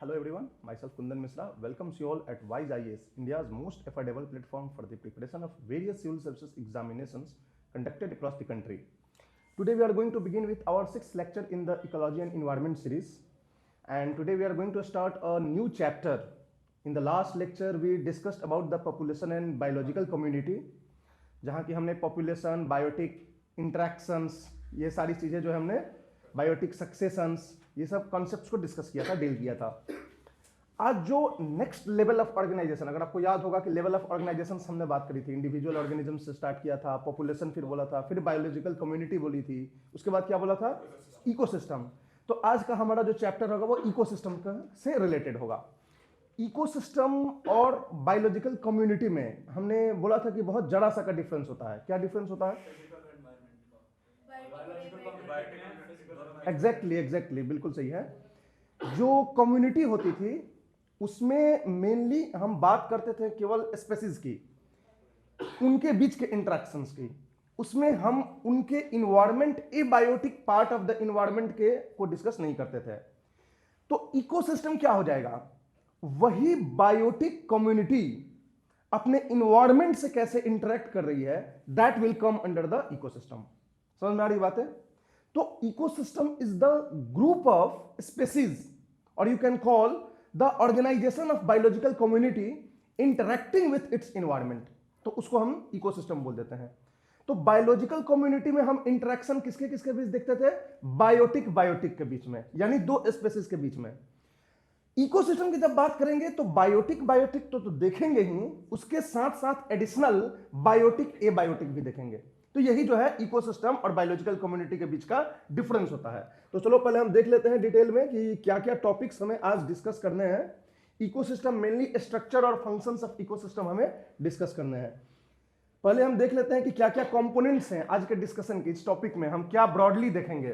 Hello everyone, myself Kundan Misra welcomes you all at Wise IAS, India's most affordable platform for the preparation of various civil services examinations conducted across the country. Today we are going to begin with our sixth lecture in the Ecology and Environment series, and today we are going to start a new chapter. In the last lecture we discussed about the population and biological community, जहाँ की हमने population, biotic interactions, ये सारी चीज़ें जो हमने biotic successions, ये सब कॉन्सेप्ट्स को डिस्कस किया था, डील किया था. आज जो नेक्स्ट लेवल ऑफ ऑर्गेनाइजेशन, अगर आपको याद होगा कि लेवल ऑफ ऑर्गेनाइजेशन हमने बात करी थी, इंडिविजुअल ऑर्गेनिज्म से स्टार्ट किया था, पॉपुलेशन फिर बोला था, फिर बायोलॉजिकल कम्युनिटी बोली थी, उसके बाद क्या बोला था, इकोसिस्टम. तो आज का हमारा जो चैप्टर होगा वो इकोसिस्टम से रिलेटेड होगा. इकोसिस्टम और बायोलॉजिकल कम्युनिटी में हमने बोला था कि बहुत जरा सा का डिफरेंस होता है. क्या डिफरेंस होता है? एग्जैक्टली बिल्कुल सही है. जो कम्युनिटी होती थी उसमें मेनली हम बात करते थे केवल स्पेसीज की, उनके बीच के इंटरेक्शंस की. उसमें हम उनके environment, abiotic part of the environment के को डिस्कस नहीं करते थे. तो इकोसिस्टम क्या हो जाएगा? वही बायोटिक कम्युनिटी अपने इन्वायरमेंट से कैसे इंटरेक्ट कर रही है, that will come under the ecosystem. समझ में आ रही बात है? तो ecosystem is the group of species, और you can call the organisation of biological community interacting with its environment. तो उसको हम इकोसिस्टम बोल देते हैं. तो बायोलॉजिकल कम्युनिटी में हम इंटरेक्शन किसके किसके बीच देखते थे? बायोटिक के बीच में, यानी दो स्पेसीज के बीच में. इकोसिस्टम की जब बात करेंगे तो बायोटिक तो देखेंगे ही, उसके साथ साथ एडिशनल बायोटिक, एबायोटिक भी देखेंगे. तो यही जो है इकोसिस्टम और बायोलॉजिकल कम्युनिटी के बीच का डिफरेंस होता है. तो चलो पहले हम देख लेते हैं डिटेल में कि क्या क्या टॉपिक्स हमें आज डिस्कस करने हैं. इकोसिस्टम मेनली स्ट्रक्चर और फंक्शंस ऑफ इकोसिस्टम हमें डिस्कस करने हैं. पहले हम देख लेते हैं कि क्या क्या कंपोनेंट्स हैं आज के डिस्कशन के. इस टॉपिक में हम क्या ब्रॉडली देखेंगे.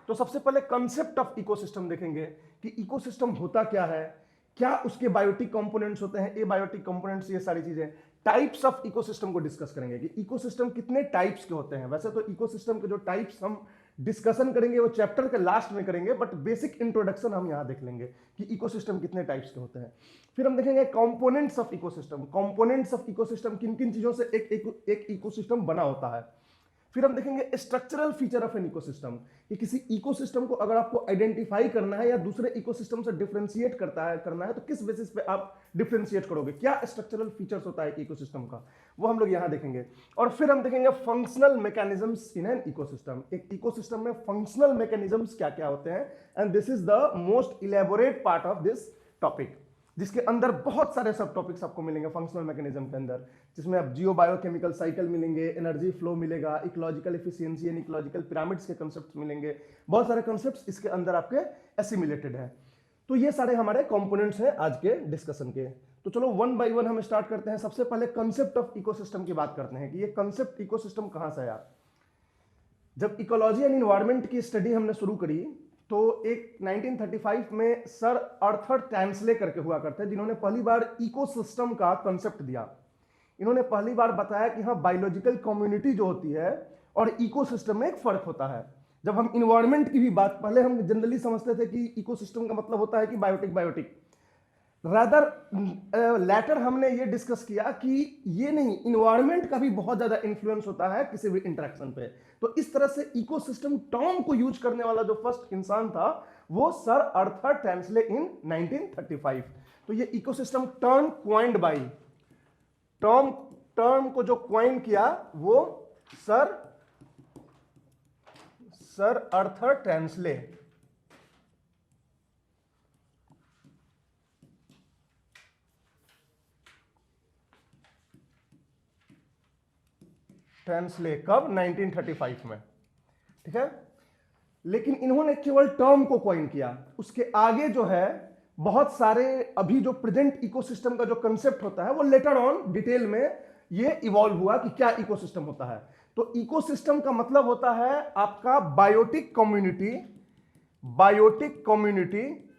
तो सबसे पहले कंसेप्ट ऑफ इकोसिस्टम देखेंगे कि इकोसिस्टम होता क्या है, क्या उसके बायोटिक कंपोनेंट्स होते हैं, एबायोटिक कंपोनेंट्स, ये सारी चीजें. टाइप्स ऑफ इकोसिस्टम को डिस्कस करेंगे कि इकोसिस्टम कितने टाइप्स के होते हैं. वैसे तो इकोसिस्टम के जो टाइप्स हम डिस्कशन करेंगे वो चैप्टर के लास्ट में करेंगे, बट बेसिक इंट्रोडक्शन हम यहां देख लेंगे कि इकोसिस्टम कितने टाइप्स के होते हैं. फिर हम देखेंगे components of ecosystem. Components of ecosystem किन किन चीजों से एक इकोसिस्टम बना होता है. फिर हम देखेंगे structural feature of an ecosystem, कि किसी इकोसिस्टम को अगर आपको आइडेंटिफाई करना है या दूसरे इकोसिस्टम से डिफरेंशिएट करना है तो किस बेसिस पे आप डिफरेंशिएट करोगे, क्या स्ट्रक्चरल फीचर्स होता है इकोसिस्टम का, वो हम लोग यहां देखेंगे. और फिर हम देखेंगे functional mechanisms in an ecosystem. एक इकोसिस्टम में फंक्शनल मैकेनिज्म्स क्या क्या होते हैं, and this is the most elaborate part of this topic, जिसके अंदर बहुत सारे सब टॉपिक्स आपको मिलेंगे फंक्शनल मैकेनिज्म के अंदर, जिसमें आप जियो बायोकेमिकल साइकिल मिलेंगे, एनर्जी फ्लो मिलेगा, ecological efficiency and ecological pyramids के कंसेप्ट्स मिलेंगे. बहुत सारे कंसेप्ट्स इसके अंदर आपके एसिमिलेटेड हैं. तो ये सारे हमारे कंपोनेंट्स हैं आज के डिस्कशन के. तो चलो वन बाय वन हम स्टार्ट करते हैं. सबसे पहले कंसेप्ट ऑफ इकोसिस्टम की बात करते हैं कि ये कंसेप्ट इकोसिस्टम कहां से आया. जब इकोलॉजी एंड इन्वायरमेंट की स्टडी हमने शुरू करी तो एक 1935 में सर आर्थर टैंसले करके हुआ करते हैं, जिन्होंने पहली बार इकोसिस्टम का कंसेप्ट दिया. इन्होंने पहली बार बताया कि हाँ, बायोलॉजिकल कम्युनिटी जो होती है और इकोसिस्टम में एक फर्क होता है. जब हम इन्वायरमेंट की भी बात, पहले हम जनरली समझते थे कि इकोसिस्टम का मतलब होता है कि बायोटिक, रादर लैटर हमने ये डिस्कस किया कि ये नहीं, इन्वायरमेंट का भी बहुत ज्यादा इन्फ्लुएंस होता है किसी भी इंटरेक्शन पे. तो इस तरह से इकोसिस्टम टर्म को यूज करने वाला जो फर्स्ट इंसान था वो सर आर्थर टैंसले इन 1935. तो ये ecosystem term coined by, term को जो क्वाइन किया वो सर आर्थर टैंसले. टैंसले कब? 1935 में. ठीक है. लेकिन इन्होंने केवल टर्म को कॉइन किया. उसके आगे जो है बहुत सारे, अभी जो प्रेजेंट इकोसिस्टम का जो कंसेप्ट होता है वो लेटर ऑन डिटेल में ये इवॉल्व हुआ कि क्या इकोसिस्टम होता है. तो इकोसिस्टम का मतलब होता है आपका बायोटिक कम्युनिटी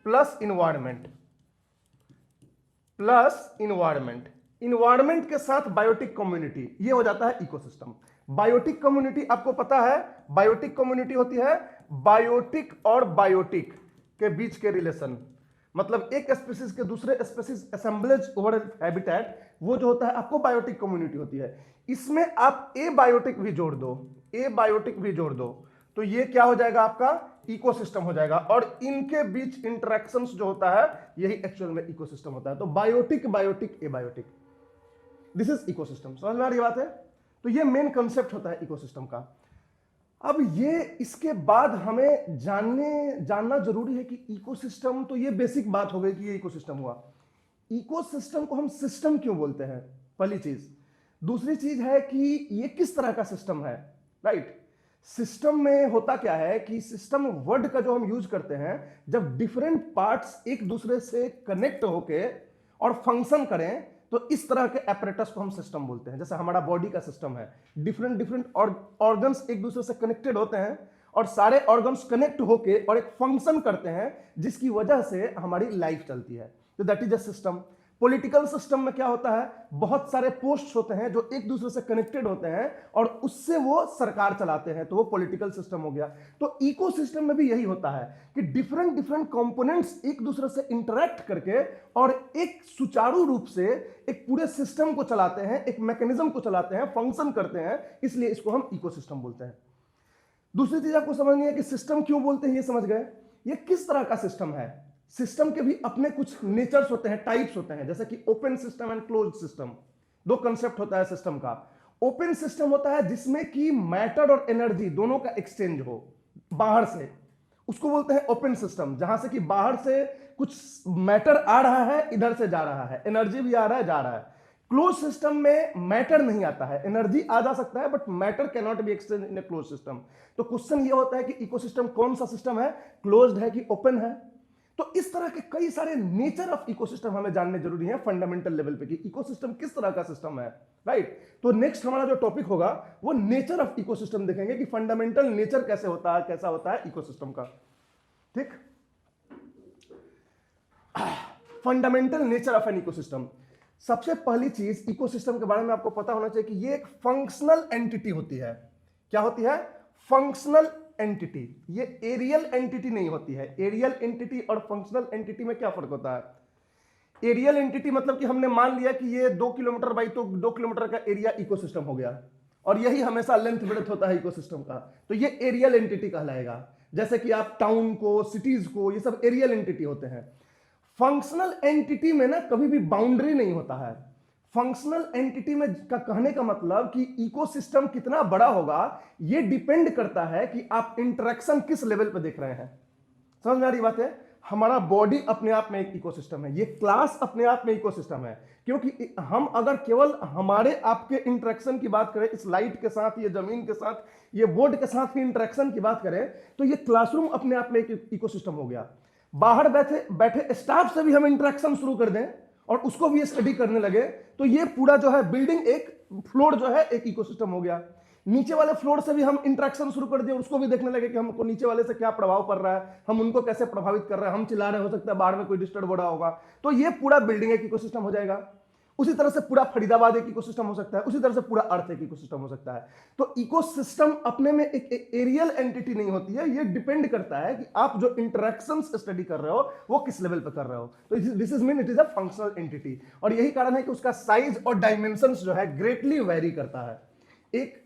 प्लस इन्वायरमेंट के साथ बायोटिक कम्युनिटी, ये हो जाता है इकोसिस्टम. बायोटिक कम्युनिटी आपको पता है, बायोटिक कम्युनिटी होती है बायोटिक और बायोटिक के बीच के रिलेशन. मतलब एक स्पीसीज के दूसरे स्पीसीज असेंबलेज ओवर हैबिटेट, वो जो होता है आपको बायोटिक कम्युनिटी होती है। इसमें आप ए बायोटिक भी जोड़ दो, ए बायोटिक भी जोड़ दो, तो ये क्या हो जाएगा आपका इकोसिस्टम हो जाएगा। और इनके बीच इंटरेक्शंस जो होता है यही एक्चुअल में इकोसिस्टम होता है। तो biotic biotic abiotic, this is ecosystem. समझ में आ रही बात है? तो ये मेन कंसेप्ट होता है इकोसिस्टम का। अब ये इसके बाद हमें जानना जरूरी है कि इकोसिस्टम, तो ये बेसिक बात हो गई कि ये इकोसिस्टम हुआ। इकोसिस्टम को हम सिस्टम क्यों बोलते हैं, पहली चीज। दूसरी चीज है कि ये किस तरह का सिस्टम है, राइट। सिस्टम में होता क्या है कि सिस्टम वर्ड का जो हम यूज करते हैं, जब डिफरेंट पार्ट्स एक दूसरे से कनेक्ट होके और फंक्शन करें, तो इस तरह के apparatus को हम सिस्टम बोलते हैं। जैसे हमारा बॉडी का सिस्टम है, डिफरेंट ऑर्गन्स एक दूसरे से कनेक्टेड होते हैं और सारे ऑर्गन्स कनेक्ट होके और एक फंक्शन करते हैं जिसकी वजह से हमारी लाइफ चलती है। तो that is a system. Political system में क्या होता है, बहुत सारे पोस्ट होते हैं जो एक दूसरे से कनेक्टेड होते हैं और उससे वो सरकार चलाते हैं, तो वो पॉलिटिकल सिस्टम हो गया। तो इकोसिस्टम में भी यही होता है कि डिफरेंट कंपोनेंट्स एक दूसरे से इंटरेक्ट करके और एक सुचारू रूप से एक पूरे सिस्टम को चलाते हैं, एक मैकेनिज्म को चलाते हैं, फंक्शन करते हैं, इसलिए इसको हम इकोसिस्टम बोलते हैं। दूसरी चीज आपको समझनी है कि सिस्टम क्यों बोलते हैं, ये समझ गए। ये किस तरह का सिस्टम है। सिस्टम के भी अपने कुछ नेचर्स होते हैं, टाइप्स होते हैं, जैसे कि open system and closed system. दो कंसेप्ट होता है सिस्टम का। ओपन सिस्टम होता है जिसमें कि मैटर और एनर्जी दोनों का एक्सचेंज हो बाहर से, उसको बोलते हैं ओपन सिस्टम। जहां से कि बाहर से कुछ मैटर आ रहा है, इधर से जा रहा है, एनर्जी भी आ रहा है, जा रहा है। क्लोज सिस्टम में मैटर नहीं आता है, एनर्जी आ जा सकता है but matter can not be exchange in A close system. तो क्वेश्चन ये होता है कि इकोसिस्टम कौन सा सिस्टम है, क्लोज्ड है कि ओपन है। तो इस तरह के कई सारे नेचर ऑफ इकोसिस्टम हमें जानने जरूरी है फंडामेंटल लेवल पे कि इकोसिस्टम किस तरह का सिस्टम है, राइट। तो नेक्स्ट हमारा जो टॉपिक होगा वो नेचर ऑफ इकोसिस्टम देखेंगे कि फंडामेंटल नेचर कैसे होता है, कैसा होता है इकोसिस्टम का। ठीक, fundamental nature of an ecosystem. सबसे पहली चीज इकोसिस्टम के बारे में आपको पता होना चाहिए कि ये एक फंक्शनल एंटिटी होती है। क्या होती है? Functional entity. ये एरियल एंटिटी नहीं होती है। एरियल एंटिटी और फंक्शनल एंटिटी में क्या फर्क होता है? एरियल एंटिटी मतलब कि हमने मान लिया कि ये 2 किलोमीटर बाई तो 2 किलोमीटर का एरिया इकोसिस्टम हो गया और यही हमेशा लेंथ ब्रेड्थ होता है इकोसिस्टम का, तो ये एरियल एंटिटी कहलाएगा। जैसे कि आप टाउन को, सिटीज को, ये सब एरियल एंटिटी होते हैं। फंक्शनल एंटिटी में ना कभी भी बाउंड्री नहीं होता है। फंक्शनल एंटिटी में का कहने का मतलब कि इकोसिस्टम कितना बड़ा होगा ये डिपेंड करता है कि आप इंटरेक्शन किस लेवल पे देख रहे हैं। समझ में आ रही बात है? हमारा बॉडी अपने आप में एक इकोसिस्टम है, ये क्लास अपने आप में इकोसिस्टम है। क्योंकि हम अगर केवल हमारे आपके इंटरेक्शन की बात करें, इस लाइट के साथ, ये जमीन के साथ, ये बोर्ड के साथ ही इंटरेक्शन की बात करें, तो ये क्लासरूम अपने आप में एक इकोसिस्टम हो गया। बाहर बैठे बैठे स्टाफ से भी हम इंटरेक्शन शुरू कर दें और उसको भी स्टडी करने लगे, तो ये पूरा जो है बिल्डिंग, एक फ्लोर जो है एक इकोसिस्टम हो गया। नीचे वाले फ्लोर से भी हम इंटरेक्शन शुरू कर दिए, उसको भी देखने लगे कि हमको नीचे वाले से क्या प्रभाव पड़ रहा है, हम उनको कैसे प्रभावित कर रहे हैं, हम चिल्ला रहे, हो सकता है बाहर में कोई डिस्टर्ब हो रहा होगा, तो ये पूरा बिल्डिंग एक इकोसिस्टम हो जाएगा। उसी तरह से पूरा फरीदाबाद एक इकोसिस्टम हो सकता है, उसी तरह से पूरा अर्थ एक इकोसिस्टम हो सकता है। तो इकोसिस्टम अपने में एक एरियल एंटिटी नहीं होती है, ये डिपेंड करता है कि आप जो इंटरेक्शंस स्टडी कर रहे हो वो किस लेवल पे कर रहे हो। तो this is mean it is a functional entity, और यही कारण है कि उसका साइज और डायमेंशंस जो है ग्रेटली वेरी करता है। एक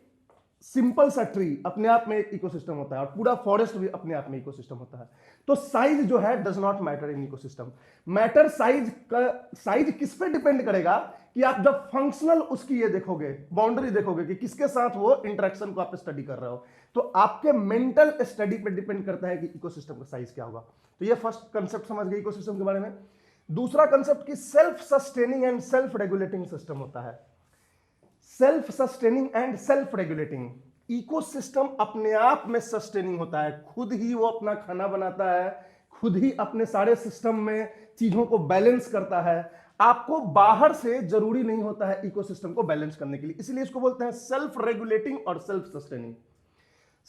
सिंपल सा ट्री अपने आप में एक इकोसिस्टम होता है और पूरा फॉरेस्ट भी अपने आप में इकोसिस्टम होता है। तो साइज जो है does not matter in ecosystem. Matter size किस पे डिपेंड करेगा कि आप जब फंक्शनल उसकी ये देखोगे, बाउंड्री देखोगे कि किसके साथ वो इंटरेक्शन को आप स्टडी कर रहे हो, तो आपके मेंटल स्टडी पे डिपेंड करता है कि इकोसिस्टम का साइज क्या होगा। तो ये फर्स्ट कंसेप्ट समझ गए इकोसिस्टम के बारे में। दूसरा कंसेप्ट की self sustaining and self regulating system होता है। Self sustaining and self regulating. Ecosystem अपने आप में सस्टेनिंग होता है, खुद ही वो अपना खाना बनाता है, खुद ही अपने सारे सिस्टम में चीजों को बैलेंस करता है। आपको बाहर से जरूरी नहीं होता है इकोसिस्टम को बैलेंस करने के लिए, इसलिए इसको बोलते हैं सेल्फ रेगुलेटिंग और सेल्फ सस्टेनिंग।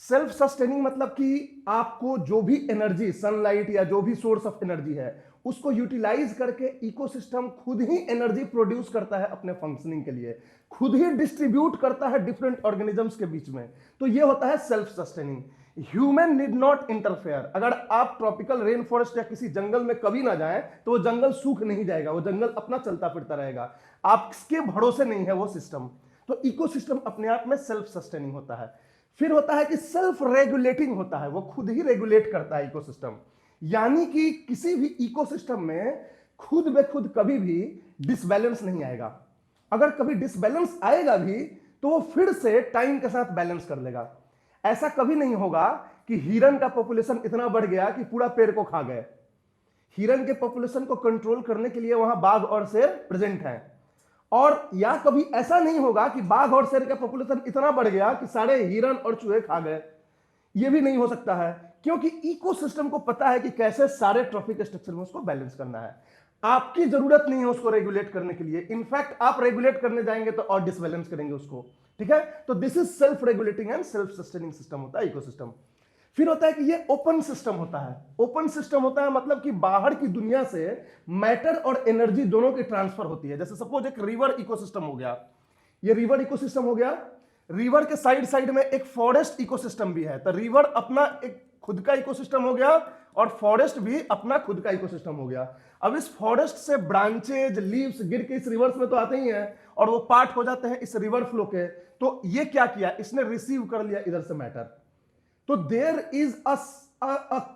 सेल्फ सस्टेनिंग मतलब कि आपको जो भी एनर्जी, सनलाइट या जो भी सोर्स ऑफ एनर्जी है, उसको यूटिलाइज करके इकोसिस्टम खुद ही एनर्जी प्रोड्यूस करता है अपने फंक्शनिंग के लिए, खुद ही डिस्ट्रीब्यूट करता है डिफरेंट ऑर्गेनिजम्स के बीच में। तो ये होता है self sustaining. Human need not interfere. अगर आप ट्रॉपिकल रेन फॉरेस्ट या किसी जंगल में कभी ना जाएं तो वो जंगल सूख नहीं जाएगा, वो जंगल अपना चलता फिरता रहेगा, आपके भरोसे नहीं है वो सिस्टम। तो इकोसिस्टम अपने आप में सेल्फ सस्टेनिंग होता है। फिर होता है कि सेल्फ रेगुलेटिंग होता है, वो खुद ही रेगुलेट करता है इकोसिस्टम। यानी कि किसी भी इकोसिस्टम में खुद ब खुद कभी भी डिसबैलेंस नहीं आएगा। अगर कभी डिसबैलेंस आएगा भी तो वो फिर से टाइम के साथ बैलेंस कर लेगा। ऐसा कभी नहीं होगा कि हिरन का पॉपुलेशन इतना बढ़ गया कि पूरा पेड़ को खा गए। हिरन के पॉपुलेशन को कंट्रोल करने के लिए वहां बाघ और शेर प्रेजेंट हैं। और या कभी ऐसा नहीं होगा कि बाघ और शेर का पॉपुलेशन इतना बढ़ गया कि सारे हिरन और चूहे खा गए। यह भी नहीं हो सकता है, क्योंकि इकोसिस्टम को पता है कि कैसे सारे ट्रॉफिक स्ट्रक्चर में उसको बैलेंस करना है। आपकी जरूरत नहीं है उसको रेगुलेट करने के लिए, इनफैक्ट आप रेगुलेट करने जाएंगे तो और डिसबैलेंस करेंगे उसको। ठीक है, तो this is self regulating and self sustaining system होता है इकोसिस्टम। फिर होता है कि ये ओपन सिस्टम होता है। ओपन सिस्टम होता है मतलब कि बाहर की दुनिया से मैटर और एनर्जी दोनों की ट्रांसफर होती है। जैसे सपोज एक रिवर इकोसिस्टम हो गया, ये रिवर इकोसिस्टम हो गया। रिवर के साइड साइड में एक फॉरेस्ट इकोसिस्टम भी है, तो रिवर अपना एक खुद का इकोसिस्टम हो गया और फॉरेस्ट भी अपना खुद का इकोसिस्टम हो गया। अब इस फॉरेस्ट से ब्रांचेज लीव्स गिर के इस रिवर्स में तो आते ही हैं और वो पार्ट हो जाते हैं इस रिवर फ्लो के। तो ये क्या किया, इसने रिसीव कर लिया इधर से मैटर। तो there is a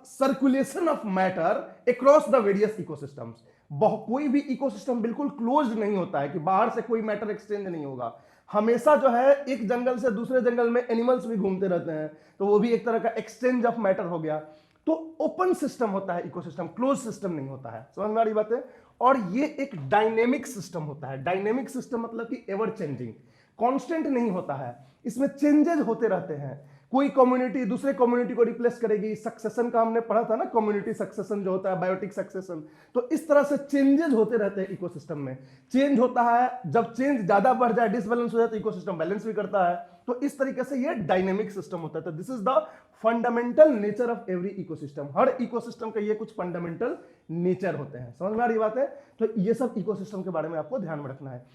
circulation of matter across the various ecosystems. कोई भी इकोसिस्टम बिल्कुल क्लोज नहीं होता है कि बाहर से कोई मैटर एक्सचेंज नहीं होगा। हमेशा जो है एक जंगल से दूसरे जंगल में एनिमल्स भी घूमते रहते हैं, तो वो भी एक तरह का एक्सचेंज ऑफ मैटर हो गया। तो ओपन सिस्टम होता है इकोसिस्टम, क्लोज सिस्टम नहीं होता है। समझ में आ रही बात है? और ये एक डायनेमिक सिस्टम होता है। डायनेमिक सिस्टम मतलब कि एवर चेंजिंग, कांस्टेंट नहीं होता है, इसमें चेंजेस होते रहते हैं। कोई कम्युनिटी दूसरे कम्युनिटी को रिप्लेस करेगी, सक्सेशन का हमने पढ़ा था ना, कम्युनिटी सक्सेशन जो होता है, बायोटिक सक्सेशन। तो इस तरह से चेंजेस होते रहते हैं इकोसिस्टम में। चेंज होता है, जब चेंज ज्यादा बढ़ जाए, डिसबैलेंस हो जाए, तो इकोसिस्टम बैलेंस भी करता है। तो इस तरीके से ये डायनेमिक सिस्टम होता है। तो this is the fundamental nature of every ecosystem. Her ecosystem का ये कुछ फंडामेंटल नेचर होते हैं। समझ में आ रही बात है? तो ये सब इकोसिस्टम के बारे में आपको ध्यान में रखना है।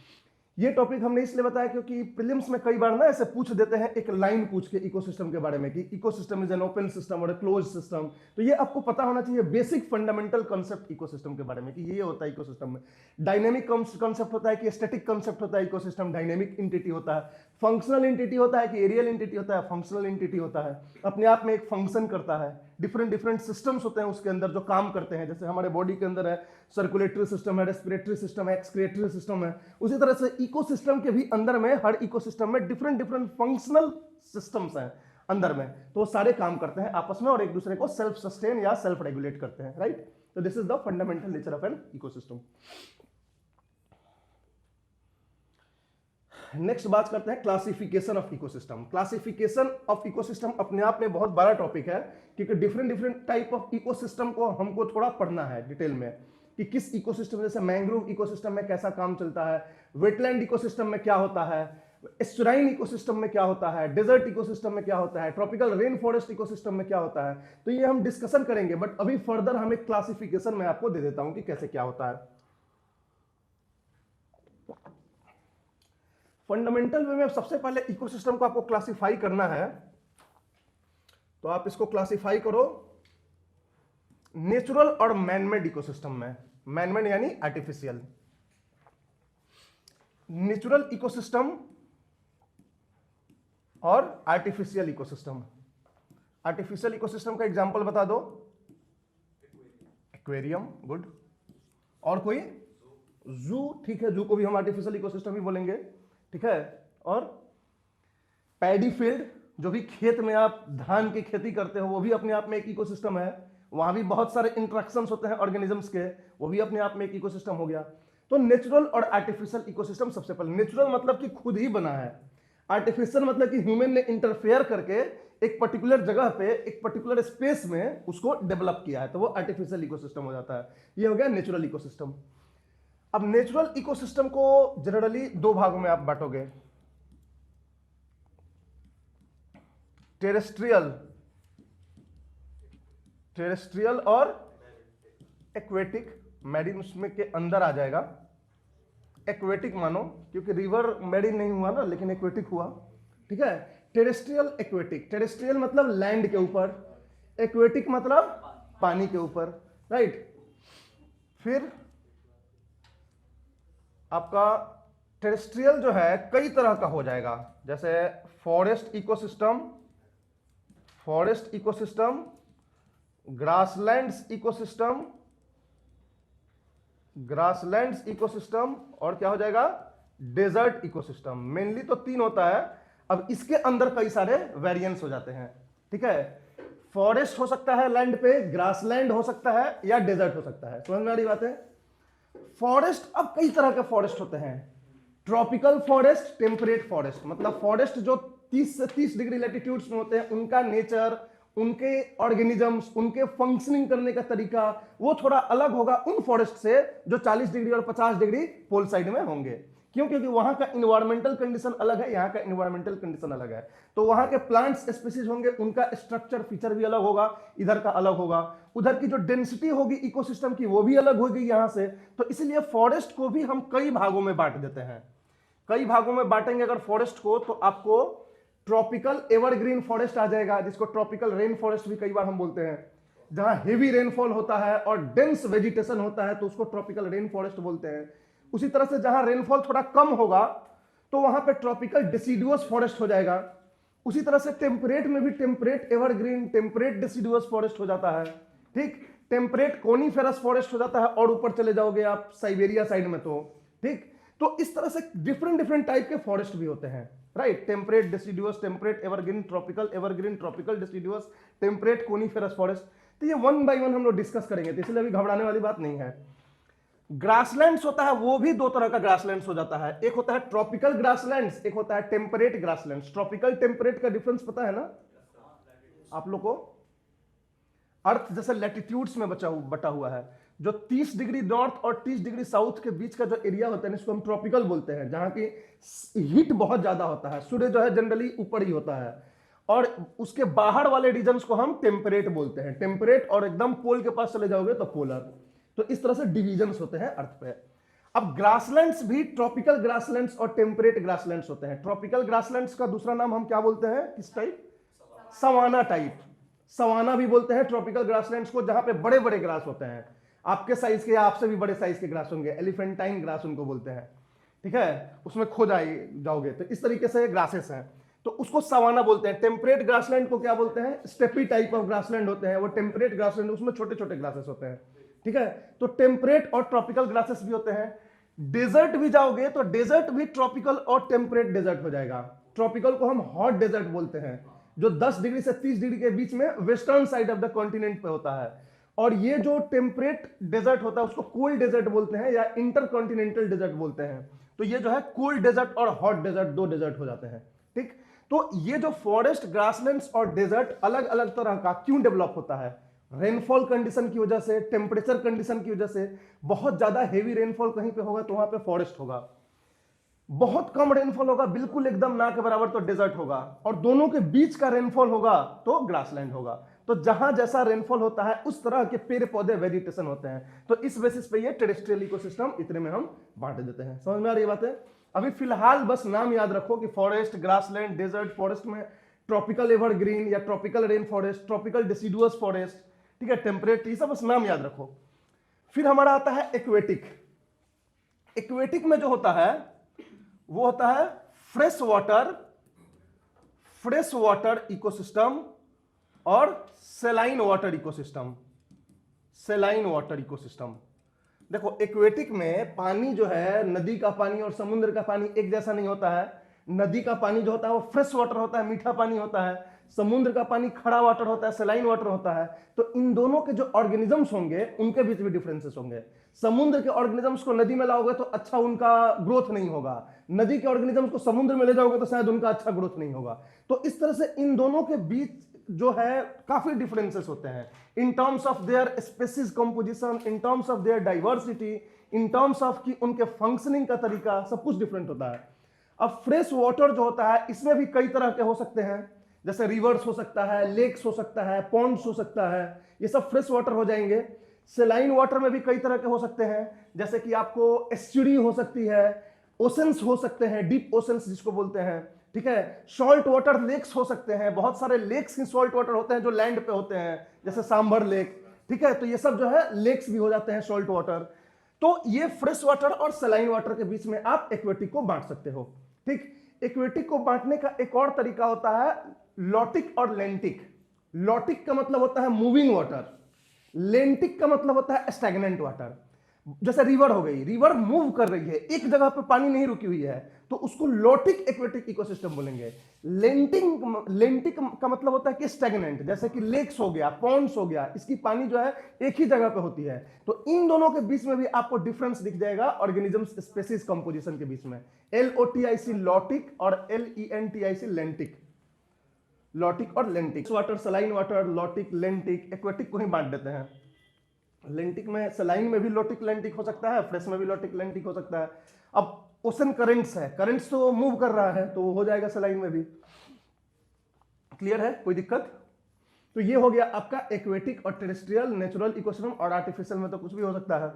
ये टॉपिक हमने इसलिए बताया क्योंकि प्रीलिम्स में कई बार ना ऐसे पूछ देते हैं, एक लाइन पूछ के इकोसिस्टम के बारे में कि ecosystem is an open system और क्लोज सिस्टम। तो ये आपको पता होना चाहिए बेसिक फंडामेंटल कॉन्सेप्ट इकोसिस्टम के बारे में कि ये होता है इकोसिस्टम में। डायनेमिक कॉन्सेप्ट होता है कि स्टैटिक कॉन्सेप्ट होता है इकोसिस्टम, डायनेमिक एंटिटी होता है, फंक्शनल एंटिटी होता है कि एरियल एंटिटी होता है, फंक्शनल एंटिटी होता है, अपने आप में एक फंक्शन करता है। डिफरेंट डिफरेंट सिस्टम्स होते हैं उसके अंदर जो काम करते हैं। जैसे हमारे बॉडी के अंदर है सर्कुलेटरी सिस्टम है, रेस्पिरेटरी सिस्टम है, एक्सक्रिएटरी सिस्टम है। उसी तरह से इकोसिस्टम के भी अंदर में, हर इकोसिस्टम में डिफरेंट डिफरेंट फंक्शनल सिस्टम्स हैं अंदर में। तो वो सारे काम करते हैं आपस में और एक दूसरे को सेल्फ सस्टेन या सेल्फ रेगुलेट करते हैं। राइट? तो this is the fundamental nature of an ecosystem. Next बात करते हैं classification of ecosystem. Classification of ecosystem अपने आप में बहुत बड़ा टॉपिक है, क्योंकि different different type of ecosystem को हमको थोड़ा पढ़ना है डिटेल में कि किस इकोसिस्टम, जैसे मैंग्रोव इकोसिस्टम में कैसा काम चलता है, वेटलैंड इकोसिस्टम में क्या होता है, एस्चुराइन इकोसिस्टम में क्या होता है, डेजर्ट इकोसिस्टम में क्या होता है, ट्रॉपिकल रेन फॉरेस्ट इकोसिस्टम में क्या होता है। तो ये हम डिस्कशन करेंगे, बट अभी फर्दर हम एक क्लासिफिकेशन में आपको दे देता हूं कि कैसे क्या होता है। फंडामेंटल वे में सबसे पहले इकोसिस्टम को आपको क्लासिफाई करना है, तो आप इसको क्लासिफाई करो नेचुरल और मैनमेड इकोसिस्टम में। मैनमेड यानी आर्टिफिशियल, नेचुरल इकोसिस्टम और आर्टिफिशियल इकोसिस्टम। आर्टिफिशियल इकोसिस्टम का एग्जांपल बता दो। Aquarium, good. और कोई? जू, ठीक है, जू को भी हम आर्टिफिशियल इकोसिस्टम ही बोलेंगे। ठीक है। और पैडी फील्ड, जो भी खेत में आप धान की खेती करते हो, वो भी अपने आप में एक इकोसिस्टम है। वहां भी बहुत सारे इंटरेक्शंस होते हैं ऑर्गेनिजम्स के, वो भी अपने आप में एक इकोसिस्टम हो गया। तो नेचुरल और आर्टिफिशियल इकोसिस्टम सबसे पहले। नेचुरल मतलब कि खुद ही बना है, आर्टिफिशियल मतलब कि ह्यूमन ने इंटरफेयर करके एक पर्टिकुलर जगह पे, एक पर्टिकुलर स्पेस में उसको डेवलप किया है, तो वो आर्टिफिशियल इकोसिस्टम हो जाता है। ये हो गया नेचुरल इकोसिस्टम। अब नेचुरल इकोसिस्टम को जनरली दो भागों में आप बांटोगे, टेरेस्ट्रियल, टेरेस्ट्रियल और एक्वेटिक। मैरीन उसमें के अंदर आ जाएगा। एक्वेटिक मानो, क्योंकि रिवर मैरीन नहीं हुआ ना, लेकिन एक्वेटिक हुआ। ठीक है। Terrestrial, aquatic. टेरेस्ट्रियल मतलब लैंड के ऊपर, एक्वेटिक मतलब पानी के ऊपर, राइट। फिर आपका टेरेस्ट्रियल जो है कई तरह का हो जाएगा, जैसे forest ecosystem, forest ecosystem, grasslands ecosystem, grasslands ecosystem, और क्या हो जाएगा, डेजर्ट इकोसिस्टम। मेनली तो 3 होता है, अब इसके अंदर कई सारे वेरिएंट्स हो जाते हैं, ठीक है। फॉरेस्ट हो सकता है लैंड पे, ग्रासलैंड हो सकता है, या डेजर्ट हो सकता है। समझ में आ रही बात है। फॉरेस्ट, अब कई तरह के फॉरेस्ट होते हैं। ट्रॉपिकल फॉरेस्ट, टेम्परेट फॉरेस्ट, मतलब फॉरेस्ट जो 30 से 30 डिग्री लैटिट्यूड्स में होते हैं, उनका नेचर, उनके ऑर्गेनिजम्स, उनके फंक्शनिंग करने का तरीका वो थोड़ा अलग होगा उन फॉरेस्ट से जो 40 डिग्री और 50 डिग्री पोल साइड में होंगे। क्यों? क्योंकि वहां का इन्वायरमेंटल कंडीशन अलग है, यहाँ का इन्वायरमेंटल कंडीशन अलग है। तो वहां के प्लांट्स स्पीसीज होंगे, उनका स्ट्रक्चर फीचर भी अलग होगा, इधर का अलग होगा। उधर की जो डेंसिटी होगी इकोसिस्टम की वो भी अलग होगी यहाँ से। तो इसलिए फॉरेस्ट को भी हम कई भागों में बांट देते हैं। कई भागों में बांटेंगे अगर फॉरेस्ट को, तो आपको ट्रॉपिकल एवरग्रीन फॉरेस्ट आ जाएगा, जिसको ट्रॉपिकल रेन फॉरेस्ट भी कई बार हम बोलते हैं। जहां हेवी रेनफॉल होता है और डेंस वेजिटेशन होता है तो उसको ट्रॉपिकल रेन फॉरेस्ट बोलते हैं। उसी तरह से जहां रेनफॉल थोड़ा कम होगा तो वहां पे ट्रॉपिकल डिसीडुअस फॉरेस्ट हो जाएगा। उसी तरह से टेम्परेट में भी टेम्परेट एवरग्रीन, टेम्परेट डिसीडुअस फॉरेस्ट हो जाता है, ठीक। टेम्परेट कोनीफेरस फॉरेस्ट हो जाता है, और ऊपर चले जाओगे आप साइबेरिया साइड में तो, ठीक। तो इस तरह से डिफरेंट डिफरेंट टाइप के फॉरेस्ट भी होते हैं, right. Temperate deciduous, temperate evergreen, tropical deciduous, temperate coniferous forest. तो ये 1 बाय 1 हम लोग डिस्कस करेंगे, तो इसलिए अभी घबराने वाली बात नहीं है। ग्रासलैंड्स होता है, वो भी 2 तरह का ग्रासलैंड्स हो जाता है। एक होता है ट्रॉपिकल ग्रासलैंड्स, एक होता है टेम्परेट ग्रासलैंड्स। ट्रॉपिकल टेम्परेट का डिफरेंस पता है ना आप लोग को? अर्थ जैसे लैटिट्यूड्स में बटा हुआ है, जो 30 डिग्री नॉर्थ और 30 डिग्री साउथ के बीच का जो एरिया होता है इसको हम ट्रॉपिकल बोलते हैं, जहां की हीट बहुत ज्यादा होता है, सूर्य जो है जनरली ऊपर ही होता है। और उसके बाहर वाले रीजन्स को हम टेम्परेट बोलते हैं। टेम्परेट, और एकदम पोल के पास चले जाओगे तो पोलर। तो इस तरह से डिविजन्स होते हैं अर्थ पे। अब ग्रासलैंड्स भी ट्रॉपिकल ग्रासलैंड्स और टेम्परेट ग्रासलैंड्स होते हैं। ट्रॉपिकल ग्रासलैंड्स का दूसरा नाम हम क्या बोलते हैं, किस टाइप? Savanna type. सवाना भी बोलते हैं ट्रॉपिकल ग्रासलैंड्स को, जहां पे बड़े बड़े ग्रास होते हैं, आपके साइज के या आपसे भी बड़े साइज के ग्रास होंगे। एलिफेंटाइन ग्रास उनको बोलते हैं, ठीक है। उसमें खो जाओगे तो इस तरीके से ग्रासेस हैं, तो उसको सवाना बोलते हैं। टेम्परेट ग्रासलैंड को क्या बोलते हैं? स्टेपी टाइप ऑफ ग्रासलैंड होते हैं वो टेम्परेट ग्रासलैंड, उसमें छोटे छोटे ग्रासेस होते हैं, ठीक है। तो टेम्परेट और ट्रॉपिकल ग्रासेस भी होते हैं। डेजर्ट भी जाओगे तो डेजर्ट भी ट्रॉपिकल और टेम्परेट डेजर्ट हो जाएगा। ट्रॉपिकल को हम हॉट डेजर्ट बोलते हैं, जो 10 डिग्री से 30 डिग्री के बीच में western side of the continent पे होता है। और ये जो टेम्परेट डेजर्ट होता है उसको कोल्ड डेजर्ट बोलते हैं, या इंटरकॉन्टिनेंटल डेजर्ट बोलते हैं। तो ये जो है कोल्ड डेजर्ट और हॉट डेजर्ट 2 डेजर्ट हो जाते हैं, ठीक। तो ये जो फॉरेस्ट, ग्रासलैंड्स और डेजर्ट अलग अलग तरह का क्यों डेवलप होता है? रेनफॉल कंडीशन की वजह से, टेम्परेचर कंडीशन की वजह से। बहुत ज्यादा हेवी रेनफॉल कहीं पे होगा तो वहां पे फॉरेस्ट होगा, बहुत कम रेनफॉल होगा, बिल्कुल एकदम ना के बराबर, तो डेजर्ट होगा। और दोनों के बीच का रेनफॉल होगा तो ग्रासलैंड होगा। तो जहां जैसा रेनफॉल होता है उस तरह के पेड़ पौधे, वेजिटेशन होते हैं। तो इस बेसिस पे ये टेरेस्ट्रियल इकोसिस्टम इतने में हम बांट देते हैं। समझ में आ रही बात है? अभी फिलहाल बस नाम याद रखो कि फॉरेस्ट, ग्रासलैंड, डेजर्ट। फॉरेस्ट में ट्रॉपिकल एवरग्रीन या tropical rain forest, tropical deciduous forest, ठीक है, टेम्परेट, ये सब बस नाम याद रखो। फिर हमारा आता है एक्वेटिक। एक्वेटिक में जो होता है वो होता है फ्रेश वाटर इकोसिस्टम और saline water ecosystem. Saline water ecosystem, देखो एक्वेटिक में पानी जो है, नदी का पानी और समुद्र का पानी एक जैसा नहीं होता है। नदी का पानी जो होता है वो फ्रेश वाटर होता है, मीठा पानी होता है। समुद्र का पानी खड़ा वाटर होता है, सेलाइन वाटर होता है। तो इन दोनों के जो ऑर्गेनिजम्स होंगे उनके बीच भी डिफरेंसेस होंगे। समुद्र के ऑर्गेनिजम्स को नदी में लाओगे तो अच्छा उनका ग्रोथ नहीं होगा, नदी के ऑर्गेनिजम्स को समुद्र में ले जाओगे तो शायद उनका अच्छा ग्रोथ नहीं होगा। तो इस तरह से इन दोनों के बीच जो है काफी डिफरेंसेस होते हैं, in terms of their species composition, in terms of their diversity, in terms of कि उनके फंक्शनिंग का तरीका, सब कुछ डिफरेंट होता है। अब फ्रेश वाटर जो होता है इसमें भी कई तरह के हो सकते हैं, जैसे रिवर्स हो सकता है, लेक्स हो सकता है, पॉन्ड्स हो सकता है, ये सब फ्रेश वाटर हो जाएंगे। सेलाइन वाटर में भी कई तरह के हो सकते हैं, जैसे कि आपको एस्चुरी हो सकती है, ओशंस हो सकते हैं, डीप ओशंस जिसको बोलते हैं, ठीक है, सॉल्ट वाटर लेक्स हो सकते हैं, बहुत सारे लेक्स ही सॉल्ट वाटर होते हैं जो लैंड पे होते हैं, जैसे सांभर लेक, ठीक है, तो ये सब जो है लेक्स भी हो जाते हैं सॉल्ट वाटर। तो ये फ्रेश वाटर और सलाइन वाटर के बीच में आप एक्वेटिक को बांट सकते हो। ठीक, एक्वेटिक को बांटने का एक और तरीका होता है लॉटिक और लेंटिक। लॉटिक का मतलब होता है मूविंग वाटर, लेंटिक का मतलब होता है स्टैग्नेंट वाटर। जैसे रिवर हो गई, रिवर मूव कर रही है, एक जगह पे पानी नहीं रुकी हुई है, तो उसको लॉटिक एक्वेटिक इकोसिस्टम बोलेंगे। लेंटिक का मतलब होता है कि स्टैग्नेंट, जैसे कि लेक्स हो गया, पॉन्ड्स हो गया, इसकी पानी जो है एक ही जगह पे होती है। तो इन दोनों के बीच में भी आपको डिफरेंस दिख जाएगा ऑर्गेनिजम्स स्पेसीज कंपोजिशन के बीच में। LOTIC लॉटिक और LENTIC लेंटिक। लॉटिक और लेंटिक, water, saline water, lotic, लेंटिक, aquatic को ही बांट देते हैं। लेंटिक में, सलाइन में भी लॉटिक लेंटिक हो सकता है, फ्रेश में भी लॉटिक लेंटिक हो सकता है। अब ओशन करंट्स है, करंट्स तो मूव कर रहा है तो हो जाएगा सलाइन में भी। क्लियर है, कोई दिक्कत? तो ये हो गया आपका एक्वेटिक और टेरेस्ट्रियल, नेचुरल इकोसिस्टम, और आर्टिफिशियल में तो कुछ भी हो सकता है,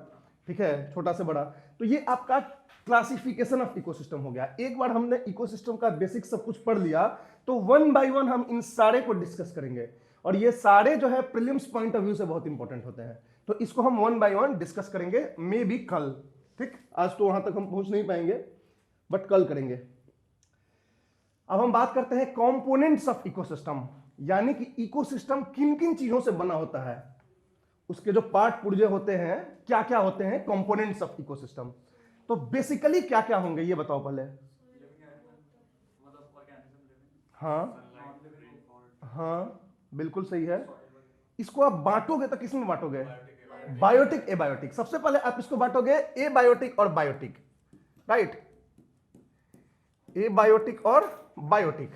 ठीक है, छोटा से बड़ा। तो ये आपका क्लासिफिकेशन ऑफ इकोसिस्टम हो गया। एक बार हमने इकोसिस्टम का बेसिक सब कुछ पढ़ लिया, तो वन बाय वन हम इन सारे को डिस्कस करेंगे, और ये सारे जो है प्रीलिम्स पॉइंट ऑफ व्यू से बहुत इंपॉर्टेंट होते हैं। तो इसको हम वन बाय वन डिस्कस करेंगे, मे बी कल। ठीक, आज तो वहां तक हम पहुंच नहीं पाएंगे, बट कल करेंगे। अब हम बात करते हैं कंपोनेंट्स ऑफ इकोसिस्टम, यानी कि इकोसिस्टम किन किन चीजों से बना होता है, उसके जो पार्ट पुर्जे होते हैं क्या क्या होते हैं, कंपोनेंट्स ऑफ इकोसिस्टम। तो बेसिकली क्या क्या होंगे ये बताओ पहले। हाँ हाँ, बिल्कुल सही है। इसको आप बांटोगे तो किस में बांटोगे? Biotic, abiotic. सबसे पहले आप इसको बांटोगे एबायोटिक और बायोटिक, राइट? एबायोटिक और बायोटिक।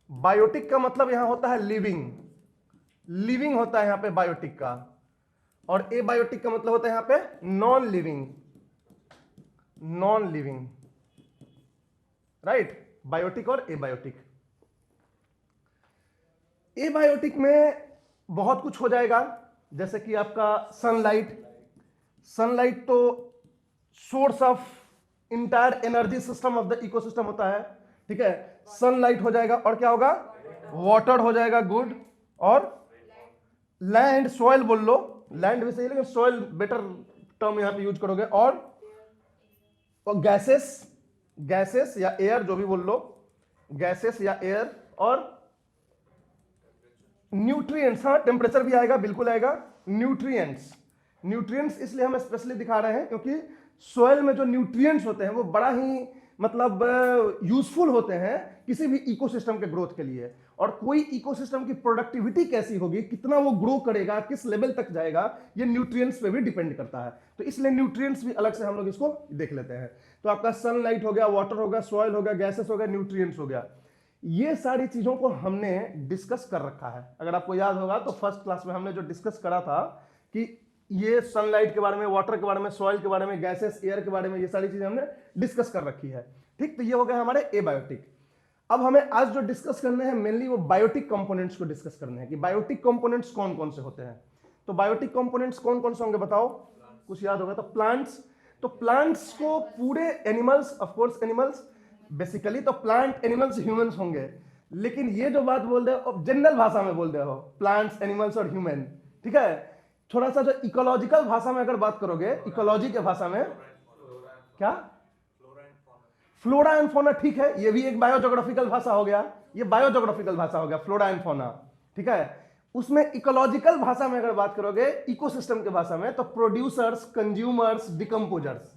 बायोटिक का मतलब यहां होता है लिविंग, लिविंग होता है यहां पे बायोटिक का, और एबायोटिक का मतलब होता है यहां पे non living, non living, right? Biotic और एबायोटिक। एबायोटिक में बहुत कुछ हो जाएगा, जैसे कि आपका सनलाइट। सनलाइट तो source of entire energy system of the ecosystem होता है, ठीक है। सनलाइट हो जाएगा, और क्या होगा? वाटर हो जाएगा, गुड। और लैंड, सॉइल बोल लो, लैंड भी सही लेकिन सॉइल बेटर टर्म यहां पे यूज करोगे। और गैसेस, गैसेस या एयर, जो भी बोल लो, गैसेस या एयर। और न्यूट्रिएंट्स, हाँ टेम्परेचर भी आएगा, बिल्कुल आएगा। न्यूट्रिएंट्स, न्यूट्रिएंट्स इसलिए हम स्पेशली दिखा रहे हैं क्योंकि सोयल में जो न्यूट्रिएंट्स होते हैं वो बड़ा ही मतलब यूजफुल होते हैं किसी भी इकोसिस्टम के ग्रोथ के लिए। और कोई इकोसिस्टम की प्रोडक्टिविटी कैसी होगी, कितना वो ग्रो करेगा, किस लेवल तक जाएगा, ये न्यूट्रिएंट्स पे भी डिपेंड करता है। तो इसलिए न्यूट्रिएंट्स भी अलग से हम लोग इसको देख लेते हैं। तो आपका सनलाइट हो गया, वाटर हो गया, सॉइल हो गया, गैसेस हो गया, न्यूट्रिएंट्स हो गया। ये सारी चीजों को हमने डिस्कस कर रखा है। अगर आपको याद होगा तो फर्स्ट क्लास में हमने जो डिस्कस करा था कि ये सनलाइट के बारे में, वाटर के बारे में, सॉइल के बारे में, गैसेस, एयर के बारे में, ये सारी चीजें हमने डिस्कस कर रखी है। ठीक, तो ये हो गया हमारे एबायोटिक। अब हमें आज जो डिस्कस करने हैं मेनली वो बायोटिक कंपोनेंट्स को डिस्कस करने हैं कि बायोटिक कंपोनेंट्स कौन कौन से होते हैं। तो बायोटिक कंपोनेंट्स कौन कौन से होंगे बताओ, कुछ याद होगा तो? प्लांट्स, तो प्लांट्स को पूरे animals, of course animals, basically तो प्लांट, एनिमल्स, ह्यूमंस होंगे, लेकिन ये जो बात बोल रहे हो जनरल भाषा में बोल रहे हो, प्लांट्स, एनिमल्स और ह्यूमन, ठीक है। थोड़ा सा जो इकोलॉजिकल भाषा में अगर बात करोगे, इकोलॉजी के भाषा में क्या? फ्लोरा एंड फौना, ठीक है, ये भी एक बायोजोग्राफिकल भाषा हो गया, ये बायोजोग्राफिकल भाषा हो गया, फ्लोरा एंड फौना, ठीक है। उसमें इकोलॉजिकल भाषा में अगर बात करोगे, इकोसिस्टम के भाषा में, तो प्रोड्यूसर्स, कंज्यूमर्स, डिकम्पोजर्स।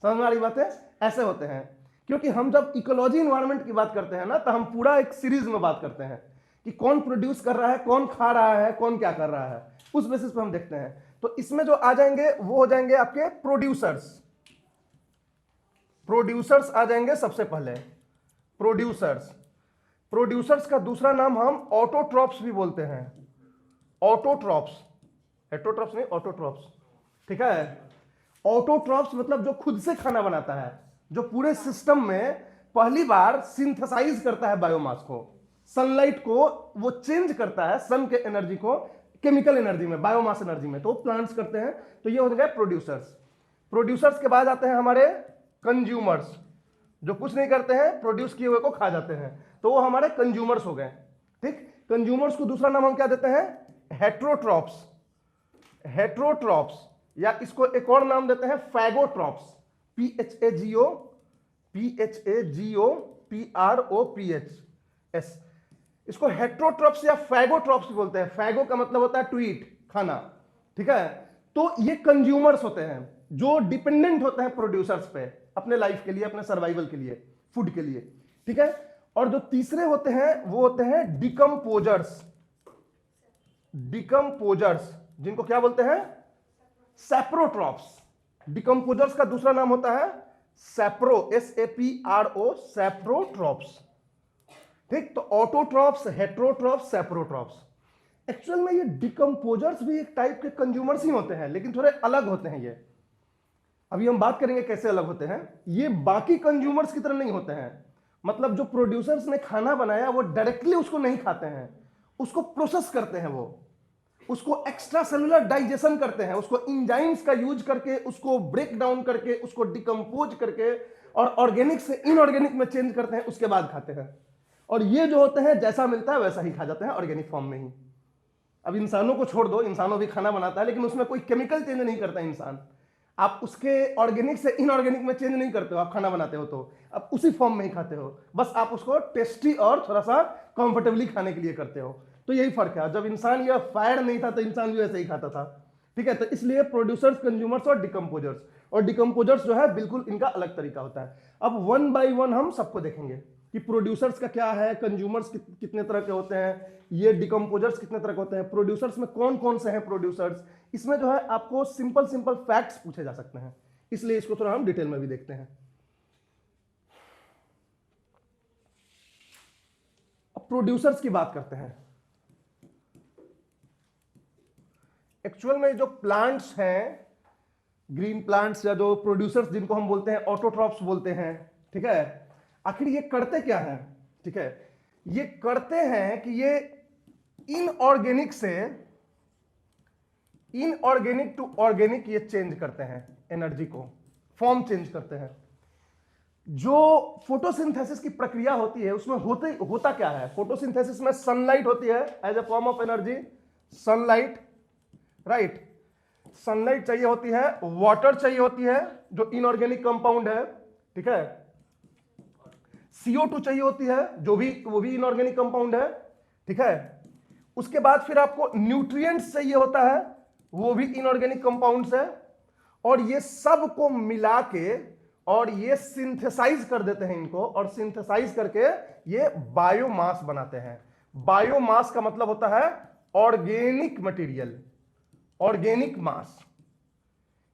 समझ में आ रही बात है? ऐसे होते हैं, क्योंकि हम जब इकोलॉजी इन्वायरमेंट की बात करते हैं ना, तो हम पूरा एक सीरीज में बात करते हैं कि कौन प्रोड्यूस कर रहा है, कौन खा रहा है, कौन क्या कर रहा है, उस बेसिस पे हम देखते हैं। तो इसमें जो आ जाएंगे वो हो जाएंगे आपके प्रोड्यूसर्स। प्रोड्यूसर्स आ जाएंगे सबसे पहले, प्रोड्यूसर्स। प्रोड्यूसर्स का दूसरा नाम हम ऑटोट्रॉप्स भी बोलते हैं, ऑटोट्रॉप्स, हेटरोट्रॉप्स नहीं, ऑटोट्रॉप्स, ठीक है। ऑटोट्रॉप्स मतलब जो खुद से खाना बनाता है, जो पूरे सिस्टम में पहली बार सिंथेसाइज करता है बायोमास को, सनलाइट को वो चेंज करता है, सन के एनर्जी को केमिकल एनर्जी में, बायोमास एनर्जी में, तो प्लांट्स करते हैं। तो ये हो गए प्रोड्यूसर्स। प्रोड्यूसर्स के बाद आते हैं हमारे कंज्यूमर्स। जो कुछ नहीं करते हैं, प्रोड्यूस किए हुए को खा जाते हैं, तो वो हमारे कंज्यूमर्स हो गए। ठीक, कंज्यूमर्स को दूसरा नाम हम क्या देते हैं? हेट्रोट्रॉप्स। हेट्रोट्रॉप्स, या इसको एक और नाम देते हैं फैगोट्रॉप्स। PHAGOPROPHS, इसको हेट्रोट्रॉप्स या फैगोट्रॉप्स भी बोलते हैं। फैगो का मतलब होता है टू ईट, खाना। ठीक है, तो ये कंज्यूमर्स होते हैं जो डिपेंडेंट होते हैं प्रोड्यूसर्स पे अपने लाइफ के लिए, अपने सर्वाइवल के लिए, फूड के लिए। ठीक है, और जो तीसरे होते हैं वो होते हैं डिकम्पोजर्स। डिकम्पोजर्स, जिनको क्या बोलते हैं? सैप्रोट्रॉप्स। डिकम्पोजर्स का दूसरा नाम होता है सैप्रो, SAPRO, सैप्रोट्रॉप्स। ठीक, तो ऑटोट्रॉप्स, हेट्रोट्रॉप्स, सैप्रोट्रॉप्स। एक्चुअल में ये डिकम्पोजर्स भी एक टाइप के कंज्यूमर्स ही होते हैं, लेकिन थोड़े अलग होते हैं ये। अभी हम बात करेंगे कैसे अलग होते हैं। ये बाकी कंज्यूमर्स की तरह नहीं होते हैं। मतलब जो प्रोड्यूसर्स ने खाना बनाया वो डायरेक्टली उसको नहीं खाते हैं, उसको प्रोसेस करते हैं, वो उसको एक्स्ट्रा सेलुलर डाइजेशन करते हैं, उसको इंजाइम्स का यूज करके, उसको ब्रेक डाउन करके, उसको डिकम्पोज करके और ऑर्गेनिक से इनऑर्गेनिक में चेंज करते हैं, उसके बाद खाते हैं। और ये जो होते हैं जैसा मिलता है वैसा ही खा जाते हैं, ऑर्गेनिक फॉर्म में ही। अब इंसानों को छोड़ दो, इंसानों भी खाना बनाता है, लेकिन उसमें कोई केमिकल चेंज नहीं करता इंसान। आप उसके ऑर्गेनिक से इनऑर्गेनिक में चेंज नहीं करते हो, आप खाना बनाते हो तो आप उसी फॉर्म में ही खाते हो, बस आप उसको टेस्टी और थोड़ा सा कंफर्टेबली खाने के लिए करते हो। तो यही फर्क है। जब इंसान यह फायर नहीं था तो इंसान भी वैसे ही खाता था। ठीक है, तो इसलिए प्रोड्यूसर्स, कंज्यूमर्स और डिकम्पोजर्स। और डिकम्पोजर्स जो है बिल्कुल इनका अलग तरीका होता है। अब वन बाय वन हम सबको देखेंगे कि प्रोड्यूसर्स का क्या है, कंज्यूमर्स कितने तरह के होते हैं, ये डिकम्पोजर्स कितने तरह के होते हैं, प्रोड्यूसर्स में कौन कौन से हैं प्रोड्यूसर्स। इसमें जो है आपको सिंपल सिंपल फैक्ट्स पूछे जा सकते हैं, इसलिए इसको थोड़ा हम डिटेल में भी देखते हैं। अब प्रोड्यूसर्स की बात करते हैं। एक्चुअल में जो प्लांट्स हैं, ग्रीन प्लांट्स, या जो प्रोड्यूसर्स जिनको हम बोलते हैं ऑटोट्रॉप्स बोलते हैं, ठीक है, आखिर ये करते क्या हैं? ठीक है, ये करते हैं कि ये इनऑर्गेनिक से इनऑर्गेनिक टू ऑर्गेनिक ये चेंज करते हैं, एनर्जी को फॉर्म चेंज करते हैं। जो फोटोसिंथेसिस की प्रक्रिया होती है उसमें होता क्या है? फोटोसिंथेसिस में सनलाइट होती है as a form of energy, sunlight, right. Sunlight चाहिए होती है, वाटर चाहिए होती है जो इनऑर्गेनिक कंपाउंड है, ठीक है, CO2 चाहिए होती है वो भी इनऑर्गेनिक कंपाउंड है, ठीक है। उसके बाद फिर आपको न्यूट्रिएंट्स चाहिए होता है, वो भी इनऑर्गेनिक कंपाउंड्स है, और ये सब को मिला के और ये सिंथेसाइज कर देते हैं इनको, और सिंथेसाइज करके ये बायोमास बनाते हैं। बायोमास का मतलब होता है ऑर्गेनिक मटेरियल, ऑर्गेनिक मास।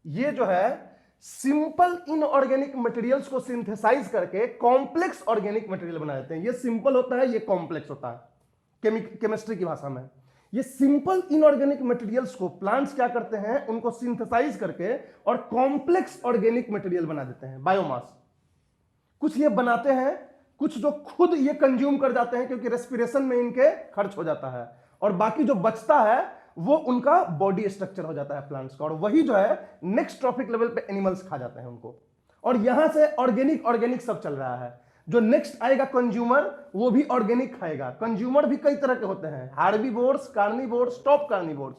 ये जो है सिंपल इनऑर्गेनिक मटेरियल्स को सिंथेसाइज करके कॉम्प्लेक्स ऑर्गेनिक मटेरियल बना देते हैं। ये सिंपल होता है, ये कॉम्प्लेक्स होता है केमिस्ट्री की भाषा में। ये सिंपल इनऑर्गेनिक मटेरियल्स को प्लांट्स क्या करते हैं, उनको सिंथेसाइज करके और कॉम्प्लेक्स ऑर्गेनिक मटेरियल बना देते हैं, बायोमास। कुछ ये बनाते हैं, कुछ जो खुद ये कंज्यूम कर जाते हैं क्योंकि रेस्पिरेशन में इनके खर्च हो जाता है, और बाकी जो बचता है वो उनका बॉडी स्ट्रक्चर हो जाता है प्लांट्स का, और वही जो है नेक्स्ट ट्रॉफिक लेवल पे एनिमल्स खा जाते हैं उनको। और यहां से ऑर्गेनिक सब चल रहा है। जो नेक्स्ट आएगा कंज्यूमर, वो भी ऑर्गेनिक खाएगा। कंज्यूमर भी कई तरह के होते हैं, हार्बीवोर्स, कार्निवोर्स, टॉप कार्निवोर्स।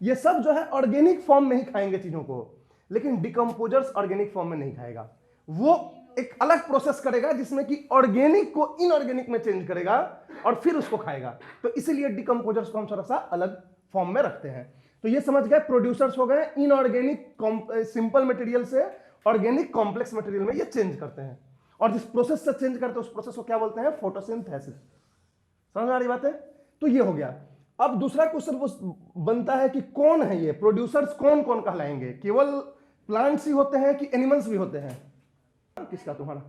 ये सब जो है ऑर्गेनिक फॉर्म में ही खाएंगे चीजों को, लेकिन डिकम्पोजर्स ऑर्गेनिक फॉर्म में नहीं खाएगा। वो एक अलग प्रोसेस करेगा जिसमें कि ऑर्गेनिक को इनऑर्गेनिक में चेंज करेगा और फिर उसको खाएगा। तो इसीलिए डिकम्पोजर्स को हम थोड़ा सा अलग फॉर्म में रखते हैं। तो ये समझ गए, प्रोड्यूसर्स हो गए इनऑर्गेनिक सिंपल मटेरियल से ऑर्गेनिक कॉम्प्लेक्स मटेरियल में ये चेंज करते हैं, और जिस प्रोसेस से चेंज करते हैं उस प्रोसेस को क्या बोलते हैं? फोटोसिंथेसिस। समझ आ रही बात है? तो ये हो गया। अब दूसरा क्वेश्चन बनता है कि कौन है ये प्रोड्यूसर्स, कौन कौन कहलाएंगे? केवल प्लांट्स ही होते हैं कि एनिमल्स भी होते हैं? किसका? तुम्हारा?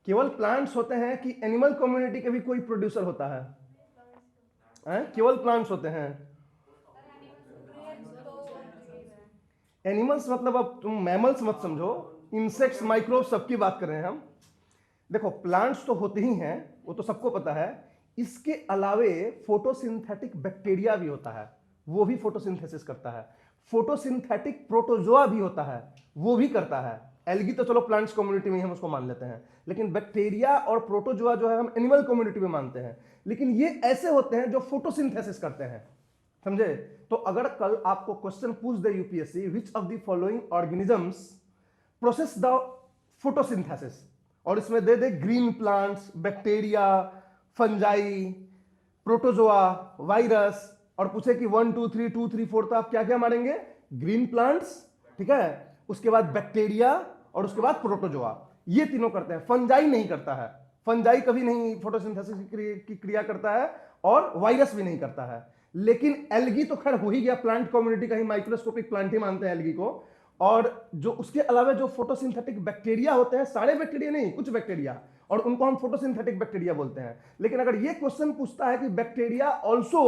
केवल प्लांट्स होते हैं कि एनिमल कम्युनिटी के भी कोई प्रोड्यूसर होता है? केवल प्लांट्स होते हैं? एनिमल्स मतलब अब तुम मैमल्स मत समझो, इंसेक्ट्स, माइक्रोब सबकी बात कर रहे हैं हम। देखो प्लांट्स तो होते ही हैं, वो तो सबको पता है। इसके अलावे फोटोसिंथेटिक बैक्टीरिया भी होता है, वो भी फोटोसिंथेसिस करता है। फोटोसिंथेटिक प्रोटोजोआ भी होता है, वो भी करता है। एल्गी तो चलो प्लांट्स कम्युनिटी में ही हम उसको मान लेते हैं, लेकिन बैक्टीरिया और प्रोटोजोआ जो है हम एनिमल कम्युनिटी में मानते हैं। लेकिन ये ऐसे होते हैं जो फोटोसिंथेसिस करते हैं, समझे? तो अगर कल आपको क्वेश्चन पूछ दे UPSC, which of the following organisms process the photosynthesis, और इसमें दे दे green plants, bacteria, fungi, protozoa, virus, और पूछे कि 1 2 3 2 3 4, तो आप क्या क्या मारेंगे? ग्रीन प्लांट्स, ठीक है, उसके बाद बैक्टीरिया और उसके बाद प्रोटोजोआ, ये तीनों करते हैं। फंजाई नहीं करता है, फंजाई कभी नहीं फोटोसिंथेसिस की क्रिया करता है, और वायरस भी नहीं करता है। लेकिन एल्गी तो खैर हो ही गया, प्लांट कम्युनिटी का ही माइक्रोस्कोपिक प्लांट ही मानते हैं एल्गी को। और जो उसके अलावा जो फोटोसिंथेटिक बैक्टीरिया होते हैं, सारे बैक्टीरिया नहीं, कुछ बैक्टीरिया, और उनको हम फोटोसिंथेटिक बैक्टीरिया बोलते हैं। लेकिन अगर ये क्वेश्चन पूछता है कि bacteria also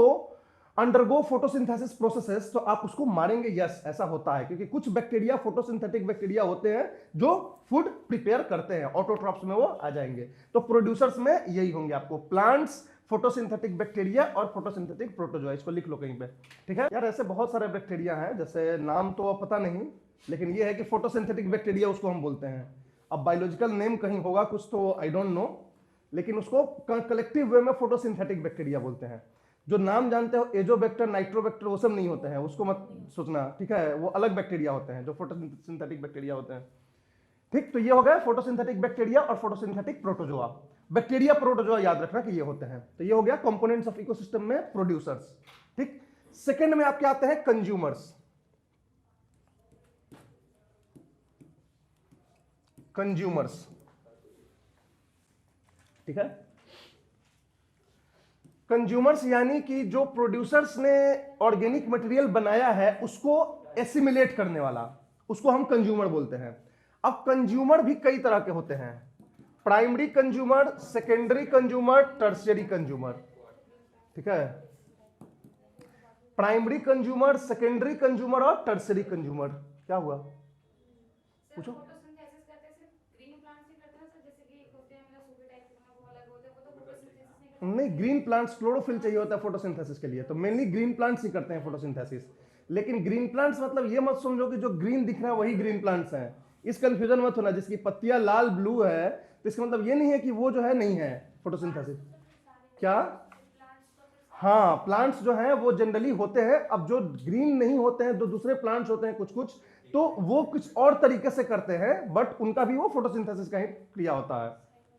undergo photosynthesis processes, तो आप उसको मारेंगे यस, ऐसा होता है, क्योंकि कुछ बैक्टीरिया फोटोसिंथेटिक बैक्टीरिया होते हैं जो फूड प्रिपेयर करते हैं, ऑटोट्रॉप्स में वो आ जाएंगे। तो प्रोड्यूसर्स में यही होंगे आपको, प्लांट्स, फोटोसिंथेटिक बैक्टीरिया और फोटोसिंथेटिक प्रोटोजोआ। इसको लिख लो कहीं पे, ठीक है यार। ऐसे बहुत सारे बैक्टीरिया हैं, जैसे नाम तो पता नहीं, लेकिन ये है कि फोटोसिंथेटिक बैक्टीरिया उसको हम बोलते हैं। अब बायोलॉजिकल नेम कहीं होगा कुछ, तो आई डोंट नो, लेकिन उसको कलेक्टिव वे में फोटोसिंथेटिक बैक्टीरिया बोलते हैं। जो नाम जानते हो, एजोबैक्टर, नाइट्रोबैक्टर, वो सब नहीं होते हैं, उसको मत सोचना, ठीक है, वो अलग बैक्टीरिया होते हैं जो फोटोसिंथेटिक बैक्टीरिया होते हैं। ठीक, तो ये हो गया फोटोसिंथेटिक बैक्टीरिया और फोटोसिंथेटिक प्रोटोजोआ। बैक्टीरिया, प्रोटोजोआ याद रखना कि ये होते हैं। तो ये हो गया कंपोनेंट्स ऑफ इकोसिस्टम में प्रोड्यूसर्स। ठीक, सेकंड में आपके आते हैं कंज्यूमर्स। कंज्यूमर्स, ठीक है, कंज्यूमर्स यानी कि जो प्रोड्यूसर्स ने ऑर्गेनिक मटेरियल बनाया है उसको एसिमिलेट करने वाला, उसको हम कंज्यूमर बोलते हैं। अब कंज्यूमर भी कई तरह के होते हैं, primary consumer, secondary consumer, tertiary consumer, ठीक है, प्राइमरी कंज्यूमर, सेकेंडरी कंज्यूमर और टर्शियरी कंज्यूमर। क्या हुआ, पूछो। नहीं, ग्रीन प्लांट्स क्लोरोफिल चाहिए होता है फोटोसिंथेसिस के लिए, तो मेनली ग्रीन प्लांट्स ही करते हैं फोटोसिंथेसिस। लेकिन ग्रीन प्लांट्स मतलब ये मत समझो कि जो ग्रीन दिख रहा है वही ग्रीन प्लांट्स हैं, इस कंफ्यूजन मत होना। जिसकी पत्तियां लाल ब्लू है तो इसका मतलब ये नहीं है कि वो जो है नहीं है फोटोसिंथेसिस। क्या? हाँ, प्लांट्स जो हैं वो जनरली होते हैं। अब जो ग्रीन नहीं होते हैं, जो दूसरे प्लांट्स होते हैं कुछ कुछ, तो वो कुछ और तरीके से करते हैं, बट उनका भी वो फोटोसिंथेसिस का ही क्रिया होता है।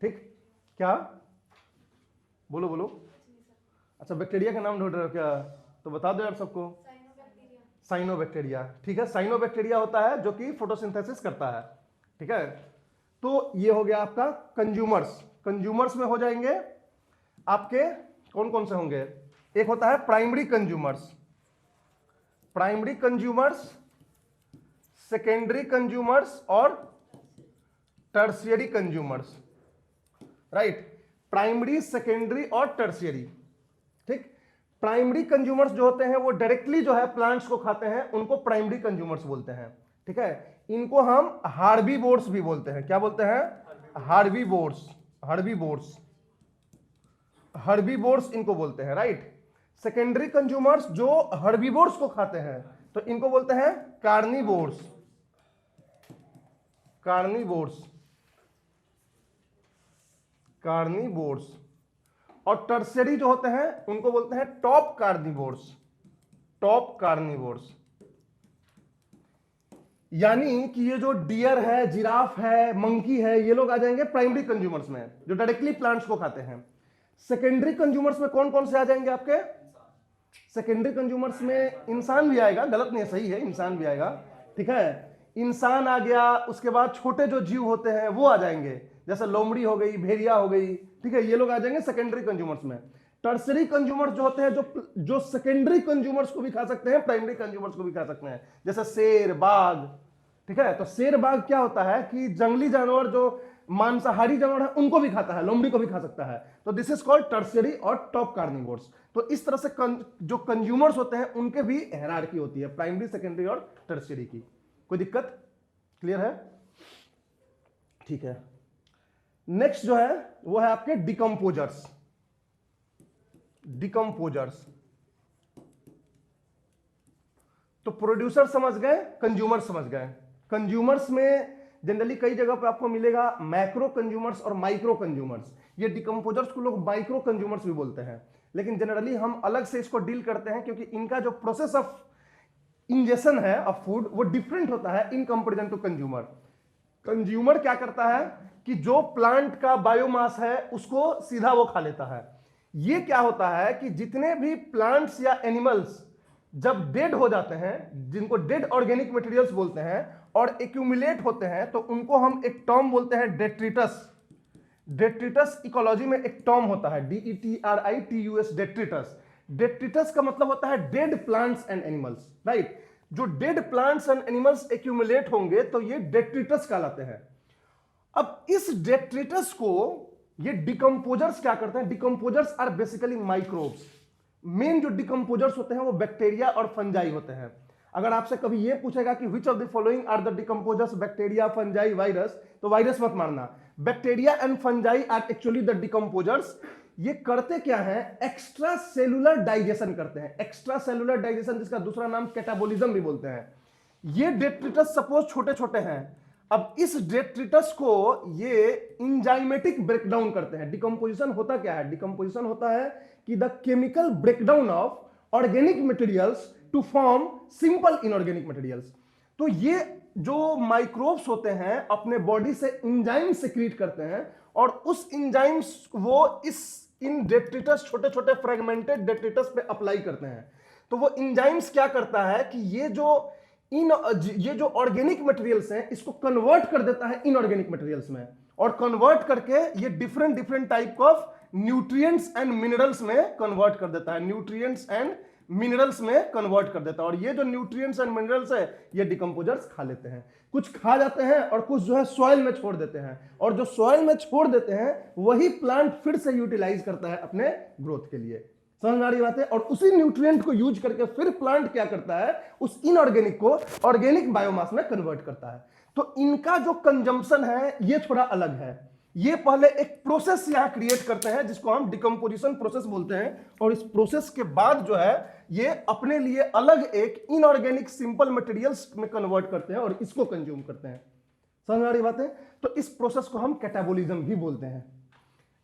ठीक, क्या बोलो बोलो। अच्छा, बैक्टीरिया का नाम ढूंढ रहे हो क्या? तो बता दो यार सबको। साइनोबैक्टीरिया, ठीक है, साइनोबैक्टीरिया होता है जो कि फोटोसिंथेसिस करता है, ठीक है। तो ये हो गया आपका कंज्यूमर्स। कंज्यूमर्स में हो जाएंगे आपके कौन कौन से होंगे? एक होता है primary consumers, primary consumers, secondary consumers और tertiary consumers, right. Primary, secondary और टर्शियरी, ठीक। प्राइमरी कंज्यूमर्स जो होते हैं वो डायरेक्टली जो है प्लांट्स को खाते हैं, उनको प्राइमरी कंज्यूमर्स बोलते हैं, ठीक है। इनको हम हार्बीवोर्स भी बोलते हैं। क्या बोलते हैं? हार्बीवोर्स, हार्बीवोर्स, हर्बीवोर्स इनको बोलते हैं, राइट। सेकेंडरी कंज्यूमर्स जो हर्बीवोर्स को खाते हैं तो इनको बोलते हैं कार्निवोर्स, कार्निवोर्स, कार्निवोर्स। और टर्शियरी जो होते हैं उनको बोलते हैं टॉप कार्निवोर्स, टॉप कार्निवोर्स। यानी कि ये जो डियर है, जिराफ है, मंकी है, ये लोग आ जाएंगे प्राइमरी कंज्यूमर्स में, जो डायरेक्टली प्लांट्स को खाते हैं। सेकेंडरी कंज्यूमर्स में कौन कौन से आ जाएंगे आपके? सेकेंडरी कंज्यूमर्स में इंसान भी आएगा, गलत नहीं है, सही है, इंसान भी आएगा, ठीक है। इंसान आ गया, उसके बाद छोटे जो जीव होते हैं वो आ जाएंगे, जैसे लोमड़ी हो गई, भेड़िया हो गई, ठीक है, ये लोग आ जाएंगे सेकेंडरी कंज्यूमर्स में। टर्शियरी कंज्यूमर्स जो होते हैं, जो सेकेंडरी कंज्यूमर्स को भी खा सकते हैं, प्राइमरी कंज्यूमर्स को भी खा सकते हैं, जैसे शेर, बाघ, ठीक है। तो शेर, बाघ क्या होता है कि जंगली जानवर जो मांसाहारी जानवर है उनको भी खाता है, लोमड़ी को भी खा सकता है। तो दिस इज कॉल्ड टर्शियरी और टॉप कार्निवोर्स। तो इस तरह से जो कंज्यूमर्स होते हैं उनके भी हायरार्की होती है, प्राइमरी, सेकेंडरी और टर्शियरी की। कोई दिक्कत? क्लियर है? ठीक है। नेक्स्ट जो है वो है आपके डिकम्पोजर्स, डिकम्पोजर्स। तो प्रोड्यूसर समझ गए, कंज्यूमर समझ गए। कंज्यूमर्स में जनरली कई जगह पे आपको मिलेगा मैक्रो कंज्यूमर्स और माइक्रो कंज्यूमर्स। ये डिकम्पोजर्स को लोग माइक्रो कंज्यूमर्स भी बोलते हैं, लेकिन जनरली हम अलग से इसको डील करते हैं क्योंकि इनका जो प्रोसेस ऑफ इंजेशन है ऑफ फूड वो डिफरेंट होता है in comparison to consumer. Consumer क्या करता है कि जो प्लांट का बायोमास है उसको सीधा वो खा लेता है। ये क्या होता है कि जितने भी प्लांट्स या एनिमल्स जब डेड हो जाते हैं, जिनको डेड ऑर्गेनिक मटेरियल्स बोलते हैं, और एक्यूमुलेट होते हैं, तो उनको हम एक टर्म बोलते हैं डेट्रिटस। डेट्रिटस इकोलॉजी में एक टर्म होता है, DETRITUS, डेट्रिटस। डेट्रिटस का मतलब होता है dead plants and animals, right. जो dead plants and animals accumulate होंगे तो ये डेट्रिटस कहलाते हैं। अब इस डेट्रिटस को ये डिकम्पोजर्स क्या करते हैं? Decomposers are basically microbes. Main जो डिकम्पोजर्स होते हैं वो बैक्टीरिया और फंजाई होते हैं। अगर आपसे कभी ये पूछेगा कि which of the following are the decomposers, bacteria, fungi, virus, तो वायरस मत मारना। Bacteria and fungi are actually the decomposers. ये करते क्या है? एक्स्ट्रा सेलुलर डाइजेशन करते हैं। एक्स्ट्रा सेलुलर डाइजेशन, जिसका दूसरा नाम कैटाबोलिज्म भी बोलते हैं। ये डेट्रिटस सपोज छोटे छोटे हैं, अब इस डेट्रिटस को ये इंजाइमेटिक ब्रेकडाउन करते हैं। डिकम्पोजिशन होता क्या है? डिकम्पोजिशन होता है कि the chemical breakdown of organic materials to form simple inorganic materials. तो ये जो माइक्रोब्स होते हैं अपने बॉडी से इंजाइम सेक्रीट करते हैं, और उस इंजाइम्स वो इन डेट्रिटस, छोटे छोटे फ्रेगमेंटेड डेट्रिटस पे अप्लाई करते हैं। तो वो इंजाइम्स क्या करता है कि ये जो ऑर्गेनिक मटेरियल्स हैं इसको कन्वर्ट कर देता है इनऑर्गेनिक मटेरियल्स में, और कन्वर्ट करके ये different different type of nutrients and minerals में कन्वर्ट कर देता है। न्यूट्रिएंट्स एंड मिनरल्स में कन्वर्ट कर देता है, और ये जो न्यूट्रिएंट्स एंड मिनरल्स है ये डिकम्पोजर्स खा लेते हैं। कुछ खा जाते हैं और कुछ जो है सॉइल में छोड़ देते हैं, और जो सॉइल में छोड़ देते हैं वही प्लांट फिर से यूटिलाइज करता है अपने ग्रोथ के लिए। समझ में आ रही बात है? और उसी न्यूट्रिएंट को यूज करके फिर प्लांट क्या करता है? उस इनऑर्गेनिक को ऑर्गेनिक बायोमास में कन्वर्ट करता है। तो इनका जो कंजम्पशन है ये थोड़ा अलग है। ये पहले एक प्रोसेस यहां क्रिएट करते हैं जिसको हम डिकम्पोजिशन प्रोसेस बोलते हैं, और इस प्रोसेस के बाद जो है ये अपने लिए अलग एक इनऑर्गेनिक सिंपल मटेरियल्स में कन्वर्ट करते हैं और इसको कंज्यूम करते हैं। समझ में आ रही बात है? तो इस प्रोसेस को हम कैटाबोलिज्म भी बोलते हैं।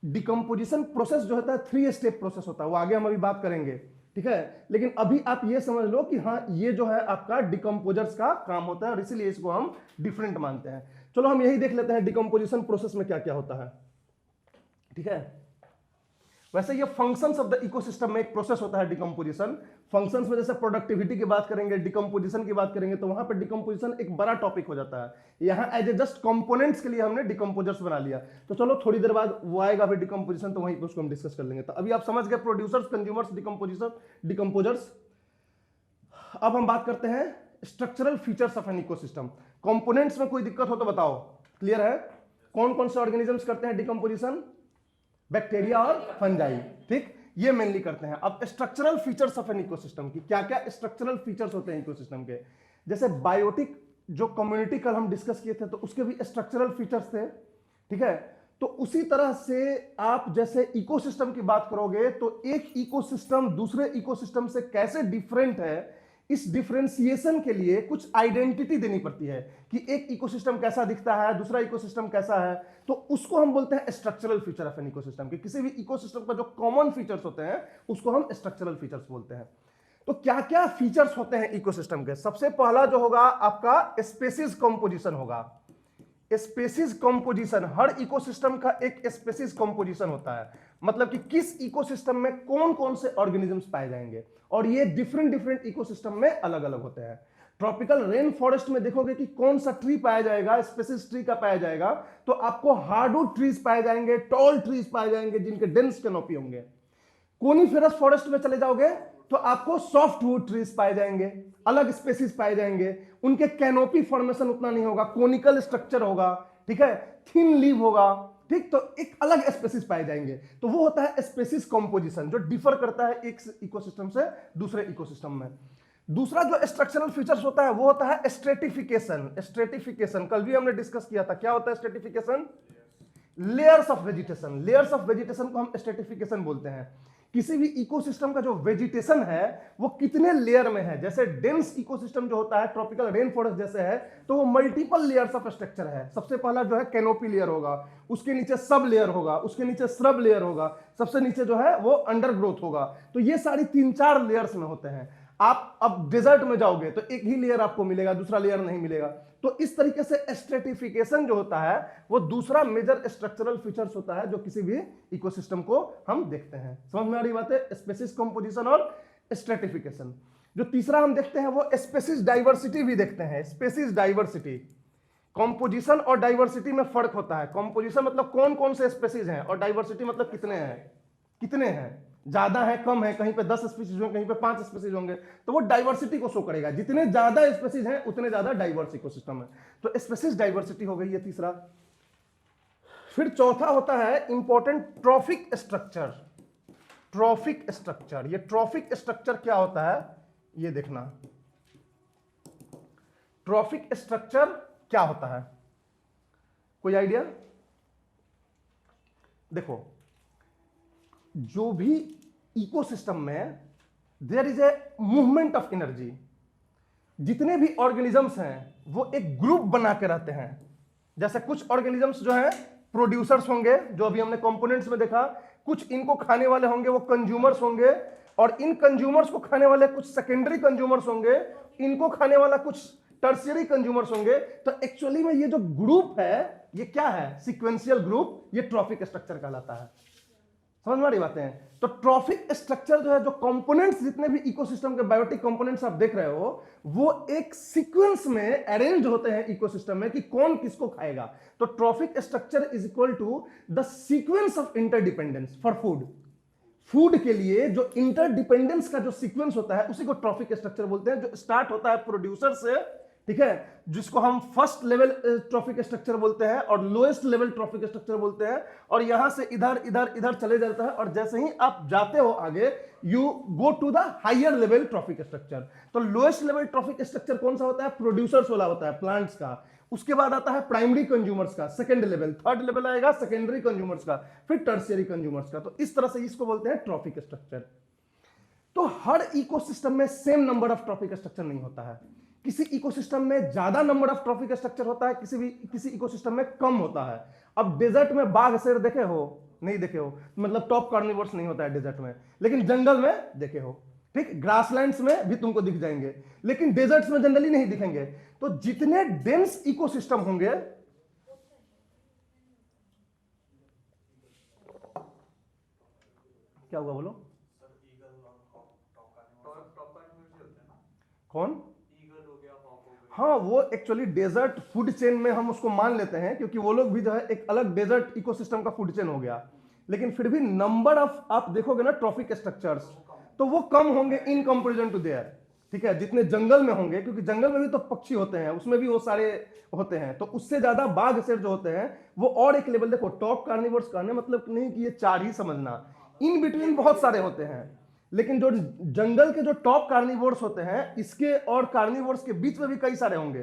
डिकम्पोजिशन प्रोसेस जो होता है 3 स्टेप प्रोसेस होता है, वो आगे हम अभी बात करेंगे, ठीक है। लेकिन अभी आप ये समझ लो कि हाँ ये जो है आपका डिकम्पोजर्स का काम होता है, और इसीलिए इसको हम डिफरेंट मानते हैं। चलो हम यही देख लेते हैं डिकम्पोजिशन प्रोसेस में क्या क्या होता है, ठीक है। वैसे ये फंक्शंस ऑफ द इकोसिस्टम में एक प्रोसेस होता है डिकम्पोजिशन। फंक्शंस में जैसे प्रोडक्टिविटी की बात करेंगे, डिकम्पोजिशन की बात करेंगे, तो वहां पर डिकम्पोजिशन एक बड़ा टॉपिक हो जाता है। यहां एज ए जस्ट कंपोनेंट्स के लिए हमने डिकम्पोजर्स बना लिया। तो चलो थोड़ी देर बाद वो आएगा फिर डिकम्पोजिशन, तो वहीं पर उसको हम डिस्कस कर लेंगे। तो अभी आप समझ गए प्रोड्यूसर्स, कंज्यूमर्स, डिकम्पोजर्स। अब हम बात करते हैं structural features of an ecosystem. Components में कोई दिक्कत हो तो बताओ, क्लियर है? कौन कौन से ऑर्गेनिजम्स करते हैं डिकम्पोजिशन? बैक्टीरिया और फंजाई, ठीक, ये मेनली करते हैं। अब structural features of an ecosystem की क्या क्या स्ट्रक्चरल फीचर्स होते हैं इकोसिस्टम के? जैसे बायोटिक जो कम्युनिटी कल हम डिस्कस किए थे, तो उसके भी स्ट्रक्चरल फीचर्स थे, ठीक है। तो उसी तरह से आप जैसे इकोसिस्टम की बात करोगे तो एक इकोसिस्टम दूसरे इकोसिस्टम से कैसे डिफरेंट है, इस डिफरेंशिएशन के लिए कुछ आइडेंटिटी देनी पड़ती है कि एक इकोसिस्टम कैसा दिखता है, दूसरा इकोसिस्टम कैसा है। तो उसको हम बोलते हैं structural feature of an ecosystem. कि किसी भी इकोसिस्टम का जो कॉमन फीचर्स होते हैं उसको हम स्ट्रक्चरल फीचर्स बोलते हैं। तो क्या क्या फीचर्स होते हैं इकोसिस्टम के? सबसे पहला जो होगा आपका स्पेसीज कंपोजिशन होगा। स्पेसीज कंपोजिशन, हर इकोसिस्टम का एक स्पेसीज कंपोजिशन होता है, मतलब कि किस इकोसिस्टम में कौन कौन से ऑर्गेनिजम्स पाए जाएंगे, और ये डिफरेंट डिफरेंट इकोसिस्टम में अलग अलग होते हैं। ट्रॉपिकल रेन फॉरेस्ट में देखोगे कि कौन सा ट्री पाया जाएगा, स्पेसीज ट्री का पाया जाएगा, तो आपको हार्डवुड ट्रीज पाए जाएंगे, टॉल ट्रीज पाए जाएंगे जिनके डेंस कैनोपी होंगे। कोनिफेरस फॉरेस्ट में चले जाओगे तो आपको सॉफ्टवुड ट्रीज पाए जाएंगे, अलग स्पेसीज पाए जाएंगे, उनके कैनोपी फॉर्मेशन उतना नहीं होगा, कोनिकल स्ट्रक्चर होगा, ठीक है, थिन लीव होगा, ठीक। तो एक अलग स्पेसीज पाए जाएंगे। तो वो होता है स्पेसीज कंपोजिशन, जो डिफर करता है एक इकोसिस्टम से दूसरे इकोसिस्टम में। दूसरा जो स्ट्रक्चरल फीचर्स होता है वो होता है स्ट्रेटिफिकेशन। स्ट्रेटिफिकेशन कल भी हमने डिस्कस किया था। क्या होता है stratification? Layers of vegetation. Layers of vegetation को हम स्ट्रेटिफिकेशन बोलते हैं। किसी भी इकोसिस्टम का जो वेजिटेशन है वो कितने लेयर में है। जैसे डेंस इकोसिस्टम जो होता है ट्रॉपिकल रेन फॉरेस्ट जैसे है, तो वो मल्टीपल लेयर्स ऑफ स्ट्रक्चर है। सबसे पहला जो है कैनोपी लेयर होगा, उसके नीचे सब लेयर होगा, उसके नीचे श्रब लेयर होगा, सबसे नीचे जो है वो अंडरग्रोथ होगा। तो ये सारी 3-4 लेयर्स में होते हैं। आप अब डेजर्ट में जाओगे तो एक ही लेयर आपको मिलेगा, दूसरा लेयर नहीं मिलेगा। तो इस तरीके से स्ट्रेटिफिकेशन जो होता है वो दूसरा मेजर स्ट्रक्चरल फीचर्स होता है जो किसी भी इकोसिस्टम को हम देखते हैं। समझ में आ रही बात है? स्पेसीज कंपोजिशन और स्ट्रेटिफिकेशन। जो तीसरा हम देखते हैं वो स्पेसीज डाइवर्सिटी भी देखते हैं। स्पेसीज डाइवर्सिटी, कंपोजिशन और डाइवर्सिटी में फर्क होता है। कंपोजिशन मतलब कौन कौन से स्पेसीज हैं, और डाइवर्सिटी मतलब कितने हैं, कितने हैं, ज्यादा है कम है, कहीं पे 10 स्पीसीज होंगे, कहीं पे 5 स्पीसीज होंगे, तो वो डाइवर्सिटी को शो करेगा। जितने ज्यादा स्पीसीज हैं उतने ज्यादा डाइवर्स इकोसिस्टम है। तो स्पीसीज डाइवर्सिटी हो गई ये तीसरा। फिर चौथा होता है important trophic structure. Trophic structure, ये ट्रॉफिक स्ट्रक्चर क्या होता है ये देखना। ट्रॉफिक स्ट्रक्चर क्या होता है, कोई आइडिया? देखो, जो भी इकोसिस्टम में there is a movement of energy, जितने भी ऑर्गेनिजम्स हैं वो एक ग्रुप बना के रहते हैं। जैसे कुछ ऑर्गेनिजम्स जो है प्रोड्यूसर्स होंगे, जो अभी हमने कंपोनेंट्स में देखा, कुछ इनको खाने वाले होंगे वो कंज्यूमर्स होंगे, और इन कंज्यूमर्स को खाने वाले कुछ सेकेंडरी कंज्यूमर्स होंगे, इनको खाने वाला कुछ टर्शियरी कंज्यूमर्स होंगे। तो एक्चुअली में ये जो ग्रुप है ये क्या है, सीक्वेंशियल ग्रुप, ये ट्रॉफिक स्ट्रक्चर कहलाता है। समझ में आ रही बातें? तो ट्रॉफिक स्ट्रक्चर जो है, जो कंपोनेंट्स जितने भी इकोसिस्टम के बायोटिक कंपोनेंट्स आप देख रहे हो, वो एक सीक्वेंस में अरेंज होते हैं इकोसिस्टम में कि कौन किसको खाएगा। तो trophic structure is equal to the sequence of interdependence for food. Food के लिए जो इंटरडिपेंडेंस का जो सीक्वेंस होता है उसी को ट्रॉफिक स्ट्रक्चर बोलते हैं, जो स्टार्ट होता है प्रोड्यूसर से, ठीक है, जिसको हम फर्स्ट लेवल ट्रॉफिक स्ट्रक्चर बोलते हैं और लोएस्ट लेवल ट्रॉफिक स्ट्रक्चर बोलते हैं, और यहां से इधर इधर इधर चले जाता है, और जैसे ही आप जाते हो आगे you go to the higher level trophic structure. तो लोएस्ट लेवल ट्रॉफिक स्ट्रक्चर कौन सा होता है, प्रोड्यूसर्स वाला होता है, प्लांट्स का। उसके बाद आता है प्राइमरी कंज्यूमर्स का, सेकंड लेवल, थर्ड लेवल आएगा सेकेंडरी कंज्यूमर्स का, फिर टर्शियरी कंज्यूमर्स का। तो इस तरह से इसको बोलते हैं ट्रॉफिक स्ट्रक्चर। तो हर इकोसिस्टम में same number of trophic structure नहीं होता है। किसी इकोसिस्टम में ज्यादा नंबर ऑफ ट्रॉफिक स्ट्रक्चर होता है, किसी इकोसिस्टम में कम होता है। अब डेजर्ट में बाघ शेर देखे हो, नहीं देखे हो, मतलब टॉप कार्निवोर्स नहीं होता है डेजर्ट में, लेकिन जंगल में देखे हो, ठीक, ग्रासलैंड्स में भी तुमको दिख जाएंगे, लेकिन डेजर्ट्स में जनरली नहीं दिखेंगे। तो जितने डेंस इकोसिस्टम होंगे, क्या हुआ बोलो, कौन? हाँ, वो एक्चुअली डेजर्ट फूड चेन में हम उसको मान लेते हैं, क्योंकि वो लोग भी जो है एक अलग डेजर्ट इकोसिस्टम का फूड चेन हो गया। लेकिन फिर भी नंबर ऑफ आप देखोगे ना ट्रॉफिक स्ट्रक्चर्स, तो वो कम होंगे इन कंपैरिजन टू देयर, ठीक है, जितने जंगल में होंगे, क्योंकि जंगल में भी तो पक्षी होते हैं, उसमें भी वो सारे होते हैं। तो उससे ज्यादा बाघ शेर जो होते हैं वो और एक लेवल, देखो टॉप कार्निवोर्स कहने मतलब नहीं कि ये 4 ही समझना, इन बिटवीन बहुत सारे होते हैं। लेकिन जो जंगल के जो टॉप कार्निवोर्स होते हैं, इसके और कार्निवोर्स के बीच में भी कई सारे होंगे।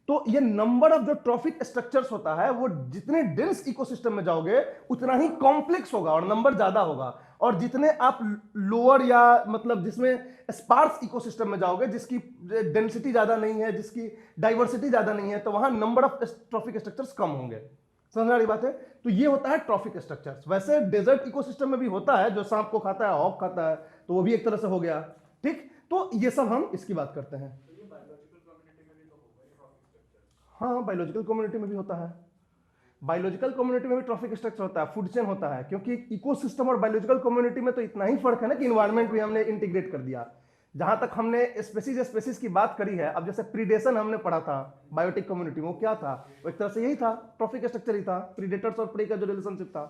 तो ये नंबर ऑफ जो ट्रॉफिक स्ट्रक्चर्स होता है वो जितने डेंस इकोसिस्टम में जाओगे उतना ही कॉम्प्लेक्स होगा और नंबर ज्यादा होगा। और जितने आप लोअर या मतलब जिसमें स्पार्स इकोसिस्टम में जाओगे, जिसकी डेंसिटी ज्यादा नहीं है, जिसकी डाइवर्सिटी ज्यादा नहीं है, तो वहां नंबर ऑफ ट्रॉफिक स्ट्रक्चर्स कम होंगे। समझ वाली बात है? तो ये होता है ट्रॉफिक स्ट्रक्चर्स। वैसे डेजर्ट इकोसिस्टम में भी होता है, जो सांप को खाता है, हॉक खाता है, तो वो भी एक तरह से हो गया, ठीक। तो ये सब हम इसकी बात करते हैं। हाँ, बायोलॉजिकल कम्युनिटी में भी होता है। बायोलॉजिकल कम्युनिटी में भी ट्रॉफिक स्ट्रक्चर होता है, फूड चेन होता है, क्योंकि इकोसिस्टम और बायोलॉजिकल कम्युनिटी में तो इतना ही फर्क है ना कि इन्वायरमेंट भी हमने इंटीग्रेट कर दिया। जहां तक हमने स्पेसीज की बात करी है, अब जैसे प्रीडेशन हमने पढ़ा था बायोटिक कम्युनिटी में, वो क्या था, वो एक तरह से यही था, ट्रॉफिक स्ट्रक्चर ही था, प्रीडेटर्स और प्रे का जो रिलेशनशिप था,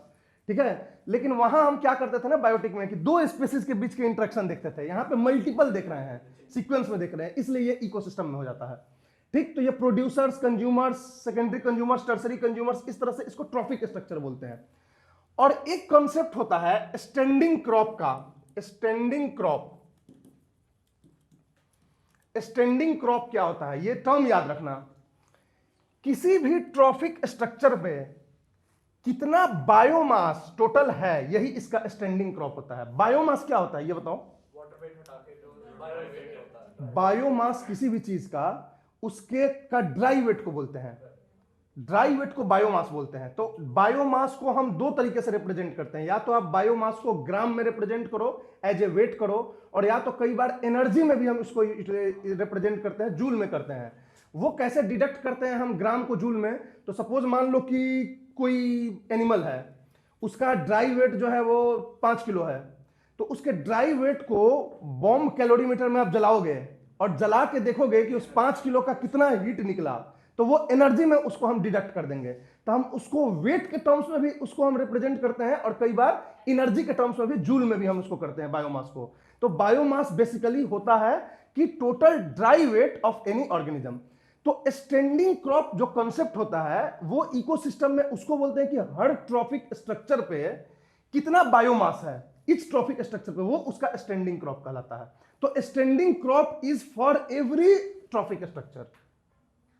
ठीक है। लेकिन वहां हम क्या करते थे ना बायोटिक में, कि 2 स्पेसीज के बीच के इंटरेक्शन देखते थे, यहाँ पे मल्टीपल देख रहे हैं, सीक्वेंस में देख रहे हैं, इसलिए ये इकोसिस्टम में हो जाता है, ठीक। तो ये producers, consumers, secondary consumers, tertiary consumers, इस तरह से इसको ट्रॉफिक स्ट्रक्चर बोलते हैं। और एक कॉन्सेप्ट होता है स्टैंडिंग क्रॉप का। स्टैंडिंग क्रॉप, स्टैंडिंग क्रॉप क्या होता है, ये टर्म याद रखना। किसी भी ट्रॉफिक स्ट्रक्चर में कितना बायोमास टोटल है, यही इसका स्टैंडिंग क्रॉप होता है। बायोमास क्या होता है ये बताओ? बायोमास किसी भी चीज का उसके का ड्राई वेट को बोलते हैं, ड्राई वेट को बायोमास बोलते हैं। तो बायोमास को हम दो तरीके से रिप्रेजेंट करते हैं, या तो आप बायोमास को ग्राम में रिप्रेजेंट करो एज ए वेट करो, और या तो कई बार एनर्जी में भी हम इसको रिप्रेजेंट करते हैं, जूल में करते हैं। वो कैसे डिडक्ट करते हैं हम ग्राम को जूल में? तो सपोज मान लो कि कोई एनिमल है, उसका ड्राई वेट जो है वो 5 किलो है, तो उसके ड्राई वेट को बॉम्ब कैलोरीमीटर में आप जलाओगे और जला के देखोगे कि उस 5 किलो का कितना हीट निकला, तो वो एनर्जी में उसको हम डिडक्ट कर देंगे। तो हम उसको वेट के टर्म्स में भी उसको हम रिप्रेजेंट करते हैं, और कई बार एनर्जी के टर्म्स में भी, जूल में भी हम उसको करते हैं बायोमास को। तो बायोमास बेसिकली होता है कि total dry weight of any organism. तो स्टैंडिंग क्रॉप जो कंसेप्ट होता है वो इकोसिस्टम में उसको बोलते हैं कि हर ट्रॉफिक स्ट्रक्चर पे कितना बायोमास है, इस ट्रॉफिक स्ट्रक्चर पे, वो उसका स्टैंडिंग क्रॉप कहलाता है। तो standing crop is for every trophic structure.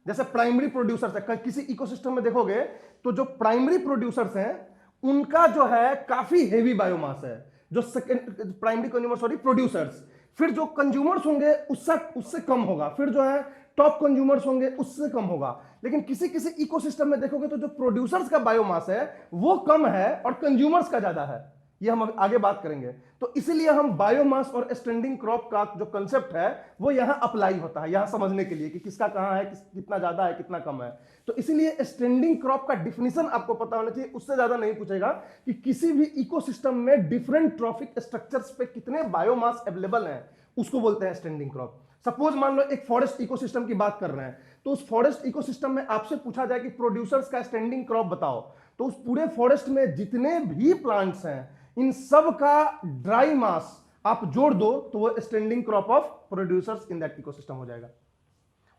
जैसे प्राइमरी प्रोड्यूसर्स है, किसी इकोसिस्टम में देखोगे तो जो प्राइमरी प्रोड्यूसर्स हैं उनका जो है काफी हेवी बायोमास है, जो second primary consumer sorry producers, फिर जो कंज्यूमर्स होंगे उससे कम होगा, फिर जो है टॉप कंज्यूमर्स होंगे उससे कम होगा। लेकिन किसी किसी इकोसिस्टम में देखोगे तो जो प्रोड्यूसर्स का बायोमास है वो कम है और कंज्यूमर्स का ज्यादा है, ये हम आगे बात करेंगे। तो इसीलिए हम बायोमास और स्टैंडिंग क्रॉप का जो कंसेप्ट है वो यहां अप्लाई होता है, यहां समझने के लिए कि किसका कहां है, कितना ज्यादा है, कितना कम है। तो इसीलिए स्टैंडिंग क्रॉप का डिफिनीशन आपको पता होना चाहिए, उससे ज्यादा नहीं पूछेगा कि किसी भी इकोसिस्टम में डिफरेंट ट्रॉफिक स्ट्रक्चर्स पे कितने बायोमास अवेलेबल हैं, उसको बोलते हैं स्टैंडिंग क्रॉप। सपोज मान लो एक फॉरेस्ट इकोसिस्टम की बात कर रहे हैं, तो उस फॉरेस्ट इकोसिस्टम में आपसे पूछा जाए कि प्रोड्यूसर्स का स्टैंडिंग क्रॉप बताओ, तो उस पूरे फॉरेस्ट में जितने भी प्लांट्स हैं इन सब का ड्राई मास आप जोड़ दो तो वो standing crop of producers in that ecosystem हो जाएगा।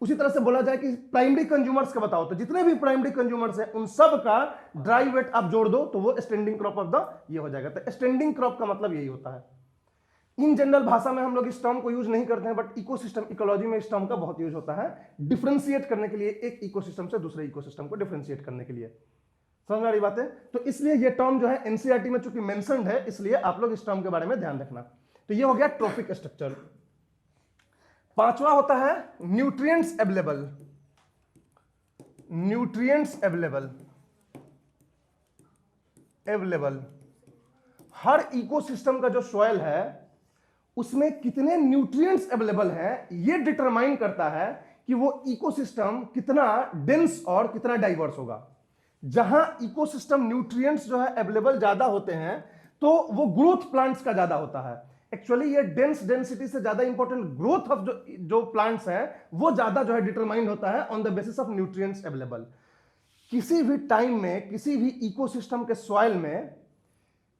उसी तरह से बोला जाए कि प्राइमरी कंज्यूमर्स का बताओ, तो जितने भी प्राइमरी कंज्यूमर्स हैं उन सब का ड्राई वेट आप जोड़ दो तो वो स्टैंडिंग क्रॉप ऑफ द ये हो जाएगा। तो स्टैंडिंग क्रॉप का मतलब यही होता है। इन जनरल भाषा में हम लोग इस टर्म को यूज नहीं करते हैं, बट इकोसिस्टम इकोलॉजी में इस टर्म का बहुत यूज होता है, डिफरेंशिएट करने के लिए, एक इकोसिस्टम से दूसरे इकोसिस्टम को डिफरेंशिएट करने के लिए। समझ में आ रही बात है? तो इसलिए ये टर्म जो है एनसीईआरटी में चूंकि मेंशन्ड है, इसलिए आप लोग इस टर्म के बारे में ध्यान रखना। तो ये हो गया ट्रॉफिक स्ट्रक्चर। पांचवा होता है न्यूट्रिएंट्स अवेलेबल। न्यूट्रिएंट्स अवेलेबल हर इकोसिस्टम का जो सॉइल है उसमें कितने न्यूट्रिएंट्स अवेलेबल हैं, ये डिटरमाइन करता है कि वो इकोसिस्टम कितना डेंस और कितना डाइवर्स होगा। जहां इकोसिस्टम न्यूट्रिएंट्स जो है अवेलेबल ज्यादा होते हैं तो वो ग्रोथ प्लांट्स का ज्यादा होता है। एक्चुअली ये डेंसिटी से ज्यादा इंपॉर्टेंट ग्रोथ ऑफ जो प्लांट्स हैं वो ज्यादा जो है डिटरमाइंड होता है on the basis of nutrients available. किसी भी टाइम में किसी भी इकोसिस्टम के सॉइल में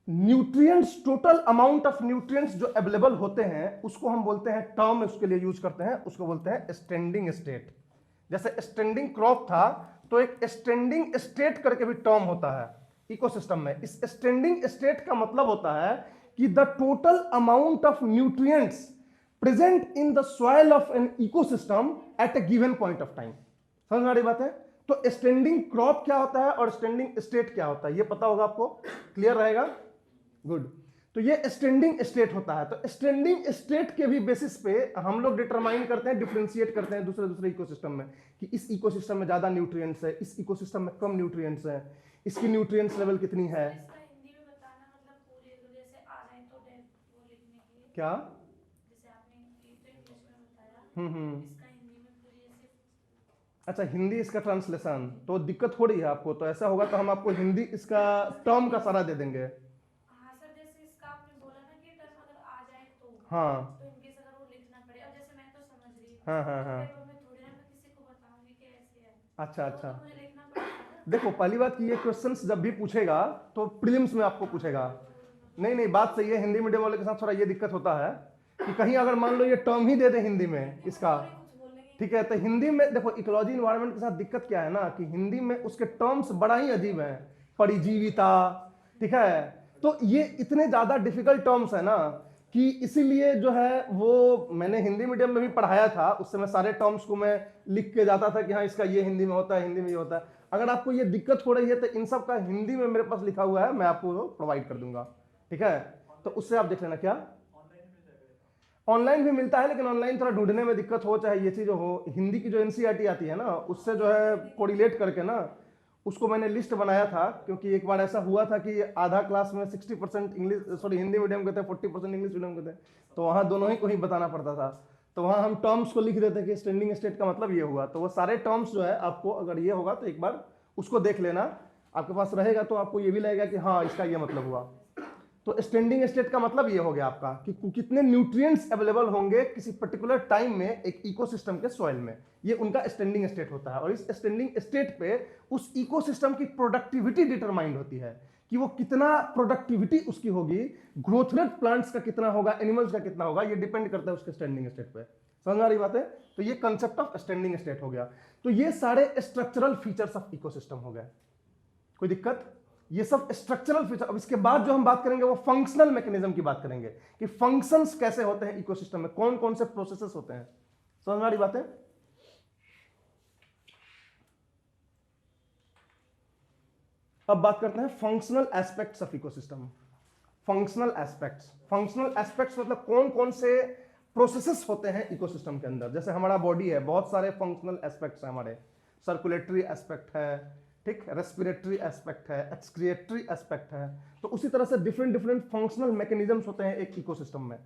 nutrients, total amount of nutrients जो अवेलेबल होते हैं उसको हम बोलते हैं, टर्म उसके लिए यूज करते हैं, उसको बोलते हैं स्टैंडिंग स्टेट। जैसे स्टैंडिंग क्रॉप था तो एक स्टैंडिंग स्टेट करके भी टर्म होता है इकोसिस्टम में। इस स्टैंडिंग स्टेट का मतलब होता है कि the total amount of nutrients present in the soil of an ecosystem at a given point of time. समझ में आ रही बात है? तो स्टैंडिंग क्रॉप क्या होता है और स्टैंडिंग स्टेट क्या होता है ये पता होगा आपको, क्लियर रहेगा? गुड। तो ये स्टैंडिंग स्टेट होता है। तो स्टैंडिंग स्टेट के भी बेसिस पे हम लोग डिटरमाइन करते हैं, डिफरेंशिएट करते हैं दूसरे इकोसिस्टम में कि इस इकोसिस्टम में ज्यादा न्यूट्रिएंट्स है, इस इकोसिस्टम में कम न्यूट्रिएंट्स है, इसकी न्यूट्रिएंट्स लेवल कितनी है। क्या? अच्छा, हिंदी इसका ट्रांसलेशन तो दिक्कत हो रही है आपको, तो ऐसा होगा तो हम आपको हिंदी इसका टर्म का सारा दे देंगे। हाँ तो इनकेस अगर वो लिखना पड़े, अब जैसे मैं तो समझ रही हूँ, हाँ हाँ हाँ। पेपर में थोड़ी ना मैं किसी को बताऊंगी कि ऐसे है, अच्छा तो अच्छा। तो मुझे लिखना पड़ेगा। देखो पहली बात कि ये क्वेश्चंस जब भी पूछेगा तो प्रीलिम्स में आपको पूछेगा। नहीं नहीं, बात सही है, हिंदी मीडियम वाले के साथ थोड़ा ये दिक्कत होता है कि कहीं अगर मान लो ये टर्म ही दे दे हिंदी में इसका, ठीक है, तो हिंदी में देखो इकोलॉजी इन्वायरमेंट के साथ दिक्कत क्या है ना कि हिंदी में उसके टर्म्स बड़ा ही अजीब है, परिजीविता, ठीक है, तो ये इतने ज्यादा डिफिकल्ट टर्म्स है ना कि इसीलिए जो है वो मैंने हिंदी मीडियम में भी पढ़ाया था, उस समय सारे टर्म्स को मैं लिख के जाता था कि हाँ इसका ये हिंदी में होता है, हिंदी में ये होता है। अगर आपको ये दिक्कत हो रही है तो इन सब का हिंदी में मेरे पास लिखा हुआ है, मैं आपको प्रोवाइड कर दूंगा, ठीक है। तो उससे आप देख लेना। क्या ऑनलाइन भी मिलता है, लेकिन ऑनलाइन थोड़ा ढूंढने में दिक्कत हो, चाहे ये चीज हो। हिंदी की जो एनसीईआरटी आती है ना, उससे जो है कोरिलेट करके ना, उसको मैंने लिस्ट बनाया था, क्योंकि एक बार ऐसा हुआ था कि आधा क्लास में 60% इंग्लिश, सॉरी हिंदी मीडियम के थे, 40% इंग्लिश मीडियम के थे, तो वहाँ दोनों ही को ही बताना पड़ता था। तो वहाँ हम टर्म्स को लिख देते कि स्टैंडिंग स्टेट का मतलब ये हुआ। तो वो सारे टर्म्स जो है आपको, अगर ये होगा तो एक बार उसको देख लेना, आपके पास रहेगा तो आपको ये भी लगेगा कि हाँ इसका ये मतलब हुआ। तो स्टैंडिंग स्टेट का मतलब ये हो गया आपका कि कितने न्यूट्रिएंट्स अवेलेबल होंगे किसी पर्टिकुलर टाइम में एक इकोसिस्टम के सॉइल में, ये उनका स्टैंडिंग स्टेट होता है। और इस स्टैंडिंग स्टेट पे उस इकोसिस्टम की प्रोडक्टिविटी डिटरमाइंड होती है कि वो कितना प्रोडक्टिविटी उसकी होगी, ग्रोथ रेट प्लांट्स का कितना होगा, एनिमल्स का कितना होगा, ये डिपेंड करता है उसके स्टैंडिंग स्टेट पे। समझ आ रही बात है? तो ये कंसेप्ट ऑफ स्टैंडिंग स्टेट हो गया। तो ये सारे स्ट्रक्चरल फीचर्स ऑफ इकोसिस्टम हो गए। कोई दिक्कत? ये सब स्ट्रक्चरल फीचर। अब इसके बाद जो हम बात करेंगे वो फंक्शनल मैकेनिज्म की बात करेंगे कि फंक्शंस कैसे होते हैं इकोसिस्टम में, कौन कौन से प्रोसेसेस होते हैं। समझ में आ रही बात है? अब बात करते हैं functional aspects of ecosystem. Functional aspects मतलब कौन कौन से प्रोसेसेस होते हैं इकोसिस्टम के अंदर। जैसे हमारा बॉडी है, बहुत सारे फंक्शनल एस्पेक्ट्स हैं हमारे। सर्कुलेटरी एस्पेक्ट है, ठीक, रेस्पिरेटरी एस्पेक्ट है, एक्सक्रिएटरी एस्पेक्ट है। तो उसी तरह से डिफरेंट डिफरेंट फंक्शनल मैकेनिज्म्स होते हैं एक इकोसिस्टम में,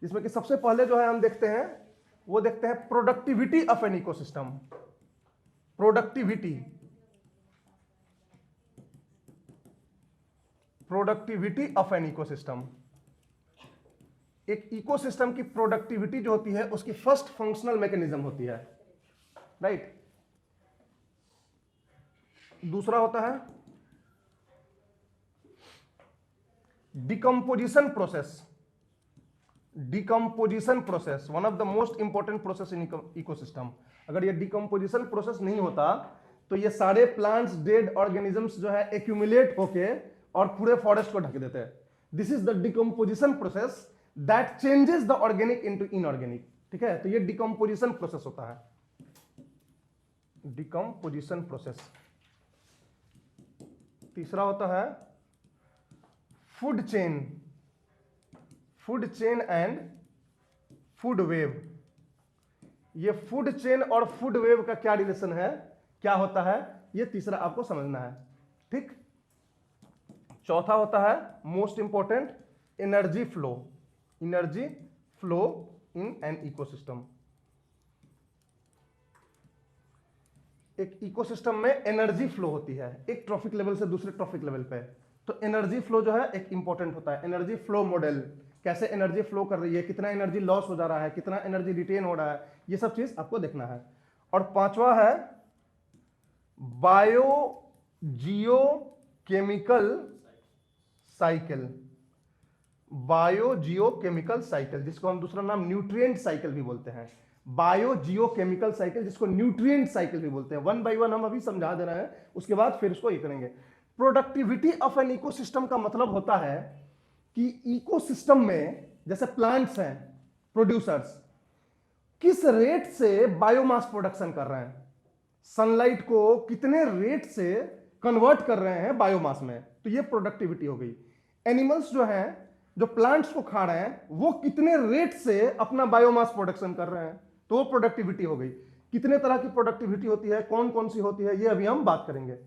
जिसमें कि सबसे पहले जो है हम देखते हैं, वो देखते हैं productivity of an ecosystem. Productivity of an ecosystem. एक इकोसिस्टम की प्रोडक्टिविटी जो होती है उसकी फर्स्ट फंक्शनल मैकेनिज्म होती है, राइट। दूसरा होता है decomposition process. One of the most important process in ecosystem. अगर ये डिकम्पोजिशन प्रोसेस नहीं होता तो ये सारे प्लांट्स, डेड ऑर्गेनिजम्स जो है एक्यूमुलेट होके और पूरे फॉरेस्ट को ढक देते हैं। This is the decomposition process that changes the organic into inorganic, ठीक है। तो ये डिकम्पोजिशन प्रोसेस होता है, डिकम्पोजिशन प्रोसेस। तीसरा होता है food chain and food web. ये फूड चेन और फूड वेव का क्या रिलेशन है, क्या होता है, ये तीसरा आपको समझना है, ठीक। चौथा होता है most important energy flow in an ecosystem. एक इकोसिस्टम में एनर्जी फ्लो होती है एक ट्रॉफिक लेवल से दूसरे ट्रॉफिक लेवल पे। तो एनर्जी फ्लो जो है एक इंपॉर्टेंट होता है। एनर्जी फ्लो मॉडल, कैसे एनर्जी फ्लो कर रही है, कितना एनर्जी लॉस हो जा रहा है, कितना एनर्जी रिटेन हो रहा है, ये सब चीज आपको देखना है। और पांचवा है बायोजियोकेमिकल साइकिल, जिसको हम दूसरा नाम न्यूट्रिएंट साइकिल भी बोलते हैं। बायोजियोकेमिकल साइकिल, जिसको न्यूट्रिएंट साइकिल भी बोलते हैं। वन बाय वन हम अभी समझा दे रहे हैं, उसके बाद फिर उसको ये करेंगे। प्रोडक्टिविटी ऑफ एन इकोसिस्टम का मतलब होता है कि इकोसिस्टम में जैसे प्लांट्स हैं, प्रोड्यूसर्स किस रेट से बायोमास प्रोडक्शन कर रहे हैं, सनलाइट को कितने रेट से कन्वर्ट कर रहे हैं बायोमास में, तो ये प्रोडक्टिविटी हो गई। एनिमल्स जो हैं, जो प्लांट्स को खा रहे हैं, वो कितने रेट से अपना बायोमास प्रोडक्शन कर रहे हैं, तो वो प्रोडक्टिविटी हो गई। कितने तरह की प्रोडक्टिविटी होती है, कौन कौन सी होती है, ये अभी हम बात करेंगे।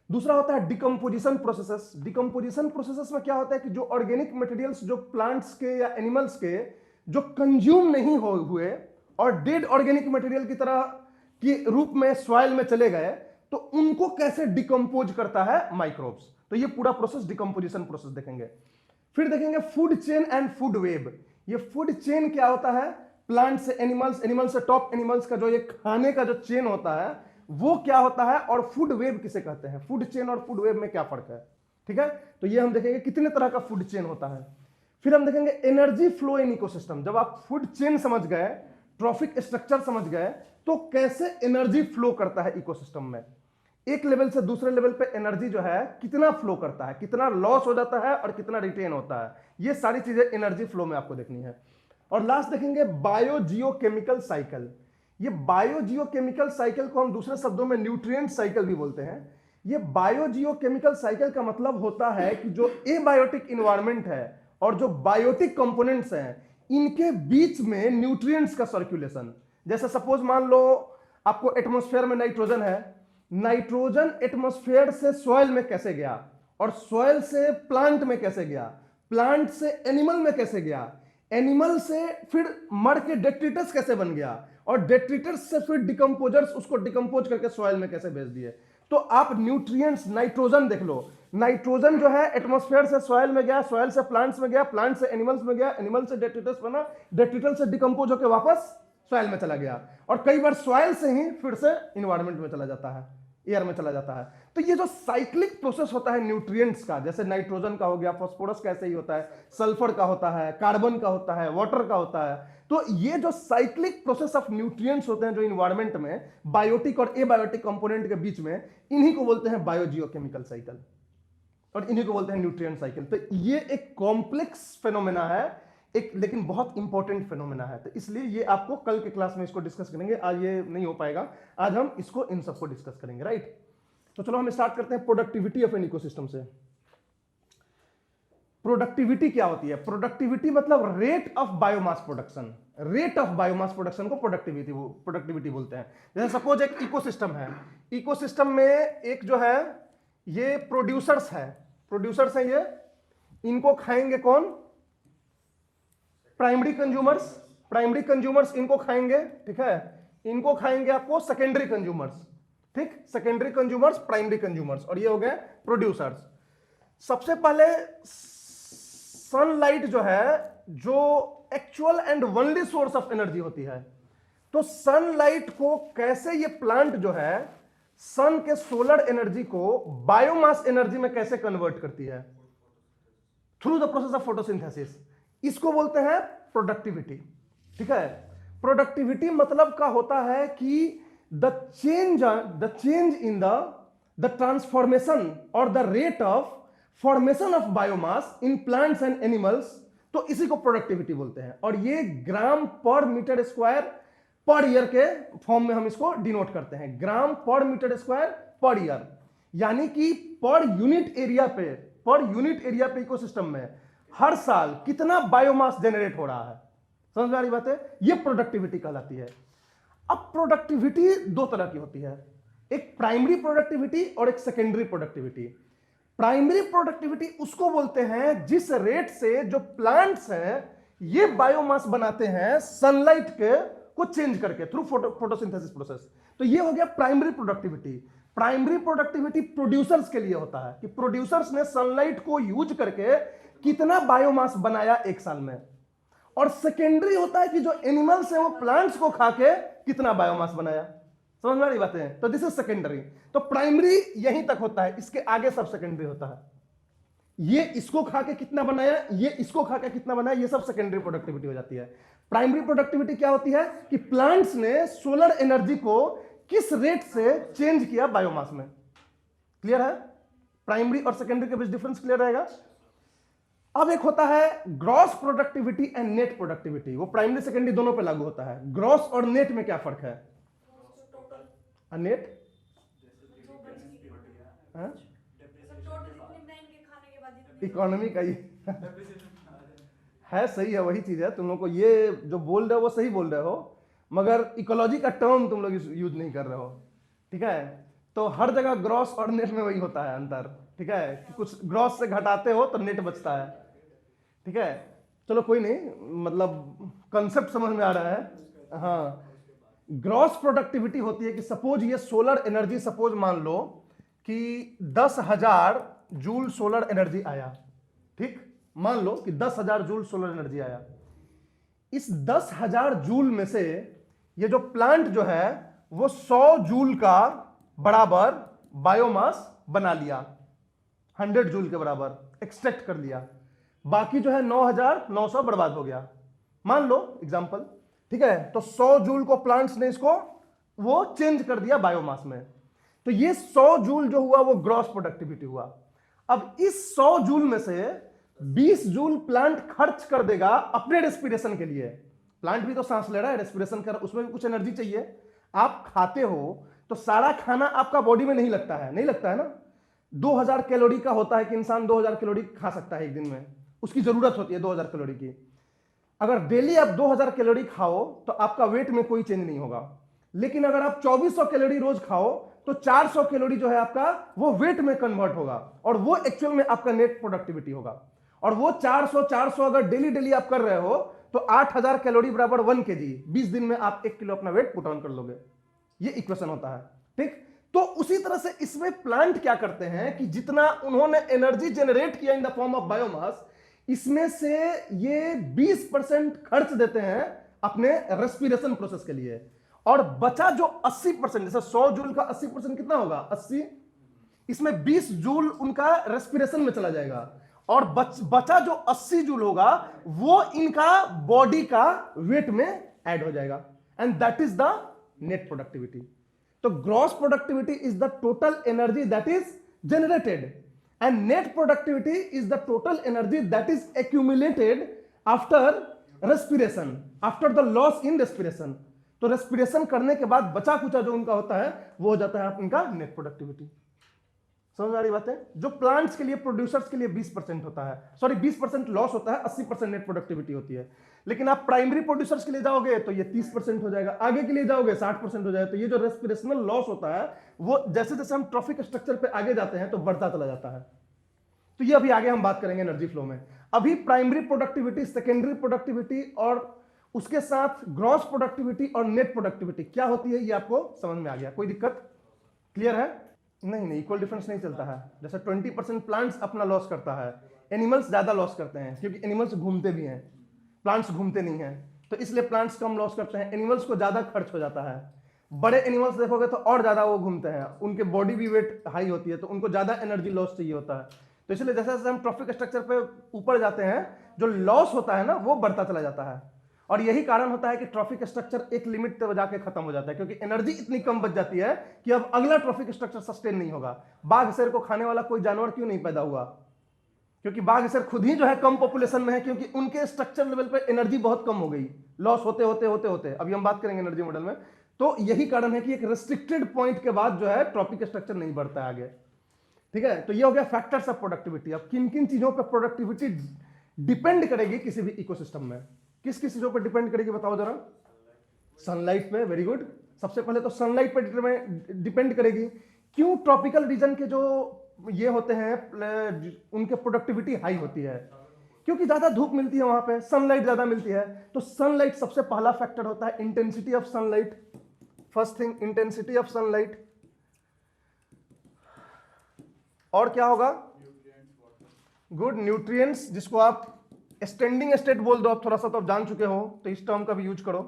दूसरा होता है डिकम्पोजिशन प्रोसेसेस। डिकम्पोजिशन प्रोसेसेस में क्या होता है कि जो ऑर्गेनिक मटेरियल्स जो प्लांट्स के या एनिमल्स के जो कंज्यूम नहीं हुए और डेड ऑर्गेनिक मटेरियल की तरह के रूप में सॉइल में चले गए, तो उनको कैसे डिकम्पोज करता है माइक्रोब्स। तो ये पूरा प्रोसेस डिकम्पोजिशन प्रोसेस देखेंगे। फिर देखेंगे food chain and food web. ये फूड चेन क्या होता है, प्लांट से एनिमल्स, एनिमल से टॉप एनिमल्स का जो ये खाने का जो चेन होता है वो क्या होता है, और फूड वेब किसे कहते हैं। फूड चेन और फूड वेब में क्या फर्क है, ठीक है। तो ये हम देखेंगे कितने तरह का फूड चेन होता है। फिर हम देखेंगे एनर्जी फ्लो इन इकोसिस्टम। जब आप फूड चेन समझ गए, ट्रॉफिक स्ट्रक्चर समझ गए, तो कैसे एनर्जी फ्लो करता है इकोसिस्टम में, एक लेवल से दूसरे लेवल पे एनर्जी जो है कितना फ्लो करता है, कितना लॉस हो जाता है और कितना रिटेन होता है, ये सारी चीजें एनर्जी फ्लो में आपको देखनी है। और लास्ट देखेंगे बायोजियोकेमिकल साइकिल। ये बायोजियोकेमिकल साइकिल को हम दूसरे शब्दों में न्यूट्रिएंट साइकिल भी बोलते हैं। ये बायोजियोकेमिकल साइकिल का मतलब होता है कि जो एबायोटिक इन्वायरमेंट है और जो बायोटिक कंपोनेंट्स हैं, इनके बीच में न्यूट्रिएंट्स का सर्कुलेशन। जैसे सपोज मान लो आपको एटमॉस्फेयर में नाइट्रोजन है, नाइट्रोजन एटमॉस्फेयर से सॉइल में कैसे गया, और सॉइल से प्लांट में कैसे गया, प्लांट से एनिमल में कैसे गया, एनिमल से फिर मर के डेट्रिटस कैसे बन गया, और डेट्रिटस से फिर डिकम्पोजर्स उसको डिकम्पोज करके सॉइल में कैसे भेज दिए। तो आप न्यूट्रिएंट्स नाइट्रोजन देख लो, नाइट्रोजन जो है एटमॉस्फेयर से सॉइल में गया, सॉइल से प्लांट्स में गया, प्लांट से एनिमल्स में गया, एनिमल से डेट्रिटस बना, डेट्रिटस से डिकम्पोज होकर वापस सॉइल में चला गया, और कई बार सॉइल से ही फिर से इन्वायरमेंट में चला जाता है, एयर में चला जाता है। तो ये जो साइक्लिक प्रोसेस होता है न्यूट्रिएंट्स का, जैसे नाइट्रोजन का हो गया, फास्फोरस का ऐसे ही होता है, सल्फर का होता है, कार्बन का होता है, वाटर का होता है। तो ये जो साइक्लिक प्रोसेस ऑफ न्यूट्रिएंट्स होते हैं जो इन्वायरमेंट में बायोटिक और एबायोटिक कंपोनेंट के बीच में, इन्हीं को बोलते हैं बायोजियोकेमिकल साइकिल, और इन्हीं को बोलते हैं न्यूट्रिएंट साइकिल। तो ये एक कॉम्प्लेक्स फेनोमेना है, एक लेकिन बहुत इंपॉर्टेंट फेनोमेना है। तो इसलिए ये आपको कल के क्लास में इसको डिस्कस करेंगे, आज ये नहीं हो पाएगा, आज हम इसको इन सबको डिस्कस करेंगे, राइट। तो चलो हम स्टार्ट करते हैं प्रोडक्टिविटी ऑफ एन इकोसिस्टम से। प्रोडक्टिविटी क्या होती है? प्रोडक्टिविटी मतलब rate of biomass production. Rate of biomass production को प्रोडक्टिविटी बोलते हैं। जैसे सपोज एक इकोसिस्टम है, इकोसिस्टम में एक जो है ये प्रोड्यूसर्स हैं, ये इनको खाएंगे कौन? प्राइमरी कंज्यूमर्स इनको खाएंगे, ठीक है। इनको खाएंगे आपको सेकेंडरी कंज्यूमर्स, ठीक, सेकेंडरी कंज्यूमर्स, प्राइमरी कंज्यूमर्स, और ये हो गए प्रोड्यूसर्स। सबसे पहले सनलाइट जो है, जो actual and only source of energy होती है, तो सनलाइट को कैसे ये प्लांट जो है सन के सोलर एनर्जी को बायोमास एनर्जी में कैसे कन्वर्ट करती है? Through the process of photosynthesis. इसको बोलते हैं प्रोडक्टिविटी, ठीक है। प्रोडक्टिविटी मतलब का होता है कि the change in the transformation और the rate of formation of biomass in plants and animals, तो इसी को प्रोडक्टिविटी बोलते हैं। और ये ग्राम पर मीटर स्क्वायर पर ईयर के फॉर्म में हम इसको डिनोट करते हैं, ग्राम पर मीटर स्क्वायर पर ईयर, यानी कि पर यूनिट एरिया पे इकोसिस्टम में हर साल कितना बायोमास जनरेट हो रहा है। समझ में आ रही बात है? ये प्रोडक्टिविटी कहलाती है। अब प्रोडक्टिविटी दो तरह की होती है, एक प्राइमरी प्रोडक्टिविटी और एक सेकेंडरी प्रोडक्टिविटी। प्राइमरी प्रोडक्टिविटी उसको बोलते हैं जिस रेट से जो प्लांट्स हैं ये बायोमास बनाते हैं सनलाइट के को चेंज करके थ्रू फोटोसिंथेसिस प्रोसेस। तो ये हो गया primary productivity. Primary productivity producers के लिए होता है कि प्रोड्यूसर्स ने सनलाइट को यूज करके कितना बायोमास बनाया एक साल में, और सेकेंडरी होता है कि जो एनिमल्स हैं वो प्लांट्स को खा के कितना बायोमास बनाया। समझ में आ रही बातें? तो दिस इज सेकेंडरी। तो प्राइमरी यहीं तक होता है, इसके आगे सब सेकेंडरी होता है। ये इसको खा के कितना बनाया, ये इसको खा के कितना बनाया, ये सब सेकेंडरी प्रोडक्टिविटी हो जाती है। प्राइमरी प्रोडक्टिविटी क्या होती है कि प्लांट्स ने सोलर एनर्जी को किस रेट से चेंज किया बायोमास में। क्लियर है? प्राइमरी और सेकेंडरी के बीच डिफरेंस क्लियर रहेगा। अब एक होता है gross productivity and net productivity. वो प्राइमरी सेकेंडरी दोनों पे लागू होता है। ग्रॉस और नेट में क्या फर्क है? नेट इकोनॉमी का ही है, सही है, वही चीज है। तुम लोग को ये जो बोल रहे हो वो सही बोल रहे हो, मगर इकोलॉजी का टर्म तुम लोग यूज नहीं कर रहे हो, ठीक है। तो हर जगह ग्रॉस और नेट में वही होता है अंतर, ठीक है, कि कुछ ग्रॉस से घटाते हो तो नेट बचता है, ठीक है। चलो कोई नहीं, मतलब कंसेप्ट समझ में आ रहा है। हाँ, ग्रॉस प्रोडक्टिविटी होती है कि सपोज ये सोलर एनर्जी, सपोज मान लो कि 10,000 जूल सोलर एनर्जी आया, ठीक, मान लो कि 10,000 जूल सोलर एनर्जी आया। इस 10,000 जूल में से ये जो प्लांट जो है वो 100 जूल का बराबर बायोमास बना लिया, 100 जूल के बराबर एक्सट्रैक्ट कर लिया, बाकी जो है 9,900 बर्बाद हो गया, मान लो एग्जांपल, ठीक है। तो 100 जूल को प्लांट्स ने इसको वो चेंज कर दिया बायोमास में। तो ये 100 जूल जो हुआ वो ग्रॉस प्रोडक्टिविटी हुआ। अब इस 100 जूल में से 20 जूल प्लांट खर्च कर देगा अपने रेस्पिरेशन के लिए, प्लांट भी तो सांस ले रहा है, रेस्पिरेशन कर, उसमें भी कुछ एनर्जी चाहिए। आप खाते हो तो सारा खाना आपका बॉडी में नहीं लगता है, नहीं लगता है ना। 2000 कैलोरी का होता है कि इंसान 2000 कैलोरी खा सकता है एक दिन में, उसकी जरूरत होती है 2000 कैलोरी की। अगर डेली आप 2000 कैलोरी खाओ तो आपका वेट में कोई चेंज नहीं होगा, लेकिन अगर आप 2400 कैलोरी रोज खाओ तो 400 कैलोरी जो है आपका वो वेट में कन्वर्ट होगा, और वो एक्चुअल में आपका नेट प्रोडक्टिविटी होगा। और वो 400 अगर डेली डेली आप कर रहे हो तो 8000 कैलोरी बराबर 1 kg, 20 दिन में आप 1 किलो अपना वेट पुट ऑन कर लोगे। ये इक्वेशन होता है, ठीक। तो उसी तरह से इसमें प्लांट क्या करते हैं कि जितना उन्होंने एनर्जी जनरेट किया in the form of biomass, इसमें से ये 20% खर्च देते हैं अपने रेस्पिरेशन प्रोसेस के लिए, और बचा जो 80%, जैसे 100 जूल का 80% कितना होगा 80, इसमें 20 जूल उनका रेस्पिरेशन में चला जाएगा, और बचा जो 80 जूल होगा वो इनका बॉडी का वेट में ऐड हो जाएगा, and that is the net productivity. तो gross productivity is the total energy that is generated, and net productivity is the total energy that is accumulated after respiration, after the loss in respiration. तो respiration करने के बाद बचा कुचा जो उनका होता है वो हो जाता है उनका नेट प्रोडक्टिविटी। समझ आ रही बात है। जो प्लांट्स के लिए, प्रोड्यूसर्स के लिए 20% होता है, सॉरी 20% लॉस होता है, 80% नेट प्रोडक्टिविटी होती है। लेकिन आप प्राइमरी प्रोड्यूसर्स के लिए जाओगे तो ये 30% हो जाएगा, आगे के लिए जाओगे 60% हो जाएगा। तो ये जो रेस्पिरेशनल लॉस होता है वो जैसे जैसे हम ट्रॉफिक स्ट्रक्चर पे आगे जाते हैं तो बढ़ता चला जाता है। तो ये अभी आगे हम बात करेंगे एनर्जी फ्लो में। अभी प्राइमरी प्रोडक्टिविटी, सेकेंडरी प्रोडक्टिविटी और उसके साथ ग्रॉस प्रोडक्टिविटी और नेट प्रोडक्टिविटी क्या होती है ये आपको समझ में आ गया। कोई दिक्कत, क्लियर है? नहीं, इक्वल डिफरेंस नहीं चलता है। जैसे 20% प्लांट्स अपना लॉस करता है, एनिमल्स ज्यादा लॉस करते हैं, क्योंकि एनिमल्स घूमते भी हैं, प्लांट्स घूमते नहीं हैं, तो इसलिए प्लांट्स कम लॉस करते हैं। एनिमल्स को ज्यादा खर्च हो जाता है। बड़े एनिमल्स देखोगे तो और ज्यादा वो घूमते हैं, उनके बॉडी भी वेट हाई होती है, तो उनको ज्यादा एनर्जी लॉस चाहिए होता है। तो इसलिए जैसे जैसे हम ट्रॉफिक स्ट्रक्चर पे ऊपर जाते हैं, जो लॉस होता है ना वो बढ़ता चला जाता है। और यही कारण होता है कि ट्रॉफिक स्ट्रक्चर एक लिमिट तक जाके खत्म हो जाता है, क्योंकि एनर्जी इतनी कम बच जाती है कि अब अगला ट्रॉफिक स्ट्रक्चर सस्टेन नहीं होगा। बाघ शेर को खाने वाला कोई जानवर क्यों नहीं पैदा हुआ? क्योंकि बाघ शेर खुद ही जो है कम पॉपुलेशन में है, क्योंकि उनके स्ट्रक्चर लेवल पे एनर्जी बहुत कम हो गई, लॉस होते होते होते होते। अभी हम बात करेंगे एनर्जी मॉडल में। तो यही कारण है कि एक रेस्ट्रिक्टेड पॉइंट के बाद जो है ट्रॉफिक स्ट्रक्चर नहीं बढ़ता है आगे, ठीक है। तो ये हो गया फैक्टर्स ऑफ प्रोडक्टिविटी। अब किन किन चीजों पर प्रोडक्टिविटी डिपेंड करेगी किसी भी इकोसिस्टम में, किस किस चीजों पर डिपेंड करेगी बताओ जरा। सनलाइट पे, वेरी गुड। सबसे पहले तो सनलाइट पे डिपेंड करेगी। क्यों? ट्रॉपिकल रीजन के जो ये होते हैं उनके प्रोडक्टिविटी हाई होती है, क्योंकि ज्यादा धूप मिलती है, वहां पे सनलाइट ज्यादा मिलती है। तो सनलाइट सबसे पहला फैक्टर होता है, intensity of sunlight. First thing, intensity of sunlight. और क्या होगा? गुड, न्यूट्रिएंट्स, जिसको आप स्टैंडिंग स्टेट बोल दो। आप थोड़ा सा तो आप जान चुके हो, तो इस टर्म का भी यूज करो।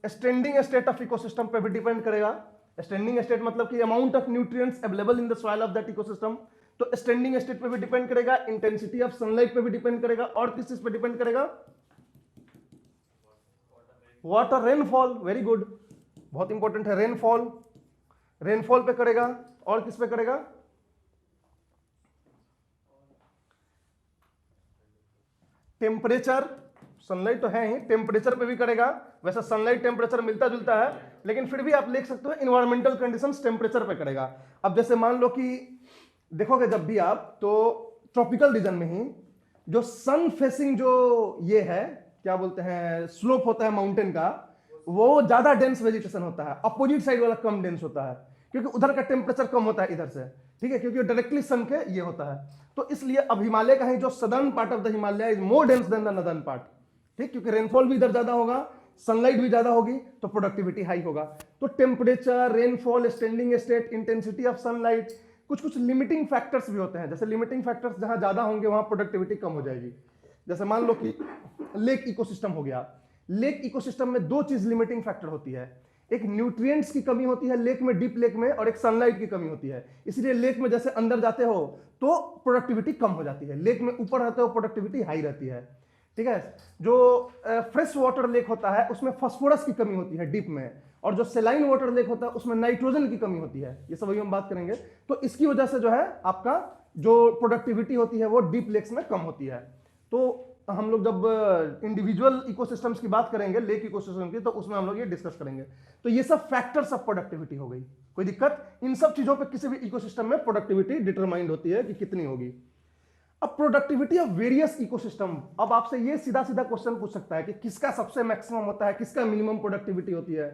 स्टैंडिंग स्टेट ऑफ इकोसिस्टम पे भी डिपेंड करेगा। स्टैंडिंग स्टेट मतलब कि amount of nutrients available in the soil of that ecosystem. तो स्टैंडिंग स्टेट पे भी डिपेंड करेगा, इंटेंसिटी ऑफ सनलाइट पे भी डिपेंड करेगा, और किस चीज पे डिपेंड करेगा? वाटर रेनफॉल, वेरी गुड, बहुत इंपॉर्टेंट है रेनफॉल। रेनफॉल पे करेगा, और किस पे करेगा? टेम्परेचर, सनलाइट तो है ही, टेम्परेचर पे भी करेगा। वैसे सनलाइट टेम्परेचर मिलता जुलता है, लेकिन फिर भी आप लिख सकते हो इन्वायरमेंटल कंडीशंस टेम्परेचर पे करेगा। अब जैसे मान लो कि देखोगे जब भी आप, तो ट्रॉपिकल रीजन में ही जो सन फेसिंग जो ये है, क्या बोलते हैं, स्लोप होता है माउंटेन का, वो ज्यादा डेंस वेजिटेशन होता है। अपोजिट साइड वाला कम डेंस होता है, क्योंकि उधर का टेम्परेचर कम होता है इधर से, ठीक है, क्योंकि डायरेक्टली सन के ये होता है। तो इसलिए अब हिमालय का ही जो southern part of the Himalaya is more dense then the northern part, ठीक, क्योंकि रेनफॉल भी इधर ज्यादा होगा, सनलाइट भी ज्यादा होगी, तो प्रोडक्टिविटी हाई होगा। तो temperature, rainfall, standing state, intensity of sunlight, कुछ कुछ लिमिटिंग फैक्टर्स भी होते हैं। जैसे लिमिटिंग फैक्टर्स जहां ज्यादा होंगे वहां प्रोडक्टिविटी कम हो जाएगी। जैसे मान लो कि लेक इकोसिस्टम हो गया। लेक इकोसिस्टम में दो चीज लिमिटिंग फैक्टर होती है, एक न्यूट्रिएंट्स की कमी होती है लेक में, डीप लेक में, और एक सनलाइट की कमी होती है। इसलिए लेक में जैसे अंदर जाते हो तो प्रोडक्टिविटी कम हो जाती है, लेक में ऊपर रहते हो प्रोडक्टिविटी हाई रहती है, ठीक है। जो फ्रेश वाटर लेक होता है उसमें फास्फोरस की कमी होती है डीप में, और जो सेलाइन वाटर लेक होता है उसमें नाइट्रोजन की कमी होती है। ये सब अभी हम बात करेंगे। तो इसकी वजह से जो है आपका जो प्रोडक्टिविटी होती है वो डीप लेक्स में कम होती है। तो हम लोग जब इंडिविजुअल इकोसिस्टम्स की बात करेंगे, लेक इकोसिस्टम की, तो उसमें हम लोग ये डिस्कस करेंगे। तो ये सब फैक्टर्स ऑफ प्रोडक्टिविटी हो गई। कोई दिक्कत? इन सब चीजों पे किसी भी इकोसिस्टम में प्रोडक्टिविटी डिटरमाइंड होती है कि कितनी होगी। अब प्रोडक्टिविटी ऑफ वेरियस इकोसिस्टम, अब आपसे ये सीधा सीधा क्वेश्चन पूछ सकता है कि किसका सबसे मैक्सिमम होता है, किसका मिनिमम प्रोडक्टिविटी होती है,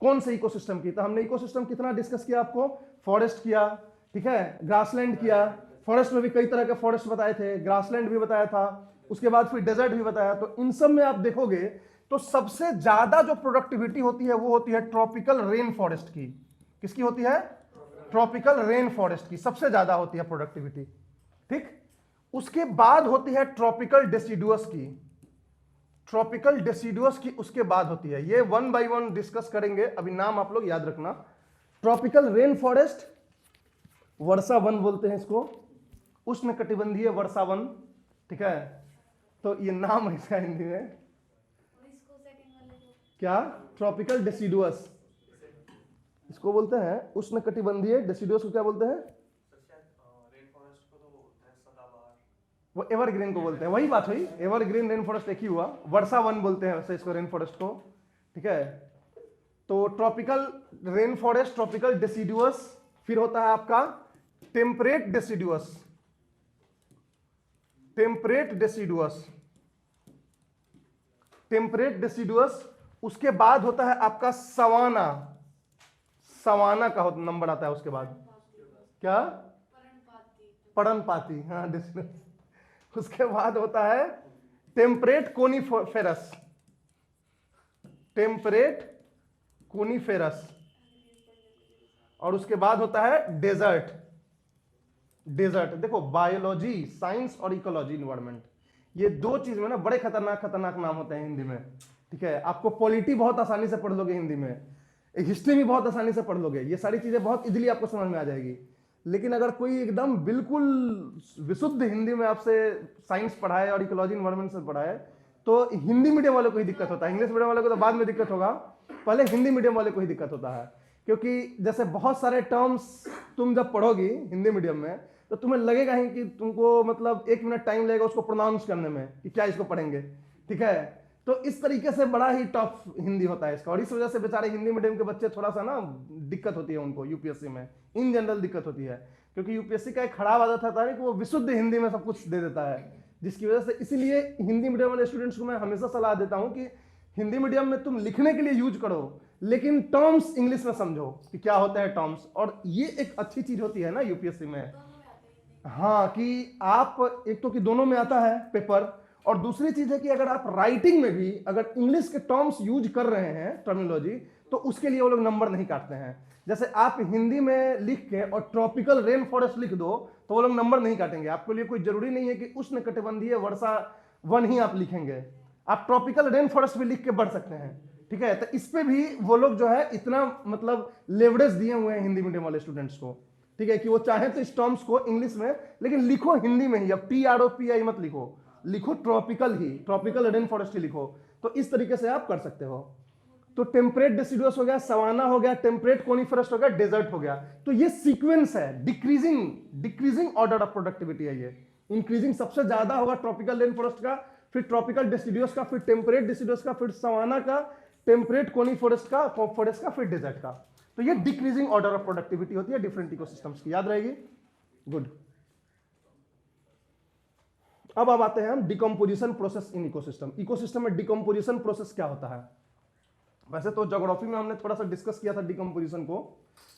कौन से इकोसिस्टम की। तो हमने इकोसिस्टम कितना डिस्कस किया आपको? फॉरेस्ट किया, ठीक है, ग्रासलैंड किया, फॉरेस्ट में भी कई तरह के फॉरेस्ट बताए थे, ग्रासलैंड भी बताया था, उसके बाद फिर डेजर्ट भी बताया। तो इन सब में आप देखोगे तो सबसे ज्यादा जो प्रोडक्टिविटी होती है वो होती है ट्रॉपिकल रेन फॉरेस्ट की। किसकी होती है? ट्रॉपिकल रेन फॉरेस्ट की सबसे ज्यादा होती है प्रोडक्टिविटी, ठीक। उसके बाद होती है ट्रॉपिकल डेसिडुअस की, ट्रॉपिकल डेसिडुअस की उसके बाद होती है। ये 1 by 1 डिस्कस करेंगे, अभी नाम आप लोग याद रखना। ट्रॉपिकल रेन फॉरेस्ट, वर्षा वन बोलते हैं इसको, उष्णकटिबंधीय वर्षा वन, ठीक है। तो ये नाम ऐसा है हिंदी में, इसको सेकंड वाले को क्या? ट्रॉपिकल डेसिडुअस इसको बोलते हैं, उष्णकटिबंधीय डेसिडुअस को क्या बोलते हैं? वो एवरग्रीन को बोलते हैं। वही बात हुई, एवरग्रीन रेन फॉरेस्ट एक ही हुआ, वर्षा वन बोलते हैं वैसे इसको, रेन फॉरेस्ट को, ठीक है। तो tropical rain forest, tropical deciduous, फिर होता है आपका temperate deciduous, temperate deciduous, temperate deciduous. उसके बाद होता है आपका सवाना, सवाना का नंबर आता है उसके बाद, क्या? पर्णपाती, हाँ डेसिडुअस। उसके बाद होता है टेम्परेट कोनिफेरस, टेम्परेट कोनिफेरस, और उसके बाद होता है डेजर्ट। डेजर्ट देखो, बायोलॉजी, साइंस और इकोलॉजी, इन्वायरमेंट, ये दो चीज में ना बड़े खतरनाक खतरनाक नाम होते हैं हिंदी में, ठीक है। आपको पॉलिटी बहुत आसानी से पढ़ लोगे हिंदी में, हिस्ट्री भी बहुत आसानी से पढ़ लोगे, ये सारी चीजें बहुत इजीली आपको समझ में आ जाएगी। लेकिन अगर कोई एकदम बिल्कुल विशुद्ध हिंदी में आपसे साइंस पढ़ाए और इकोलॉजी इन्वायरमेंट से पढ़ाए तो हिंदी मीडियम वालों को ही दिक्कत होता है, इंग्लिश मीडियम वालों को तो बाद में दिक्कत होगा, पहले हिंदी मीडियम वाले को ही दिक्कत होता है। क्योंकि जैसे बहुत सारे टर्म्स तुम जब पढ़ोगी हिंदी मीडियम में तो तुम्हें लगेगा ही कि तुमको मतलब 1 मिनट टाइम लगेगा उसको प्रोनाउंस करने में कि क्या इसको पढ़ेंगे, ठीक है। तो इस तरीके से बड़ा ही टफ हिंदी होता है इसका, और इस वजह से बेचारे हिंदी मीडियम के बच्चे थोड़ा सा ना दिक्कत होती है उनको यूपीएससी में, इन जनरल दिक्कत होती है। क्योंकि यूपीएससी का एक खराब आदत होता है कि वो विशुद्ध हिंदी में सब कुछ दे देता है, जिसकी वजह से, इसीलिए हिंदी मीडियम वाले स्टूडेंट्स को मैं हमेशा सलाह देता हूं कि हिंदी मीडियम में तुम लिखने के लिए यूज करो, लेकिन टर्म्स इंग्लिश में समझो कि क्या होता है टर्म्स। और ये एक अच्छी चीज होती है ना यूपीएससी में, हाँ, कि आप एक तो कि दोनों में आता है पेपर, और दूसरी चीज है कि अगर आप राइटिंग में भी अगर इंग्लिश के टर्म्स यूज कर रहे हैं, टर्मिनोलॉजी, तो उसके लिए वो लोग नंबर नहीं काटते हैं। जैसे आप हिंदी में लिख के और ट्रॉपिकल रेन फॉरेस्ट लिख दो तो वो लोग नंबर नहीं काटेंगे। आपके लिए कोई जरूरी नहीं है कि उष्णकटिबंधीय वर्षा वन ही आप लिखेंगे, आप ट्रॉपिकल रेन फॉरेस्ट भी लिख के बढ़ सकते हैं, ठीक है। तो इस पे भी वो लोग जो है इतना मतलब लेवरेज दिए हुए हैं हिंदी मीडियम वाले स्टूडेंट्स को, ठीक है, कि वो चाहे तो इस टर्म्स को इंग्लिश में, लेकिन लिखो हिंदी में ही। अब TROPI मत लिखो, लिखो ट्रॉपिकल ही, ट्रॉपिकल रेन फॉरेस्ट ही लिखो। तो इस तरीके से आप कर सकते हो। तो टेम्परेट डेसिडुअस हो गया, सवाना हो गया, टेम्परेट कोनिफेरस हो गया, डेजर्ट हो गया। तो ये सीक्वेंस है, डिक्रीजिंग ऑर्डर ऑफ प्रोडक्टिविटी है ये। इंक्रीजिंग सबसे ज्यादा होगा ट्रॉपिकल रेन फॉरेस्ट का, फिर ट्रॉपिकल डेसिडुअस का, फिर टेम्परेट डेसिडुअस का, फिर सवाना का, टेम्परेट कोनिफेरस का, फिर डेजर्ट का। तो ये डिक्रीजिंग ऑर्डर ऑफ प्रोडक्टिविटी होती है डिफरेंट इकोसिस्टम्स की, याद रहेगी। गुड। अब आते हैं हम decomposition process in ecosystem. Ecosystem में डिकम्पोजिशन प्रोसेस क्या होता है? वैसे तो ज्योग्राफी में हमने थोड़ा सा डिस्कस किया था डिकम्पोजिशन को,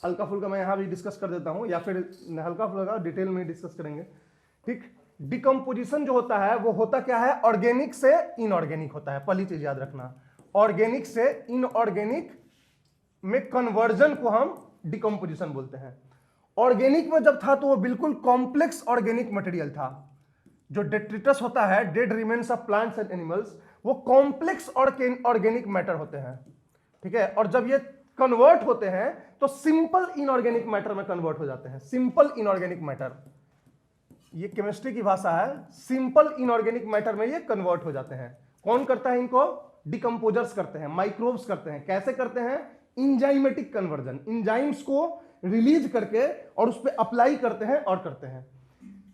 हल्का फुल्का मैं यहाँ भी डिस्कस कर देता हूँ, या फिर हल्का फुल्का डिटेल में डिस्कस करेंगे, ठीक। डिकम्पोजिशन जो होता है वो होता क्या है? ऑर्गेनिक से इनऑर्गेनिक होता है, पहली चीज याद रखना। ऑर्गेनिक से इनऑर्गेनिक में कन्वर्जन को हम डिकम्पोजिशन बोलते हैं। ऑर्गेनिक में जब था तो वो बिल्कुल कॉम्प्लेक्स ऑर्गेनिक मटेरियल था। जो डेट्रिटस होता है, dead remains of plants and animals, वो कॉम्प्लेक्स ऑर्गेनिक मैटर होते हैं, ठीक है। और जब ये कन्वर्ट होते हैं तो सिंपल इनऑर्गेनिक मैटर में कन्वर्ट हो जाते हैं। सिंपल इनऑर्गेनिक मैटर, ये केमिस्ट्री की भाषा है, सिंपल इनऑर्गेनिक मैटर में ये कन्वर्ट हो जाते हैं। कौन करता है इनको? डिकम्पोजर्स करते हैं, माइक्रोब्स करते हैं। कैसे करते हैं? इंजाइमेटिक कन्वर्जन, इंजाइम्स को रिलीज करके और उस पर अप्लाई करते हैं और करते हैं।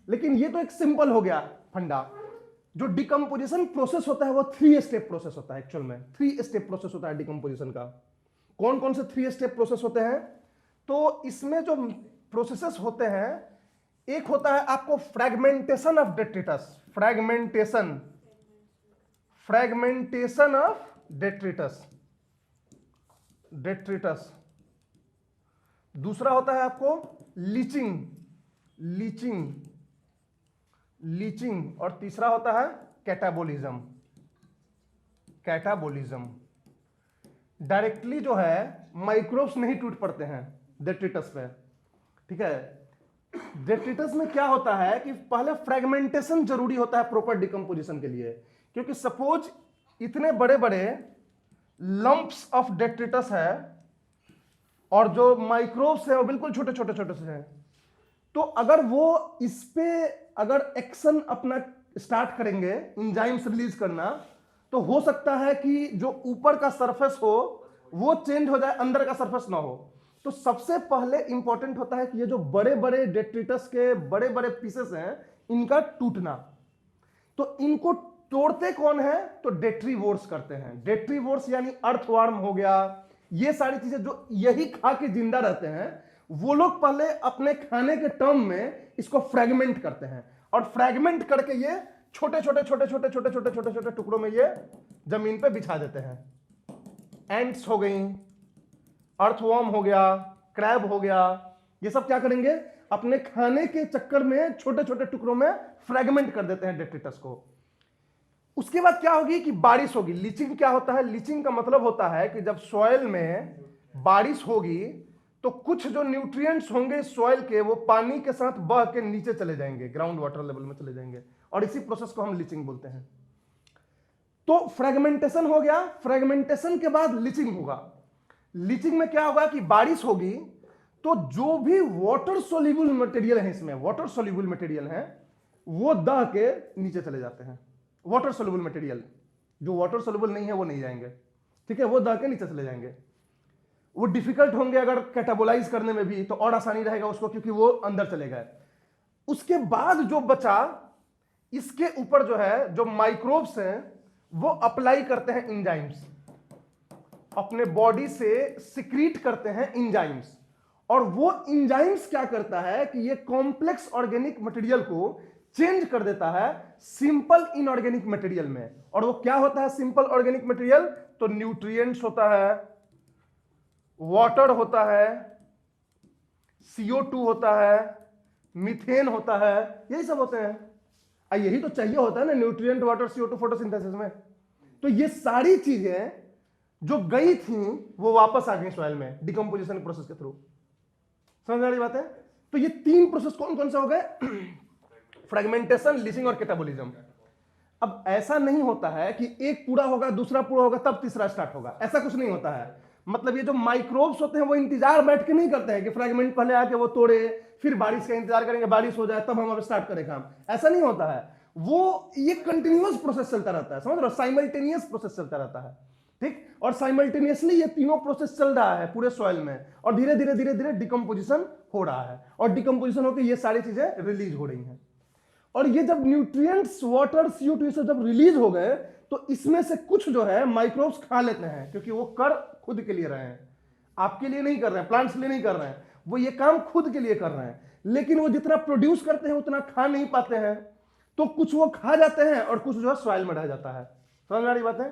लेकिन ये तो एक सिंपल हो गया फंडा। जो डिकम्पोजिशन प्रोसेस होता है वो 3 स्टेप प्रोसेस होता है। एक्चुअल में 3 स्टेप प्रोसेस होता है डिकम्पोजिशन का। कौन कौन से 3 स्टेप प्रोसेस होते हैं? तो इसमें जो प्रोसेसेस होते हैं, एक होता है आपको fragmentation of detritus, fragmentation of detritus. दूसरा होता है आपको लीचिंग, और तीसरा होता है कैटाबोलिज्म। डायरेक्टली जो है माइक्रोब्स नहीं टूट पड़ते हैं डेट्रिटस पे, ठीक है। डेट्रिटस में क्या होता है कि पहले फ्रेगमेंटेशन जरूरी होता है प्रॉपर डिकम्पोजिशन के लिए, क्योंकि सपोज इतने बड़े बड़े लंप्स ऑफ डेट्रिटस है और जो माइक्रोब्स है वो बिल्कुल छोटे छोटे से हैं, तो अगर वो इस पे अगर एक्शन अपना स्टार्ट करेंगे, एंजाइम्स रिलीज करना, तो हो सकता है कि जो ऊपर का सरफेस हो वो चेंज हो जाए, अंदर का सरफेस ना हो। तो सबसे पहले इंपॉर्टेंट होता है कि ये जो बड़े बड़े डेट्रिटस के बड़े बड़े पीसेस हैं, इनका टूटना। तो इनको तोड़ते कौन है? तो डेट्रीवोर्स करते हैं। डेट्रीवोर्स यानी अर्थवर्म हो गया, ये सारी चीजें जो यही खा के जिंदा रहते हैं, वो लोग पहले अपने खाने के टर्म में इसको फ्रैगमेंट करते हैं, और फ्रैगमेंट करके ये छोटे छोटे टुकड़ों में ये जमीन पे बिछा देते हैं। एंट्स हो गई, अर्थवर्म हो गया, क्रैब हो गया, ये सब क्या करेंगे? अपने खाने के चक्कर में छोटे छोटे टुकड़ों में फ्रैगमेंट कर देते हैं डेट्रिटस को। उसके बाद क्या होगी कि बारिश होगी। लीचिंग क्या होता है? लीचिंग का मतलब होता है कि जब सॉइल में बारिश होगी तो कुछ जो न्यूट्रिएंट्स होंगे सॉइल के, वो पानी के साथ बह के नीचे चले जाएंगे, ग्राउंड वाटर लेवल में चले जाएंगे, और इसी प्रोसेस को हम लीचिंग बोलते हैं। तो फ्रेगमेंटेशन हो गया, फ्रेगमेंटेशन के बाद लीचिंग होगा। लीचिंग में क्या होगा कि बारिश होगी तो जो भी वाटर सोल्यूबल मटेरियल है, इसमें वाटर सोल्यूबल मटेरियल है, वो दह के नीचे चले जाते हैं। वाटर सोल्यूबल मटेरियल, जो वाटर सोल्यूबल नहीं है वो नहीं जाएंगे, ठीक है, वो दह के नीचे चले जाएंगे। वो डिफिकल्ट होंगे अगर कैटाबोलाइज करने में भी, तो और आसानी रहेगा उसको, क्योंकि वो अंदर चले गए। उसके बाद जो बचा, इसके ऊपर जो है जो माइक्रोब्स हैं वो अप्लाई करते हैं एंजाइम्स, अपने बॉडी से सिक्रीट करते हैं एंजाइम्स। और वो एंजाइम्स क्या करता है कि ये कॉम्प्लेक्स ऑर्गेनिक मटेरियल को चेंज कर देता है सिंपल इनऑर्गेनिक मटेरियल में। और वो क्या होता है सिंपल ऑर्गेनिक मटेरियल? तो न्यूट्रिएंट्स होता है, वाटर होता है, CO2 होता है, मीथेन होता है, यही सब होते हैं। यही तो चाहिए होता है ना, न्यूट्रिएंट, वाटर, CO2 फोटोसिंथेसिस में। तो ये सारी चीजें जो गई थी वो वापस आ गई सॉइल में डिकम्पोजिशन प्रोसेस के थ्रू। समझ वाली बात है? तो ये 3 प्रोसेस कौन कौन से हो गए? फ्रेगमेंटेशन, लीचिंग और कैटाबोलिज्म। अब ऐसा नहीं होता है कि एक पूरा होगा, दूसरा पूरा होगा, तब तीसरा स्टार्ट होगा, ऐसा कुछ नहीं होता है। मतलब ये जो माइक्रोब्स होते हैं वो इंतजार बैठ के नहीं करते हैं कि फ्रैगमेंट पहले आके वो तोड़े, फिर बारिश का इंतजार करेंगे, बारिश हो जाए तब हम अब स्टार्ट करें काम, ऐसा नहीं होता है। वो ये कंटिन्यूअस प्रोसेस चलता रहता है, समझ रहे हो? साइमल्टेनियस प्रोसेस चलता रहता है, ठीक। और साइमल्टेनियसली ये तीनों प्रोसेस चल रहा है पूरे सॉइल में, और धीरे धीरे डिकम्पोजिशन हो रहा है, और डिकम्पोजिशन होकर ये सारी चीजें रिलीज हो रही हैं। और ये जब न्यूट्रिएंट्स, वाटर, CO2 ये सब जब रिलीज हो गए, तो इसमें से कुछ जो है माइक्रोब्स खा लेते हैं, क्योंकि वो कर खुद के लिए रहे हैं, आपके लिए नहीं कर रहे हैं, प्लांट्स के लिए नहीं कर रहे हैं, वो ये काम खुद के लिए कर रहे हैं। लेकिन वो जितना प्रोड्यूस करते हैं उतना खा नहीं पाते हैं, तो कुछ वो खा जाते हैं और कुछ जो है सॉइल में रह जाता है। समझ में आ रही बात है?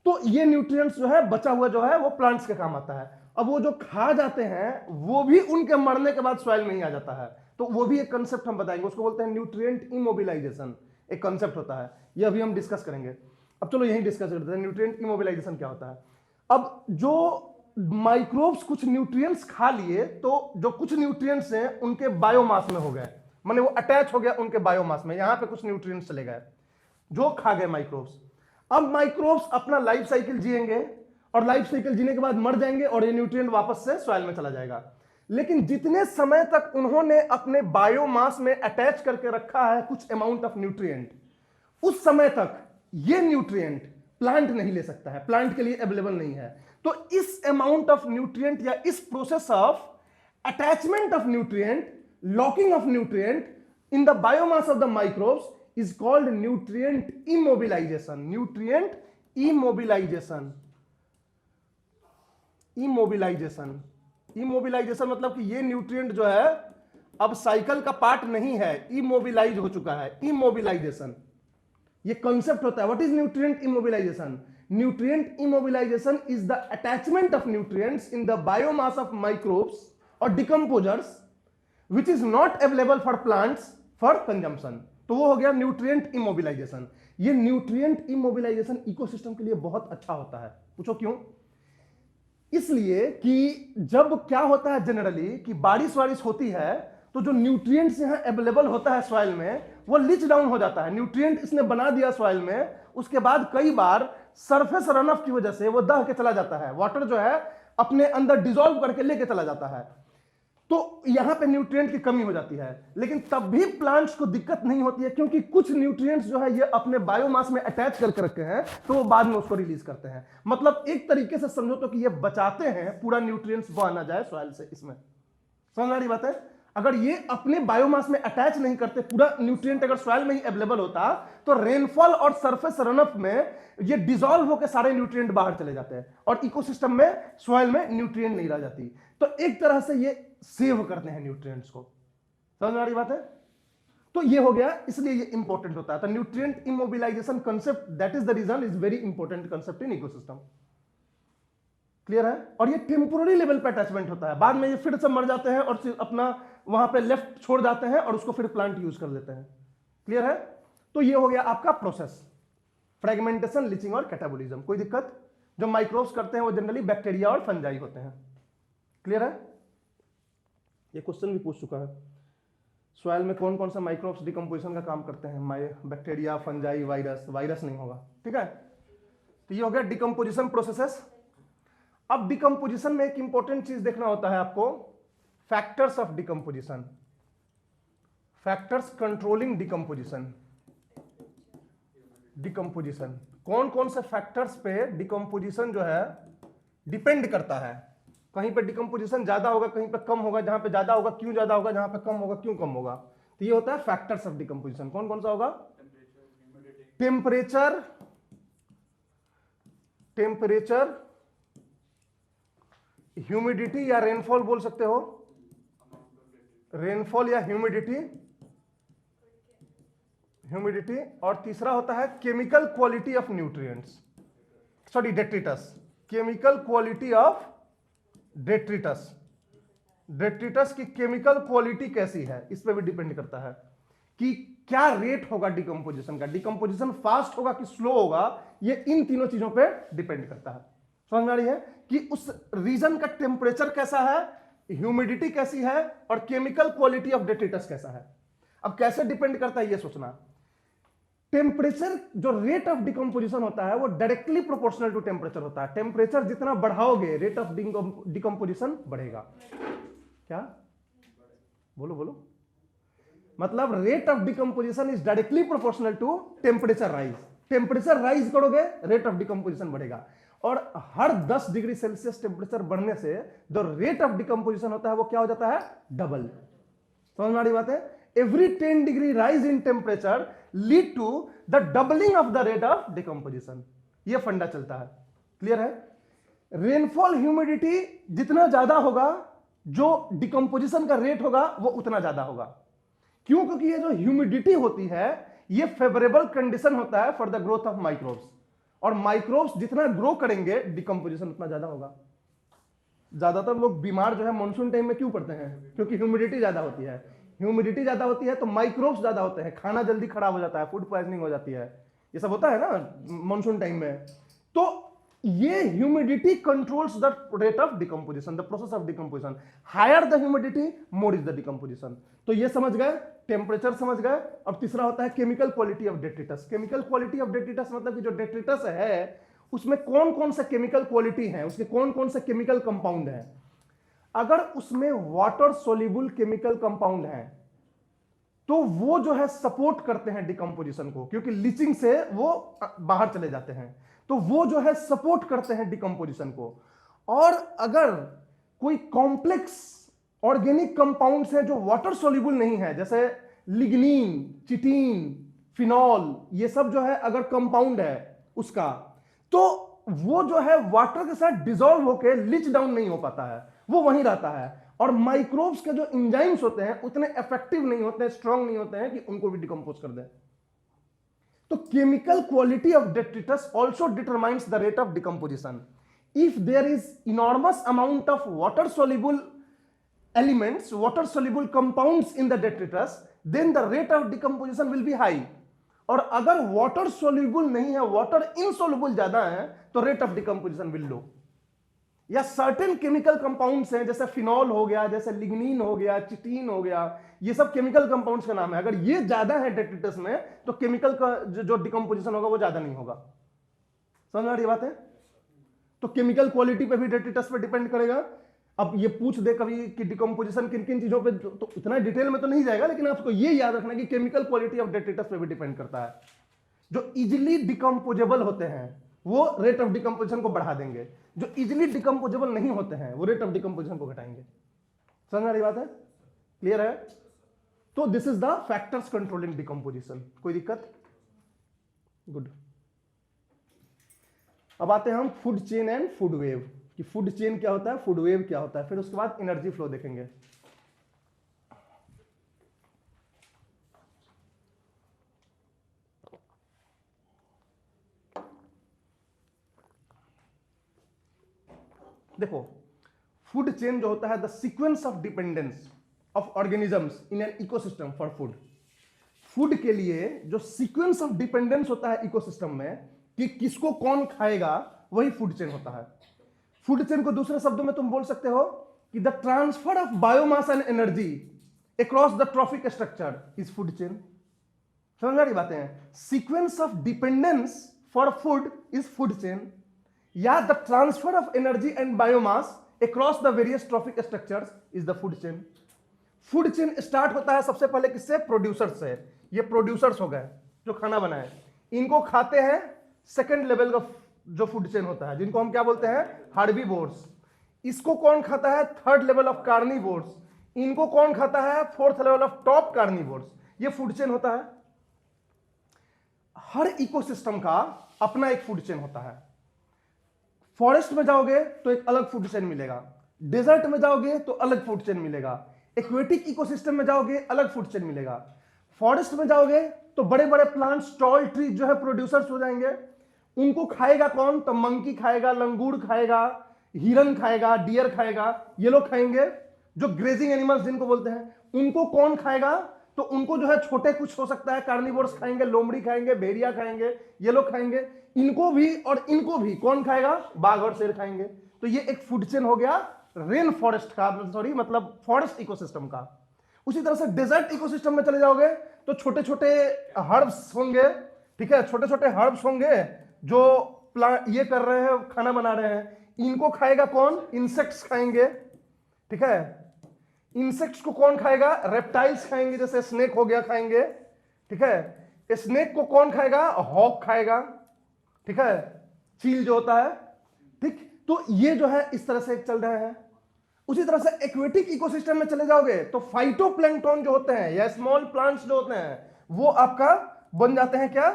तो ये न्यूट्रिएंट्स जो है बचा हुआ जो है वो प्लांट्स के काम आता है। अब वो जो खा जाते हैं वो भी उनके मरने के बाद सॉइल में ही आ जाता है। तो वो भी एक कंसेप्ट हम बताएंगे, उसको बोलते हैं न्यूट्रिएंट इमोबिलाइजेशन, एक कंसेप्ट होता है, ये अभी हम डिस्कस करेंगे। अब चलो यही डिस्कस करते हैं न्यूट्रिएंट इमोबिलाइजेशन क्या होता है। अब जो माइक्रोब्स कुछ न्यूट्रिएंट्स खा लिए, तो जो कुछ न्यूट्रिएंट्स हैं उनके बायोमास में हो गए, माने वो अटैच हो गया उनके बायोमास में, यहां पे कुछ न्यूट्रिएंट्स चले गए जो खा गए माइक्रोब्स। अब माइक्रोब्स अपना लाइफ साइकिल जिएंगे, और लाइफ साइकिल जीने के बाद मर जाएंगे, और ये न्यूट्रिएंट वापस से सॉइल में चला जाएगा। लेकिन जितने समय तक उन्होंने अपने बायोमास में अटैच करके रखा है कुछ अमाउंट ऑफ न्यूट्रिएंट, उस समय तक ये न्यूट्रिएंट प्लांट नहीं ले सकता है, प्लांट के लिए अवेलेबल नहीं है। तो इस अमाउंट ऑफ न्यूट्रिएंट या इस process of attachment of nutrient, locking of nutrient in the biomass of the microbes, is called nutrient immobilisation. Nutrient immobilisation, immobilisation, immobilisation मतलब कि ये न्यूट्रिएंट जो है अब साइकिल का पार्ट नहीं है, इमोबिलाइज हो चुका है। इमोबिलाइजेशन ये कॉन्सेप्ट होता है। What is nutrient immobilisation? Nutrient immobilisation is the attachment of nutrients in the biomass of microbes और decomposers which is not available for plants for consumption. तो वो हो गया न्यूट्रिएंट इमोबिलाइजेशन। ये न्यूट्रिएंट इमोबिलाइजेशन इकोसिस्टम के लिए बहुत अच्छा होता है। पूछो क्यों? इसलिए कि जब क्या होता है जनरली कि बारिश वारिश होती है तो जो न्यूट्रिएंट्स यहां अवेलेबल होता है सॉइल में वो लीच डाउन हो जाता है। न्यूट्रिएंट इसने बना दिया सॉइल में, उसके बाद कई बार सरफेस रन ऑफ की वजह से वो दह के चला जाता है, वाटर जो है अपने अंदर डिसॉल्व करके लेके चला जाता है। तो यहां पे न्यूट्रिएंट की कमी हो जाती है, लेकिन तब भी प्लांट्स को दिक्कत नहीं होती है क्योंकि कुछ न्यूट्रिएंट्स जो है ये अपने बायोमास में अटैच करके रखे हैं, तो वो बाद में उसको रिलीज करते हैं। मतलब एक तरीके से समझो तो कि ये बचाते हैं पूरा न्यूट्रिएंट्स वो आना जाए सॉइल से। इसमें समझ आ रही बात है? अगर ये अपने बायोमास में अटैच नहीं करते, पूरा न्यूट्रिएंट अगर सॉइल में ही अवेलेबल होता तो रेनफॉल और सरफेस रनअप में ये डिसॉल्व होकर सारे न्यूट्रिएंट बाहर चले जाते हैं और इकोसिस्टम में सॉइल में न्यूट्रिएंट नहीं रह जाती। तो एक तरह से ये सेव करते हैं न्यूट्रिएंट्स को। समझ आ रही बात है? तो ये हो गया, इसलिए ये इंपॉर्टेंट होता है। तो nutrient immobilisation concept, that is the reason, is very important concept in ecosystem. Clear है? और ये टेम्पोररी लेवल पे अटैचमेंट होता है, बाद में ये फिर से मर जाते हैं और अपना वहां पे लेफ्ट छोड़ जाते हैं और उसको फिर प्लांट यूज कर लेते हैं। क्लियर है? तो ये हो गया आपका प्रोसेस, फ्रेगमेंटेशन, लिचिंग और कैटाबोलिज्म। कोई दिक्कत? जो माइक्रोब्स करते हैं वो जनरली बैक्टीरिया और फंजाई होते हैं। क्लियर है? ये क्वेश्चन भी पूछ चुका है, सॉइल में कौन कौन सा माइक्रोब्स डिकम्पोजिशन का काम करते हैं? Bacteria, fungi, virus. वायरस नहीं होगा, ठीक है? तो ये हो गया डिकम्पोजिशन प्रोसेसेस। अब डिकम्पोजिशन में एक इंपॉर्टेंट चीज देखना होता है आपको, factors of decomposition, factors controlling decomposition. Decomposition कौन कौन से फैक्टर्स पे डिकम्पोजिशन जो है डिपेंड करता है? कहीं पे डिकम्पोजिशन ज्यादा होगा, कहीं पे कम होगा, जहां पे ज्यादा होगा क्यों ज्यादा होगा, जहां पे कम होगा क्यों कम होगा। तो ये होता है फैक्टर्स ऑफ डिकम्पोजिशन। कौन कौन सा होगा? टेम्परेचर, टेम्परेचर, ह्यूमिडिटी या रेनफॉल बोल सकते हो, रेनफॉल या ह्यूमिडिटी, ह्यूमिडिटी। और तीसरा होता है chemical quality of nutrients, sorry detritus, chemical quality of detritus. Detritus की केमिकल क्वालिटी कैसी है इस पे भी डिपेंड करता है कि क्या रेट होगा डिकम्पोजिशन का, डिकम्पोजिशन फास्ट होगा कि स्लो होगा। ये इन तीनों चीजों पे डिपेंड करता है। समझ में आ रही है कि उस रीजन का टेम्परेचर कैसा है, ह्यूमिडिटी कैसी है और केमिकल क्वालिटी ऑफ डेट्रिटस कैसा है। अब कैसे डिपेंड करता है ये सोचना। टेम्परेचर, जो रेट ऑफ डिकम्पोजिशन होता है वो डायरेक्टली प्रोपोर्शनल टू टेम्परेचर होता है। टेम्परेचर जितना बढ़ाओगे रेट ऑफ डिकम्पोजिशन बढ़ेगा। क्या बोलो बोलो? मतलब rate of decomposition is directly proportional to temperature rise. Temperature rise करोगे रेट ऑफ डिकम्पोजिशन बढ़ेगा। और हर 10 डिग्री सेल्सियस टेम्परेचर बढ़ने से जो रेट ऑफ डिकम्पोजिशन होता है वो क्या हो जाता है? डबल। समझ में आ रही बात है? Every 10 degree rise in temperature lead to the doubling of the rate of decomposition। ये फंडा चलता है। क्लियर है? रेनफॉल, ह्यूमिडिटी जितना ज्यादा होगा जो डिकम्पोजिशन का रेट होगा वो उतना ज्यादा होगा। क्यों? क्योंकि ये जो ह्यूमिडिटी होती है ये फेवरेबल कंडीशन होता है for the growth of microbes, और माइक्रोब्स जितना ग्रो करेंगे डिकम्पोजिशन उतना ज्यादा होगा। ज्यादातर लोग बीमार जो है मानसून टाइम में क्यों पड़ते हैं? क्योंकि ह्यूमिडिटी ज्यादा होती है। ह्यूमिडिटी ज्यादा होती है तो माइक्रोब्स ज्यादा होते हैं, खाना जल्दी खराब हो जाता है, फूड पॉइजनिंग हो जाती है, ये सब होता है ना मानसून टाइम में। तो ये humidity controls the rate of decomposition, the process of decomposition. Higher the humidity more is the decomposition. तो ये समझ गए, टेम्परेचर समझ गए। अब तीसरा होता है chemical quality of detritus. Chemical quality of detritus मतलब कि जो डेट्रिटस है उसमें कौन कौन सा केमिकल क्वालिटी है, उसके कौन कौन से केमिकल कंपाउंड है। अगर उसमें वाटर सोल्यूबल केमिकल कंपाउंड है तो वो जो है सपोर्ट करते हैं डिकम्पोजिशन को, क्योंकि लीचिंग से वो बाहर चले जाते हैं, तो वो जो है सपोर्ट करते हैं डिकम्पोजिशन को। और अगर कोई कॉम्प्लेक्स ऑर्गेनिक कंपाउंड्स हैं जो वाटर सोल्यूबल नहीं है, जैसे लिग्निन, चिटीन, फिनॉल, ये सब जो है अगर कंपाउंड है उसका, तो वो जो है वाटर के साथ डिसॉल्व होकर लिच डाउन नहीं हो पाता है, वो वहीं रहता है। और माइक्रोब्स के जो एंजाइम्स होते हैं उतने इफेक्टिव नहीं होते हैं, स्ट्रांग नहीं होते हैं कि उनको भी डिकम्पोज कर दें। तो chemical quality of detritus also determines the rate of decomposition. If there is enormous amount of water soluble elements, water soluble compounds in the detritus, then the rate of decomposition will be high. और अगर water soluble नहीं है, water insoluble ज्यादा है, तो rate of decomposition will लो। या certain chemical compounds हैं, जैसे फिनॉल हो गया, जैसे लिग्निन हो गया, चिटीन हो गया, ये सब केमिकल कंपाउंड्स का नाम है। अगर ये ज्यादा है डेट्रिटस में, तो केमिकल का जो डिकम्पोजिशन होगा वो ज्यादा नहीं होगा। समझ में आ रही बात है? तो केमिकल क्वालिटी पे भी डेट्रिटस पे डिपेंड करेगा। अब ये पूछ दे कभी कि डिकम्पोजिशन किन किन चीजों पे, तो इतना डिटेल में तो नहीं जाएगा, लेकिन आपको ये याद रखना कि केमिकल क्वालिटी ऑफ डेट्रिटस पे भी डिपेंड करता है। जो इजिली डिकम्पोजेबल होते हैं वो रेट ऑफ डिकम्पोजिशन को बढ़ा देंगे, जो इजिली डिकम्पोजेबल नहीं होते हैं वो रेट ऑफ डिकम्पोजिशन को घटाएंगे। समझ आ रही बात है? क्लियर है? तो this is the factors controlling decomposition. कोई दिक्कत? गुड। अब आते हैं हम food chain and food web, कि फूड चेन क्या होता है, फूड वेव क्या होता है, फिर उसके बाद एनर्जी फ्लो देखेंगे। देखो, फूड चेन जो होता है the sequence of dependence of organisms in an ecosystem for food. Food के लिए जो सीक्वेंस ऑफ डिपेंडेंस होता है इकोसिस्टम में, कि किसको कौन खाएगा, वही फूड चेन होता है। फूड चेन को दूसरे शब्दों में तुम बोल सकते हो कि the transfer of biomass and energy across the trophic structure is food chain. समझ आ रही बातें हैं? Sequence of dependence for food is food chain, या the transfer of energy and biomass across the various trophic structures is the food chain. Food chain start होता है सबसे पहले किससे? प्रोड्यूसर से। ये प्रोड्यूसर्स हो गए जो खाना बनाए, इनको खाते हैं सेकंड लेवल का जो फूड चेन होता है, जिनको हम क्या बोलते हैं? हार्बीवोर्स। इसको कौन खाता है? Third level of carnivores. इनको कौन खाता है? Fourth level of top carnivores. ये फूड चेन होता है। हर इकोसिस्टम का अपना एक फूड चेन होता है। फॉरेस्ट में जाओगे तो एक अलग फूड चेन मिलेगा, डेजर्ट में जाओगे तो अलग फूड चेन मिलेगा, एक्वेटिक इकोसिस्टम में जाओगे अलग फूड चेन मिलेगा। फॉरेस्ट में जाओगे तो बड़े बड़े प्लांट्स, टॉल ट्रीज जो है प्रोड्यूसर्स हो जाएंगे। उनको खाएगा कौन? तो मंकी खाएगा, लंगूर खाएगा, हिरन खाएगा, डियर खाएगा, ये लोग खाएंगे। जो ग्रेजिंग एनिमल्स जिनको बोलते हैं, उनको कौन खाएगा? तो उनको जो है छोटे कुछ हो सकता है कार्निवोर्स खाएंगे, लोमड़ी खाएंगे, भेड़िया खाएंगे, ये लोग खाएंगे। इनको भी और इनको भी कौन खाएगा? बाघ और शेर खाएंगे। तो ये एक फूड चेन हो गया रेन फॉरेस्ट का, सॉरी मतलब फॉरेस्ट इकोसिस्टम का। उसी तरह से डेजर्ट इकोसिस्टम में चले जाओगे तो छोटे छोटे हर्ब्स होंगे, ठीक है, छोटे छोटे हर्ब्स होंगे जो प्लांट ये कर रहे हैं, खाना बना रहे हैं। इनको खाएगा कौन? इंसेक्ट्स खाएंगे, ठीक है। इंसेक्ट्स को कौन खाएगा? रेप्टाइल्स खाएंगे, जैसे स्नेक हो गया, खाएंगे, ठीक है। स्नेक को कौन खाएगा? हॉक खाएगा, ठीक है, चील जो होता है, ठीक। तो ये जो है इस तरह से चल रहा है। उसी तरह से एक्वेटिक इकोसिस्टम में चले जाओगे तो फाइटोप्लैंक्टन जो होते हैं या स्मॉल प्लांट्स जो होते हैं वो आपका बन जाते हैं क्या?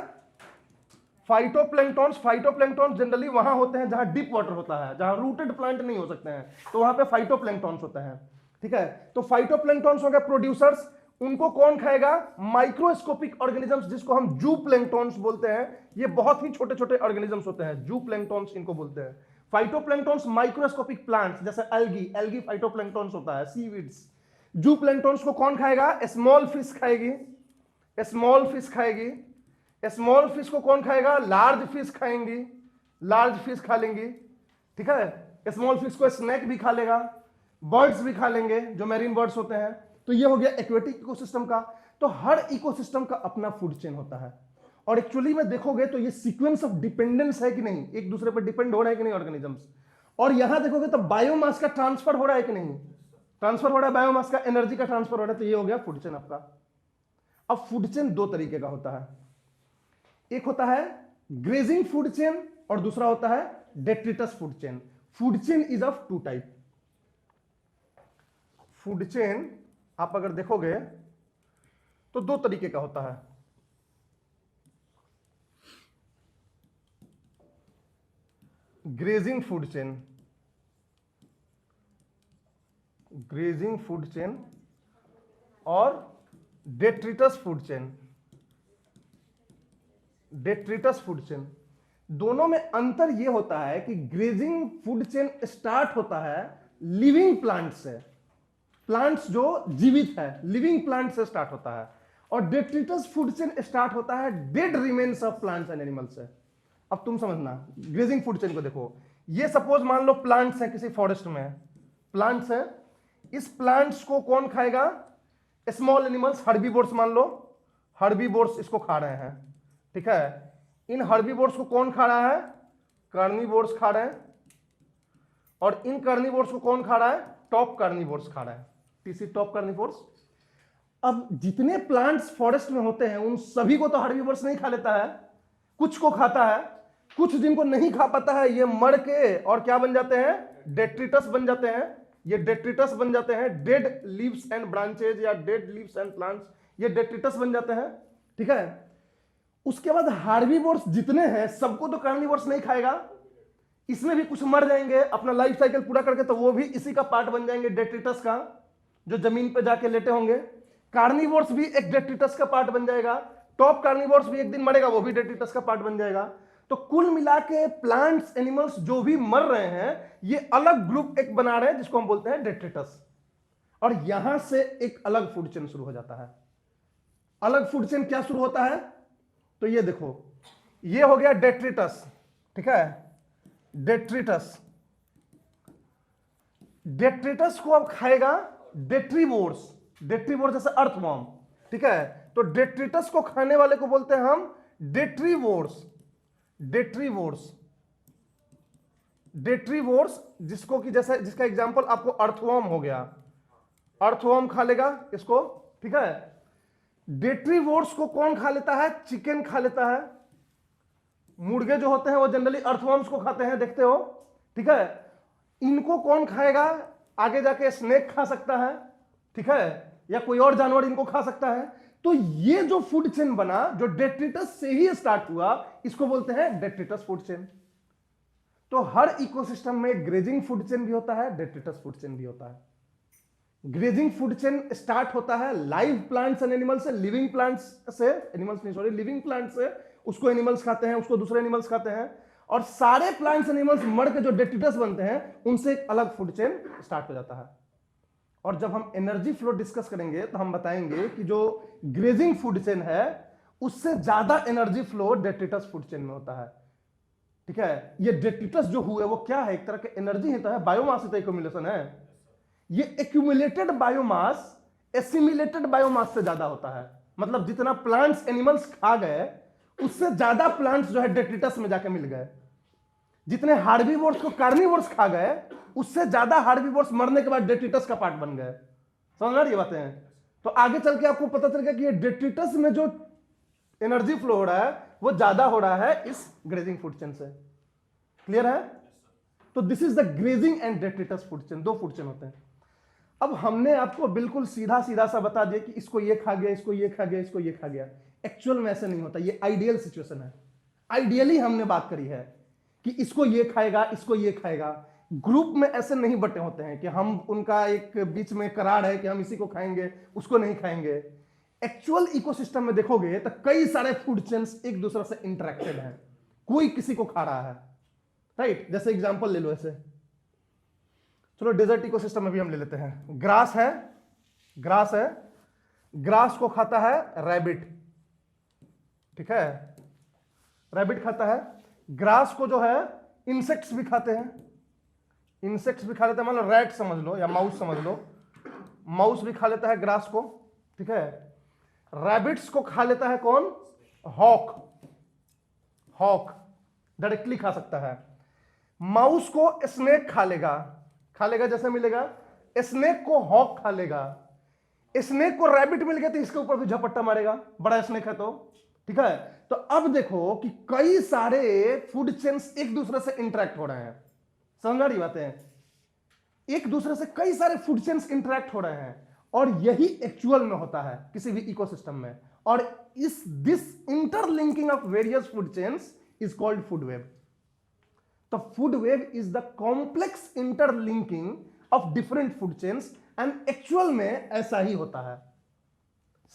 फाइटोप्लैंक्टन। फाइटोप्लैंक्टन जनरली वहां होते हैं जहां डीप वाटर होता है, जहां रूटेड प्लांट नहीं हो सकते हैं, तो वहां पे फाइटोप्लैंक्टन होते हैं, ठीक है। तो फाइटोप्लैंक्टन हो गए प्रोड्यूसर्स। उनको कौन खाएगा? माइक्रोस्कोपिक ऑर्गेनिजम्स, जिसको हम जूप्लैंक्टन्स बोलते हैं। ये बहुत ही छोटे छोटे ऑर्गेनिजम्स होते हैं, जूप्लैंक्टन्स इनको बोलते हैं। फाइटोप्लैंक्टन्स माइक्रोस्कोपिक प्लांट्स, जैसे एल्गी, एल्गी फाइटोप्लैंक्टन्स होता है, सीवीड्स। जूप्लैंक्टन्स को कौन खाएगा? स्मॉल फिश खाएगी, स्मॉल फिश खाएगी। स्मॉल फिश को कौन खाएगा? लार्ज फिश खाएंगी, लार्ज फिश खा लेंगी, ठीक है। स्मॉल फिश को स्नेक भी खा लेगा, बर्ड्स भी खा लेंगे जो मैरीन बर्ड्स होते हैं। तो ये हो गया एक्वेटिक इकोसिस्टम का। तो हर इकोसिस्टम का अपना फूड चेन होता है। और एक्चुअली में देखोगे तो ये सीक्वेंस ऑफ डिपेंडेंस है कि नहीं, एक दूसरे पर डिपेंड हो रहा है कि नहीं ऑर्गेनिजम्स। और यहां देखोगे तो बायोमास का ट्रांसफर हो रहा है कि नहीं, ट्रांसफर हो रहा है बायोमास का, एनर्जी का ट्रांसफर हो रहा है। तो ये हो गया फूड चेन आपका। अब फूड चेन दो तरीके का होता है, एक होता है ग्रेजिंग फूड चेन और दूसरा होता है detritus food chain. Food chain is of two type. Food chain आप अगर देखोगे तो दो तरीके का होता है। Grazing food chain, grazing food chain और detritus food chain, detritus food chain. दोनों में अंतर यह होता है कि ग्रेजिंग फूड चेन स्टार्ट होता है लिविंग प्लांट से, प्लांट्स जो जीवित है लिविंग प्लांट से स्टार्ट होता है, और डेट्रिटस फूड चेन स्टार्ट होता है dead remains of plants and animals से। अब तुम समझना ग्रेजिंग फूड चेन को देखो, ये सपोज मान लो प्लांट्स है, किसी फॉरेस्ट में प्लांट्स है, इस प्लांट्स को कौन खाएगा? स्मॉल एनिमल्स, हर्बीवोर्स मान लो, हर्बीवोर्स इसको खा रहे हैं, ठीक है। इन हर्बीवोर्स को कौन खा रहा है? कार्निवोर्स खा रहे हैं, और इन कार्निवोर्स को कौन खा रहा है? टॉप कार्निवोर्स खा रहा है, टीसी टॉप कार्निवोर्स। अब जितने प्लांट्स फॉरेस्ट में होते हैं उन सभी को तो हर्बीवोर्स नहीं खा लेता है, कुछ को खाता है, कुछ जिनको नहीं खा पाता है ये मर के और क्या बन जाते हैं? डेट्रिटस बन जाते हैं। ये डेट्रिटस बन जाते हैं, डेड लीव्स एंड ब्रांचेज या डेड लीव्स एंड प्लांट्स, ये डेट्रिटस बन जाते हैं, ठीक है। उसके बाद हार्बीवोर्स जितने हैं सबको तो कार्निवोर्स नहीं खाएगा, इसमें भी कुछ मर जाएंगे अपना लाइफ साइकिल पूरा करके, तो वो भी इसी का पार्ट बन जाएंगे डेट्रिटस का, जो जमीन पे जाके लेटे होंगे। कार्निवोर्स भी एक डेट्रिटस का पार्ट बन जाएगा, टॉप कार्निवोर्स भी एक दिन मरेगा, वो भी डेट्रिटस का पार्ट बन जाएगा। तो कुल मिला के प्लांट्स एनिमल्स जो भी मर रहे हैं ये अलग ग्रुप एक बना रहे हैं जिसको हम बोलते हैं डेट्रिटस, और यहां से एक अलग फूड चेन शुरू हो जाता है। अलग फूड चेन क्या शुरू होता है? तो ये देखो, ये हो गया डेट्रिटस, ठीक है, डेट्रिटस। डेट्रिटस को अब खाएगा डेट्रीवोर्स, डेट्रीवोर्स जैसे अर्थवॉर्म, ठीक है। तो डेट्रिटस को खाने वाले को बोलते हैं हम डेट्रीवोर्स, डेट्रीवोर्स, डेट्रीवोर्स, जिसको कि जैसे जिसका एग्जांपल आपको अर्थवॉर्म हो गया, अर्थवॉर्म खा लेगा इसको, ठीक है। डेट्रीवोर्स को कौन खा लेता है? चिकन खा लेता है, मुर्गे जो होते हैं वो जनरली अर्थवॉर्म्स को खाते हैं, देखते हो, ठीक है। इनको कौन खाएगा? आगे जाके स्नेक खा सकता है, ठीक है, या कोई और जानवर इनको खा सकता है। तो ये जो फूड चेन बना जो डेट्रिटस से ही स्टार्ट हुआ, इसको बोलते हैं डेट्रिटस फूड चेन। तो हर इकोसिस्टम में ग्रेजिंग फूड चेन भी होता है, डेट्रिटस फूड चेन भी होता है। ग्रेजिंग फूड चेन स्टार्ट होता है लाइव प्लांट्स एंड एनिमल्स से, लिविंग प्लांट्स से, एनिमल्स नहीं सॉरी, लिविंग प्लांट्स से, उसको एनिमल्स खाते हैं, उसको दूसरे एनिमल्स खाते हैं, और सारे प्लांट्स एनिमल्स मर के जो डेट्रिटस बनते हैं उनसे एक अलग फूड चेन स्टार्ट हो जाता है। और जब हम एनर्जी फ्लो डिस्कस करेंगे तो हम बताएंगे कि जो ग्रेजिंग फूड चेन है उससे ज्यादा energy flow detritus food chain में होता है, ठीक है। ये डेट्रिटस जो हुए वो क्या है? एक तरह के एनर्जी ही तो है, बायोमास ही तो एक्यूमुलेशन है। ये एक्यूमुलेटेड बायोमास एसिमिलेटेड बायोमास से ज्यादा होता है, मतलब जितना प्लांट्स एनिमल्स खा गए उससे ज्यादा प्लांट्स जो है डेट्रिटस में जाके मिल गए। जितने हार्बीवोर्स को कार्निवोर्स खा गए उससे ज्यादा हार्बीवोर्स मरने के बाद डेट्रिटस का पार्ट बन गए। समझ आ रही है बातें? तो आगे चल के आपको पता चलेगा कि ये डेट्रिटस में जो एनर्जी फ्लो हो रहा है वो ज्यादा हो रहा है इस ग्रेजिंग फूड चेन से। क्लियर है? तो this is the grazing and detritus food chain, दो फूड चेन होते हैं। अब हमने आपको बिल्कुल सीधा सीधा सा बता दिया कि इसको ये खा गया, इसको ये खा गया, इसको ये खा गया। एक्चुअल में ऐसे नहीं होता, ये आइडियल सिचुएशन है। आइडियली हमने बात करी है कि इसको ये खाएगा, इसको ये खाएगा। ग्रुप में ऐसे नहीं बटे होते हैं कि हम उनका एक बीच में करार है कि हम इसी को खाएंगे उसको नहीं खाएंगे। एक्चुअल इकोसिस्टम में देखोगे तो कई सारे फूड चेन्स एक दूसरे से इंटरेक्टेड हैं, कोई किसी को खा रहा है, राइट। जैसे एग्जांपल ले लो ऐसे, चलो डेजर्ट इकोसिस्टम में भी हम ले लेते हैं। ग्रास है, ग्रास है, ग्रास को खाता है रैबिट, ठीक है, रैबिट खाता है। ग्रास को जो है इंसेक्ट्स भी खाते हैं, इंसेक्ट्स भी खा लेते हैं, मतलब रैट समझ लो या माउस समझ लो, माउस भी खा लेता है ग्रास को, ठीक है। रैबिट्स को खा लेता है कौन? हॉक, हॉक डायरेक्टली खा सकता है। माउस को स्नेक खा लेगा, खा लेगा जैसे मिलेगा, स्नेक को हॉक खा लेगा। स्नेक को रैबिट मिल गया तो इसके ऊपर भी झपट्टा मारेगा, बड़ा स्नेक है तो, ठीक है। तो अब देखो कि कई सारे फूड चेन्स एक दूसरे से इंटरेक्ट हो रहे हैं। समझ आ रही बातें? एक दूसरे से कई सारे फूड चेन्स इंटरेक्ट हो रहे हैं, और यही एक्चुअल में होता है किसी भी इकोसिस्टम में। और this interlinking of various food chains is called food web. तो तो food web is the complex interlinking of different food chains, and actual में ऐसा ही होता है।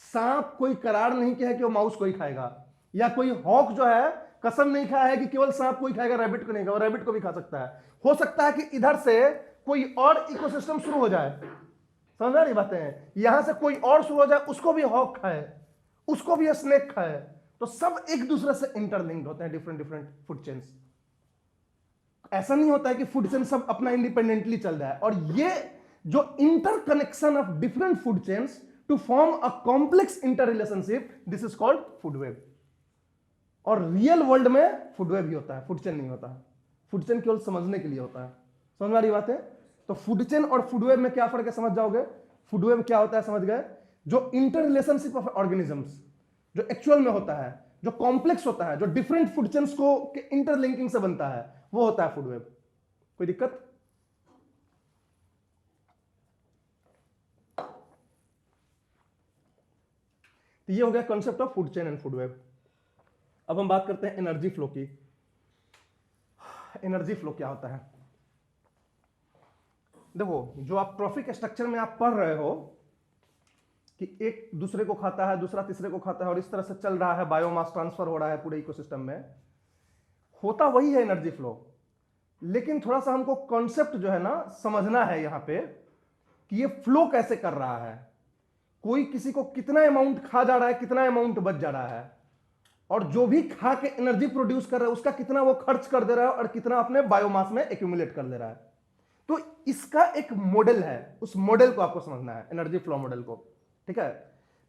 सांप कोई करार नहीं किया है कि वो माउस को ही खाएगा, या कोई हॉक जो है कसम नहीं खाया है कि केवल सांप को ही खाएगा, रैबिट को नहीं खाएगा, रैबिट को भी खा सकता है। हो सकता है कि इधर से कोई और इकोसिस्टम शुरू हो जाए, समझ रही बातें, यहां से कोई और शुरू हो जाए, उसको भी हॉक खाए, उसको भी स्नेक खाए, तो सब एक दूसरे से इंटरलिंक्ड होते हैं, डिफरेंट डिफरेंट फूड चेन्स। ऐसा नहीं होता है कि फूड चेन सब अपना इंडिपेंडेंटली चल रहा है, और ये जो interconnection of different food chains to form a complex inter relationship, this is called food web. और रियल वर्ल्ड में फूड वेब ही होता है, फूड चेन नहीं होता है। फूड चेन केवल समझने के लिए होता है, समझ में आ रही बात है? तो फूड चेन और फूड वेब में क्या फर्क है समझ जाओगे। फूड वेब क्या होता है समझ गए, जो इंटर रिलेशनशिप ऑफ ऑर्गेनिजम्स जो एक्चुअल में होता है, जो कॉम्प्लेक्स होता है, जो डिफरेंट फूड चेन्स को के इंटरलिंकिंग से बनता है, वो होता है फूड वेब। कोई दिक्कत? तो ये हो गया concept of food chain and food web. अब हम बात करते हैं एनर्जी फ्लो की। एनर्जी फ्लो क्या होता है? देखो, जो आप ट्रॉफिक स्ट्रक्चर में आप पढ़ रहे हो कि एक दूसरे को खाता है, दूसरा तीसरे को खाता है, और इस तरह से चल रहा है, बायोमास ट्रांसफर हो रहा है पूरे इकोसिस्टम में, होता वही है एनर्जी फ्लो। लेकिन थोड़ा सा हमको कॉन्सेप्ट जो है ना समझना है यहां पे कि ये फ्लो कैसे कर रहा है। कोई किसी को कितना अमाउंट खा जा रहा है, कितना अमाउंट बच जा रहा है, और जो भी खा के एनर्जी प्रोड्यूस कर रहा है उसका कितना वो खर्च कर दे रहा है और कितना अपने बायोमास में एक्यूमुलेट कर दे रहा है। तो इसका एक मॉडल है, उस मॉडल को आपको समझना है, एनर्जी फ्लो मॉडल को, ठीक है।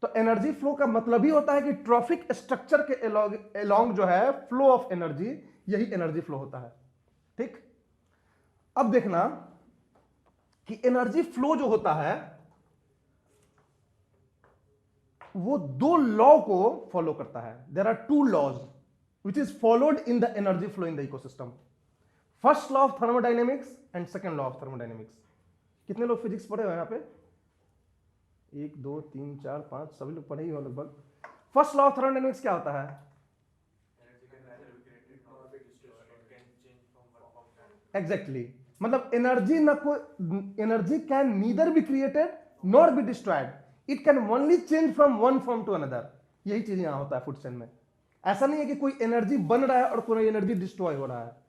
तो एनर्जी फ्लो का मतलब ही होता है कि ट्रॉफिक स्ट्रक्चर के अलोंग जो है फ्लो ऑफ एनर्जी, यही एनर्जी फ्लो होता है, ठीक। अब देखना कि एनर्जी फ्लो जो होता है वो दो लॉ को फॉलो करता है। There are two laws which is followed in the energy flow in the ecosystem. First law of thermodynamics and second law of thermodynamics. कितने लोग फिजिक्स पढ़े हो यहां पे? 1 2 3 4 5 सभी लोग पढ़े ही हो लगभग। फर्स्ट लॉ ऑफ थर्मोडायनेमिक्स क्या होता है? एग्जैक्टली मतलब energy can neither be created nor be destroyed, it can only change from one form to another. यही चीज यहां होता है फूड चेन में। ऐसा नहीं है कि कोई एनर्जी बन रहा है और कोई एनर्जी डिस्ट्रॉय हो रहा है।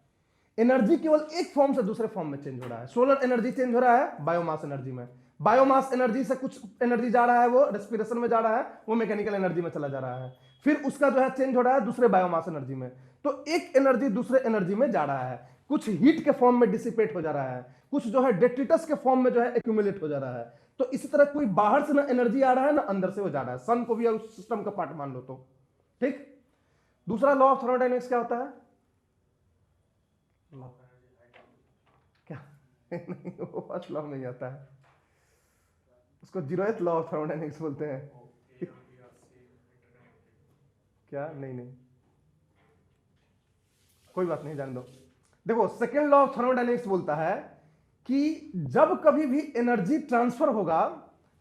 एनर्जी केवल एक फॉर्म से दूसरे फॉर्म में चेंज हो रहा है। सोलर एनर्जी चेंज हो रहा है बायोमास एनर्जी में, बायोमास एनर्जी से कुछ एनर्जी जा रहा है, वो रेस्पिरेशन में जा रहा है, वो मैकेनिकल एनर्जी में चला जा रहा है, फिर उसका जो है चेंज हो रहा है दूसरे बायोमास एनर्जी में। तो एक एनर्जी दूसरे एनर्जी में जा रहा है, कुछ हीट के फॉर्म में डिसिपेट हो जा रहा है, कुछ जो है डेट्रिटस के फॉर्म में जो है एक्यूमुलेट हो जा रहा है। तो इसी तरह कोई बाहर से ना एनर्जी आ रहा है ना अंदर से वो जा रहा है। सन को भी उस सिस्टम का पार्ट मान लो तो, ठीक। दूसरा लॉ ऑफ थर्मोडायनेमिक्स क्या होता है? क्या? नहीं, वो फर्स्ट लॉ नहीं आता है, उसको जीरोथ लॉ ऑफ थर्मोडायनेमिक्स बोलते हैं। क्या? नहीं, कोई बात नहीं, जान दो। देखो, सेकेंड लॉ ऑफ थर्मोडायनेमिक्स बोलता है कि जब कभी भी एनर्जी ट्रांसफर होगा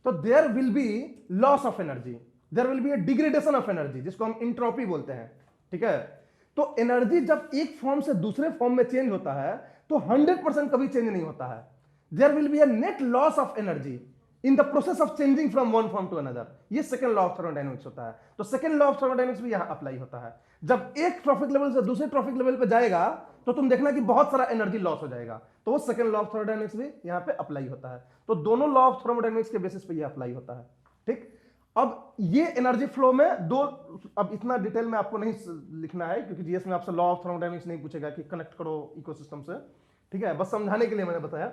तो there will be loss of energy, there will be a degradation of energy, जिसको हम इंट्रोपी बोलते हैं, ठीक है। तो एनर्जी जब एक फॉर्म से दूसरे फॉर्म में चेंज होता है तो 100% कभी चेंज नहीं होता है। There will be a net loss of energy in the process of changing from one form to another. ये सेकंड लॉ ऑफ थर्मोडायनेमिक्स होता है। तो सेकंड लॉ ऑफ थर्मोडायनेमिक्स भी यहां अप्लाई होता है। जब एक ट्रॉफिक लेवल से दूसरे ट्रॉफिक लेवल पे जाएगा तो तुम देखना कि बहुत सारा एनर्जी लॉस हो जाएगा, तो वो सेकंड लॉ ऑफ थर्मोडायनेमिक्स भी यहां पे अप्लाई होता है। तो दोनों लॉ ऑफ थर्मोडायनेमिक्स के बेसिस पे ये अप्लाई होता है, ठीक। अब ये एनर्जी फ्लो में दो, अब इतना डिटेल में आपको नहीं लिखना है क्योंकि जीएस में आपसे लॉ ऑफ थर्मोडायनेमिक्स नहीं पूछेगा कि कनेक्ट करो इकोसिस्टम से, ठीक है, बस समझाने के लिए मैंने बताया,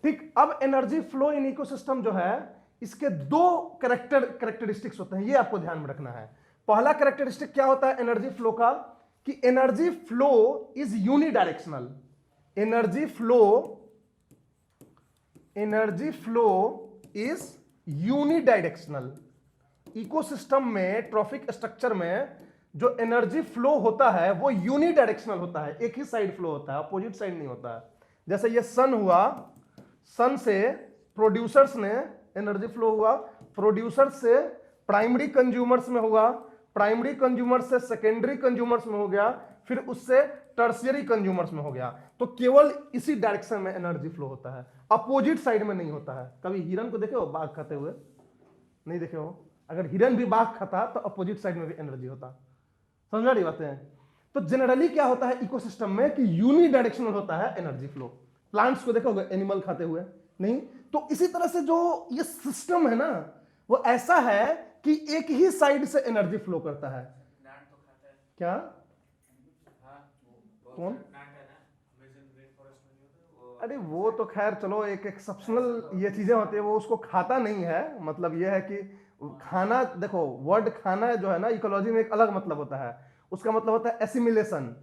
ठीक। अब एनर्जी फ्लो इन इकोसिस्टम जो है इसके दो कैरेक्टरिस्टिक्स होते हैं, ये आपको ध्यान में रखना है। पहला कैरेक्टरिस्टिक क्या होता है एनर्जी फ्लो का कि energy flow is unidirectional. Energy flow is unidirectional. Ecosystem में, ट्रॉफिक स्ट्रक्चर में जो एनर्जी फ्लो होता है वो यूनिडायरेक्शनल होता है, एक ही साइड फ्लो होता है, अपोजिट साइड नहीं होता है। जैसे ये सन हुआ, सन से प्रोड्यूसर्स ने एनर्जी फ्लो हुआ, प्रोड्यूसर से प्राइमरी कंज्यूमर्स में हुआ, प्राइमरी कंज्यूमर से सेकेंडरी कंज्यूमर्स में हो गया, फिर उससे टर्शियरी कंज्यूमर्स में हो गया। तो केवल इसी डायरेक्शन में एनर्जी फ्लो होता है, अपोजिट साइड में नहीं होता है। कभी हिरन को देखे हो बाघ खाते हुए? नहीं देखे हो? अगर हिरन भी बाघ खाता तो अपोजिट साइड में भी एनर्जी होता। समझ रही बातें? तो जनरली क्या होता है इकोसिस्टम में कि यूनि डायरेक्शनल होता है एनर्जी फ्लो। प्लांट्स को देखोगे एनिमल खाते हुए? नहीं। तो इसी तरह से जो ये सिस्टम है ना, वो ऐसा है कि एक ही साइड से एनर्जी फ्लो करता है। प्लांट तो खाता है। क्या? हाँ, वो कौन? प्लांट है ना, अमेज़न रेन फॉरेस्ट में नहीं होता वो। अरे वो तो खैर चलो एक एक्सेप्शनल ये चीजें होती है, वो उसको खाता नहीं है। मतलब ये है कि खाना, देखो वर्ड खाना जो है ना इकोलॉजी में एक अलग मतलब होता है। उसका मतलब होता है एसिमिलेशन।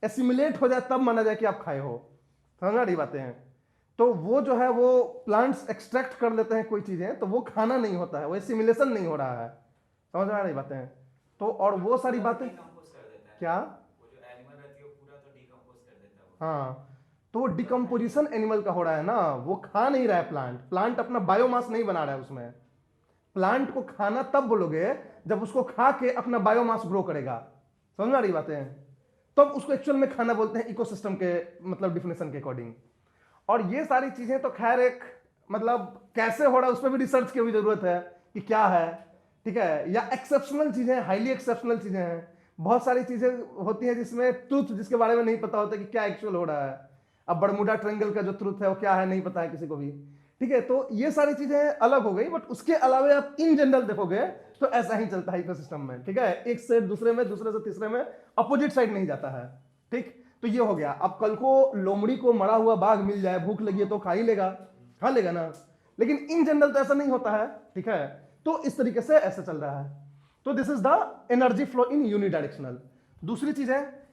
एसिमिलेट हो जाए तब माना जाए कि आप खाए हो। समझ रही बातें हैं? तो वो जो है वो प्लांट्स एक्सट्रैक्ट कर लेते हैं कोई चीजें, तो वो खाना नहीं होता है, वो एसिमिलेशन नहीं हो रहा है। समझ रही बातें हैं? तो और वो सारी बातें डिकम्पोज कर देता है। क्या? वो जो एनिमल रहती है वो पूरा तो डिकम्पोज कर देता है वो। हाँ, तो वो डिकम्पोजिशन एनिमल का हो रहा है ना, वो खा नहीं रहा है प्लांट। प्लांट अपना बायोमास नहीं बना रहा है उसमें। प्लांट को खाना तब बोलोगे जब उसको खा के अपना बायोमास ग्रो करेगा। समझ रही बातें हैं? तब उसको एक्चुअल में खाना बोलते हैं इकोसिस्टम के मतलब डिफिनेशन के अकॉर्डिंग। और ये सारी चीजें तो खैर एक मतलब कैसे हो रहा है उस पर भी रिसर्च की भी जरूरत है कि क्या है, ठीक है? या एक्सेप्शनल चीजें, हाईली एक्सेप्शनल चीजें हैं। बहुत सारी चीजें होती हैं जिसमें ट्रूथ जिसके बारे में नहीं पता होता कि क्या एक्चुअल हो रहा है। अब बर्मुडा ट्रायंगल का जो ट्रूथ है वो क्या है नहीं पता है किसी को भी, ठीक है? तो ये सारी चीजें अलग हो गई, बट उसके अलावा आप इन जनरल देखोगे तो ऐसा ही चलता है इकोसिस्टम में, ठीक है? एक से दूसरे में, दूसरे से तीसरे में, अपोजिट साइड नहीं जाता है, ठीक? तो ये हो गया। अब कल को लोमड़ी को मरा हुआ बाघ मिल जाए, भूख लगी है तो खा ही लेगा, खा लेगा ना। लेकिन इन जनरल तो ऐसा नहीं होता है, ठीक है? तो इस तरीके से ऐसा चल रहा है। तो this is the energy flow in unidirectional. दूसरी चीज है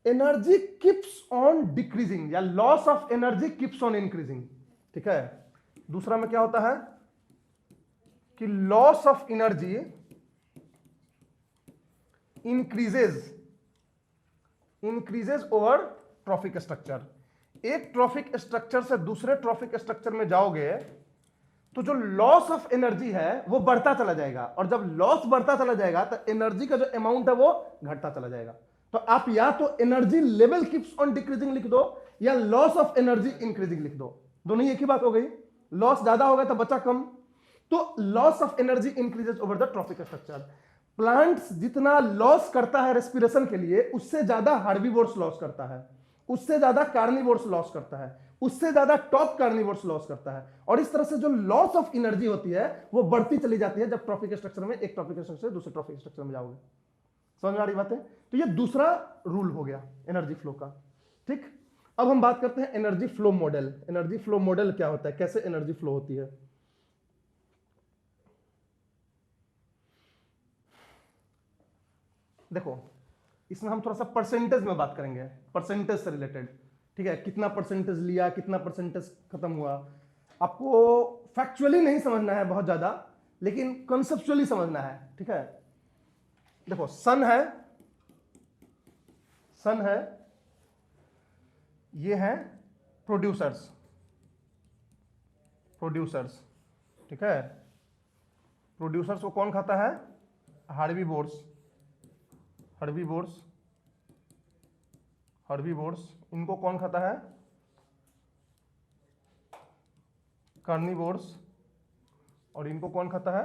एनर्जी कीप्स ऑन डिक्रीजिंग या loss of energy keeps on increasing, ठीक है? दूसरा में क्या होता है कि loss of energy increases over trophic structure. एक ट्रॉफिक स्ट्रक्चर से दूसरे ट्रॉफिक स्ट्रक्चर में जाओगे तो जो लॉस ऑफ एनर्जी है वो बढ़ता चला जाएगा, और जब लॉस बढ़ता चला जाएगा तो एनर्जी का जो अमाउंट है वो घटता चला जाएगा। तो आप या तो energy level keeps on decreasing लिख दो या लॉस ऑफ एनर्जी इंक्रीजिंग लिख दो, दोनों एक ही बात हो गई। लॉस ज्यादा होगा तो बचा कम, तो loss of energy increases over the trophic structure. Plants जितना लॉस करता है रेस्पिरेशन के लिए उससे ज्यादा हार्बीवोर्स लॉस करता है, उससे ज्यादा कार्निवोर्स लॉस करता है, उससे ज्यादा टॉप कार्निवोर्स लॉस करता है। और इस तरह से जो लॉस ऑफ एनर्जी होती है वो बढ़ती चली जाती है जब ट्रॉफिक स्ट्रक्चर में, एक ट्रॉफिक स्ट्रक्चर से दूसरे ट्रॉफिक स्ट्रक्चर में जाओगे। समझ आ रही बात है? तो ये दूसरा रूल हो गया एनर्जी फ्लो का, ठीक? अब हम बात करते हैं energy flow model. Energy flow model क्या होता है, कैसे एनर्जी फ्लो होती है? देखो इसमें हम थोड़ा सा परसेंटेज में बात करेंगे, परसेंटेज से रिलेटेड, ठीक है? कितना परसेंटेज लिया, कितना परसेंटेज खत्म हुआ। आपको फैक्चुअली नहीं समझना है बहुत ज्यादा, लेकिन कॉन्सेप्चुअली समझना है, ठीक है? देखो सन है, ये है प्रोड्यूसर्स, ठीक है? प्रोड्यूसर्स को कौन खाता है? हर्बीवोर्स। इनको कौन खाता है? कार्निवोर्स। और इनको कौन खाता है?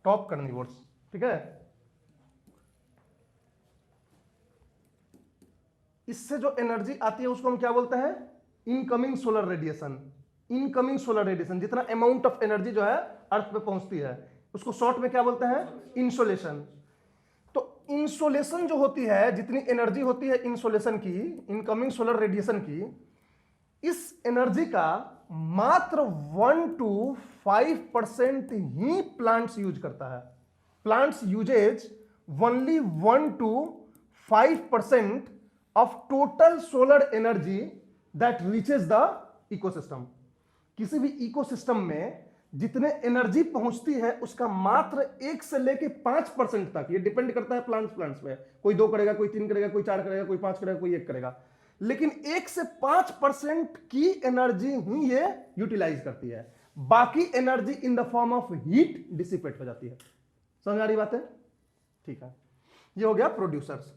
टॉप कार्निवोर्स, ठीक है? इससे जो एनर्जी आती है उसको हम क्या बोलते हैं? Incoming solar radiation. जितना अमाउंट ऑफ एनर्जी जो है अर्थ पे पहुंचती है उसको शॉर्ट में क्या बोलते हैं? इंसोलेशन। तो इंसोलेशन जो होती है, जितनी एनर्जी होती है इंसोलेशन की, इनकमिंग सोलर रेडिएशन की, इस एनर्जी का मात्र 1 to 5% ही प्लांट्स यूज करता है। Plants uses only 1 to 5% of total solar energy that reaches the ecosystem. किसी भी इकोसिस्टम में जितने एनर्जी पहुंचती है उसका मात्र 1 से लेके 5% तक, ये डिपेंड करता है प्लांट्स पे। कोई 2 करेगा, कोई 3 करेगा, कोई 4 करेगा, कोई 5 करेगा, कोई 1 करेगा, लेकिन 1 से 5% की एनर्जी ही ये यूटिलाइज करती है। बाकी energy in the form of heat dissipate हो जाती है। समझ आ रही बात है? ठीक है, ये हो गया प्रोड्यूसर्स।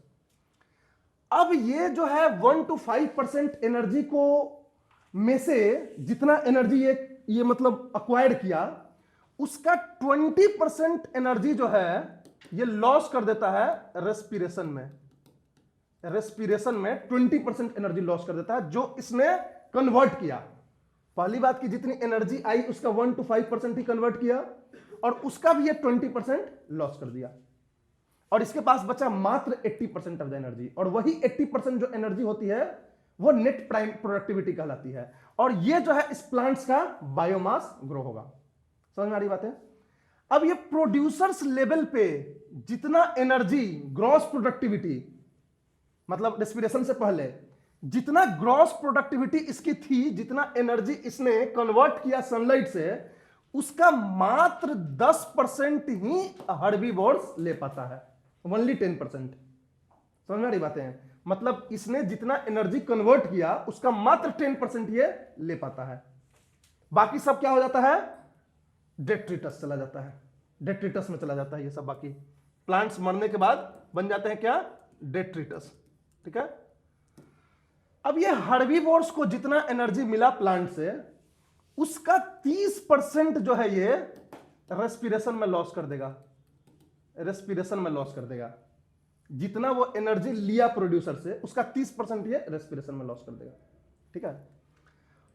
अब ये जो है 1 to 5% एनर्जी को में से जितना एनर्जी ये मतलब अक्वायर्ड किया, उसका 20% एनर्जी जो है ये लॉस कर देता है रेस्पिरेशन में। रेस्पिरेशन में 20% एनर्जी लॉस कर देता है जो इसने कन्वर्ट किया। पहली बात की जितनी एनर्जी आई उसका 1 to 5% ही कन्वर्ट किया और उसका भी ये 20% लॉस कर दिया और इसके पास बचा मात्र 80% ऑफ द एनर्जी। और वही 80% जो एनर्जी होती है वो नेट प्राइम प्रोडक्टिविटी कहलाती है और ये जो है इस प्लांट्स का बायोमास ग्रो होगा। समझ में आ रही बात है? अब ये प्रोड्यूसर्स लेवल पे जितना एनर्जी ग्रॉस प्रोडक्टिविटी मतलब रेस्पिरेशन से पहले जितना ग्रॉस प्रोडक्टिविटी इसकी थी, जितना एनर्जी इसने कन्वर्ट किया सनलाइट से, उसका मात्र 10% ही हर्बीवोर्स ले पाता है। ओनली 10%। समझ में आ रही बातें? मतलब इसने जितना एनर्जी कन्वर्ट किया उसका मात्र 10% ये ले पाता है। बाकी सब क्या हो जाता है? डेट्रिटस चला जाता है, डेट्रिटस में चला जाता है ये सब। बाकी प्लांट्स मरने के बाद बन जाते हैं क्या? डेट्रिटस। ठीक है। अब ये हर्बीवोर्स को जितना एनर्जी मिला प्लांट से उसका 30% जो है ये रेस्पिरेशन में लॉस कर देगा। रेस्पिरेशन में लॉस कर देगा। जितना वो एनर्जी लिया प्रोड्यूसर से उसका 30% ये रेस्पिरेशन में लॉस कर देगा। ठीक है।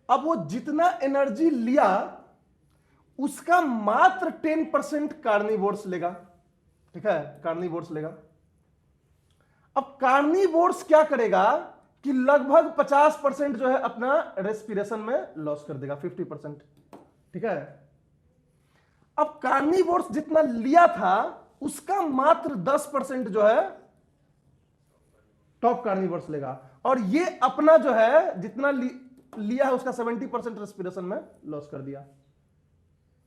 अब वो जितना एनर्जी लिया उसका मात्र 10% कार्निवोर्स लेगा। ठीक है, कार्निवोर्स लेगा। अब कार्निवोर्स क्या करेगा कि लगभग 50% जो है अपना रेस्पिरेशन में लॉस कर देगा, 50%। ठीक है। अब कार्निवोर्स जितना लिया था उसका मात्र 10% जो है टॉप कार्निवोर्स लेगा और ये अपना जो है जितना लिया है उसका 70% रेस्पिरेशन में लॉस कर दिया।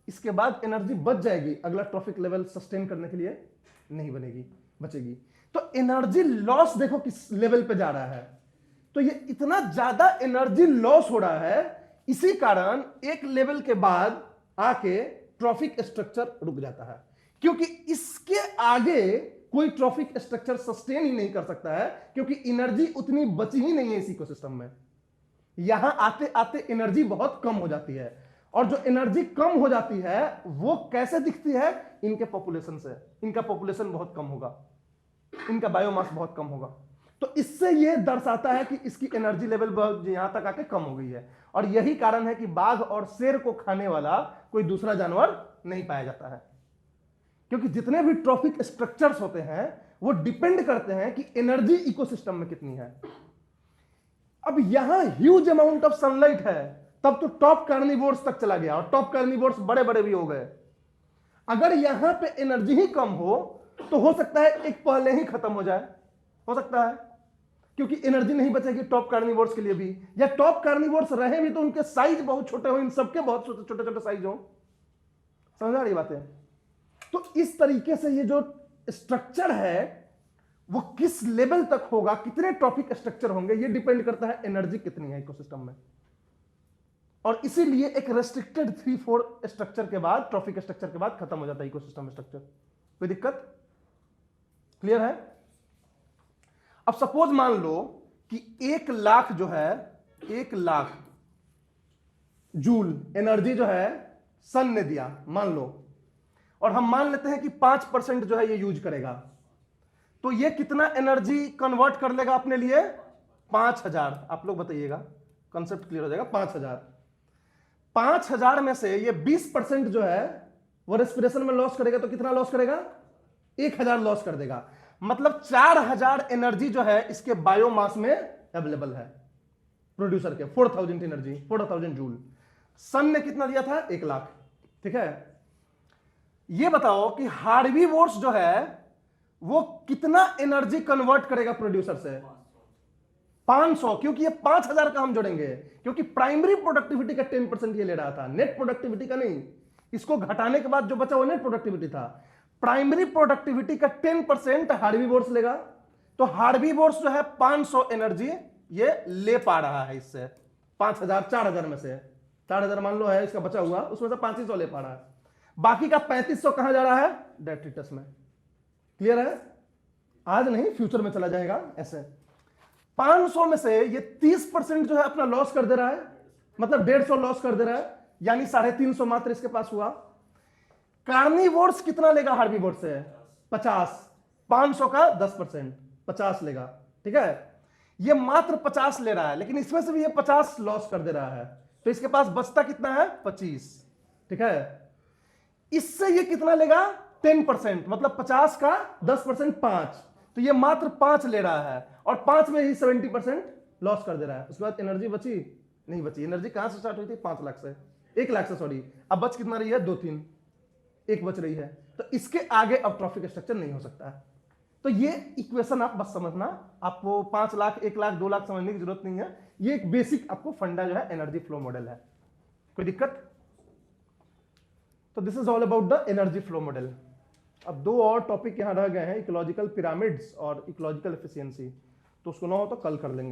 इसके बाद एनर्जी बच जाएगी, अगला ट्रॉफिक लेवल सस्टेन करने के लिए नहीं बनेगी, बचेगी। तो एनर्जी लॉस देखो किस लेवल पे जा रहा है। तो ये इतना ज्यादा एनर्जी लॉस हो रहा है, इसी कारण एक लेवल के बाद आके ट्रॉफिक स्ट्रक्चर रुक जाता है, क्योंकि इसके आगे कोई ट्रॉफिक स्ट्रक्चर सस्टेन ही नहीं कर सकता है, क्योंकि एनर्जी उतनी बची ही नहीं है इस इकोसिस्टम में। यहां आते आते एनर्जी बहुत कम हो जाती है और जो एनर्जी कम हो जाती है वो कैसे दिखती है? इनके पॉपुलेशन से। इनका पॉपुलेशन बहुत कम होगा, इनका बायोमास बहुत कम होगा। तो इससे यह दर्शाता है कि इसकी एनर्जी लेवल यहां तक आके कम हो गई है और यही कारण है कि बाघ और शेर को खाने वाला कोई दूसरा जानवर नहीं पाया जाता है, क्योंकि जितने भी ट्रॉफिक स्ट्रक्चर्स होते हैं वो डिपेंड करते हैं कि एनर्जी इकोसिस्टम में कितनी है। अब यहां ह्यूज अमाउंट ऑफ सनलाइट है, तब तो टॉप कार्निवोर्स तक चला गया और टॉप कार्निवोर्स बड़े बड़े भी हो गए। अगर यहां पे एनर्जी ही कम हो तो हो सकता है एक पहले ही खत्म हो जाए, हो सकता है, क्योंकि एनर्जी नहीं बचेगी टॉप कार्निवोर्स के लिए भी, या टॉप कार्निवोर्स रहे भी तो उनके साइज बहुत छोटे हो, इन सबके बहुत छोटे छोटे साइज हो। समझ आ रही बात है? तो इस तरीके से ये जो स्ट्रक्चर है वो किस लेवल तक होगा, कितने ट्रॉफिक स्ट्रक्चर होंगे, ये डिपेंड करता है एनर्जी कितनी है इकोसिस्टम में। और इसीलिए एक रेस्ट्रिक्टेड 3-4 स्ट्रक्चर के बाद, ट्रॉफिक स्ट्रक्चर के बाद खत्म हो जाता है इकोसिस्टम स्ट्रक्चर। कोई दिक्कत? क्लियर है? अब सपोज मान लो कि 1 लाख जो है, 1 लाख जूल एनर्जी जो है सन ने दिया मान लो, और हम मान लेते हैं कि 5% जो है ये यूज करेगा, तो ये कितना एनर्जी कन्वर्ट कर लेगा अपने लिए? 5000। आप लोग बताइएगा, कंसेप्ट क्लियर हो जाएगा। 5000 में से ये 20% जो है वो रेस्पिरेशन में लॉस करेगा, तो कितना लॉस करेगा? 1000 लॉस कर देगा। मतलब 4000 एनर्जी जो है इसके बायोमास में अवेलेबल है प्रोड्यूसर के, 4000 एनर्जी, 4000 जूल। सन ने कितना दिया था? 1 लाख। ठीक है। ये बताओ कि हार्बीवोर्स जो है वो कितना एनर्जी कन्वर्ट करेगा प्रोड्यूसर से? 500, क्योंकि ये 5000 का हम जोड़ेंगे, क्योंकि प्राइमरी प्रोडक्टिविटी का 10% ये ले रहा था, नेट प्रोडक्टिविटी का नहीं। इसको घटाने के बाद जो बचा वो नेट प्रोडक्टिविटी था। प्राइमरी प्रोडक्टिविटी का 10% हार्बीवोर्स लेगा, तो हार्बीवोर्स जो है 500 एनर्जी ये ले पा रहा है इससे। 5000, 4000 में से 4000 मान लो है इसका बचा हुआ, उसमें से 500 ले पा रहा है। बाकी का 3500 कहां जा रहा है? डेट्रिटस में। क्लियर है? आज नहीं, फ्यूचर में चला जाएगा ऐसे। 500 में से ये 30% जो है अपना लॉस कर दे रहा है, मतलब 150 लॉस कर दे रहा है, यानी 350 मात्र इसके पास हुआ। कार्निवोर्स कितना लेगा हार्बीवोर से? 50। 500 का 10%, 50 लेगा, ठीक है। ये मात्र 50 ले रहा है, लेकिन इसमें से भी ये 50 लॉस कर दे रहा है, तो इसके पास बचता कितना है? 25, ठीक है। इससे ये कितना लेगा? 10%, मतलब 50 का 10% 5, तो ये मात्र 5 ले रहा है, और 5 में ही 70% लॉस कर दे रहा है। उसके बाद एनर्जी बची नहीं बची। एनर्जी कहां से स्टार्ट हुई थी? 5 लाख से, 1 लाख से, सॉरी। अब बच कितना रही है? 2, 3, 1 बच रही है। तो इसके आगे अब ट्रॉफिक स्ट्रक्चर नहीं हो सकता है। तो ये इक्वेशन आप बस समझना, आपको 5 लाख, 1 लाख, 2 लाख समझने की जरूरत नहीं है। ये एक बेसिक आपको फंडा जो है एनर्जी फ्लो मॉडल है। कोई दिक्कत? तो this is all about the energy flow model. अब 2 और टॉपिक यहां रह गए हैं, इकोलॉजिकल पिरामिड्स और इकोलॉजिकल एफिशिएंसी, तो उसको ना हो तो कल कर लेंगे।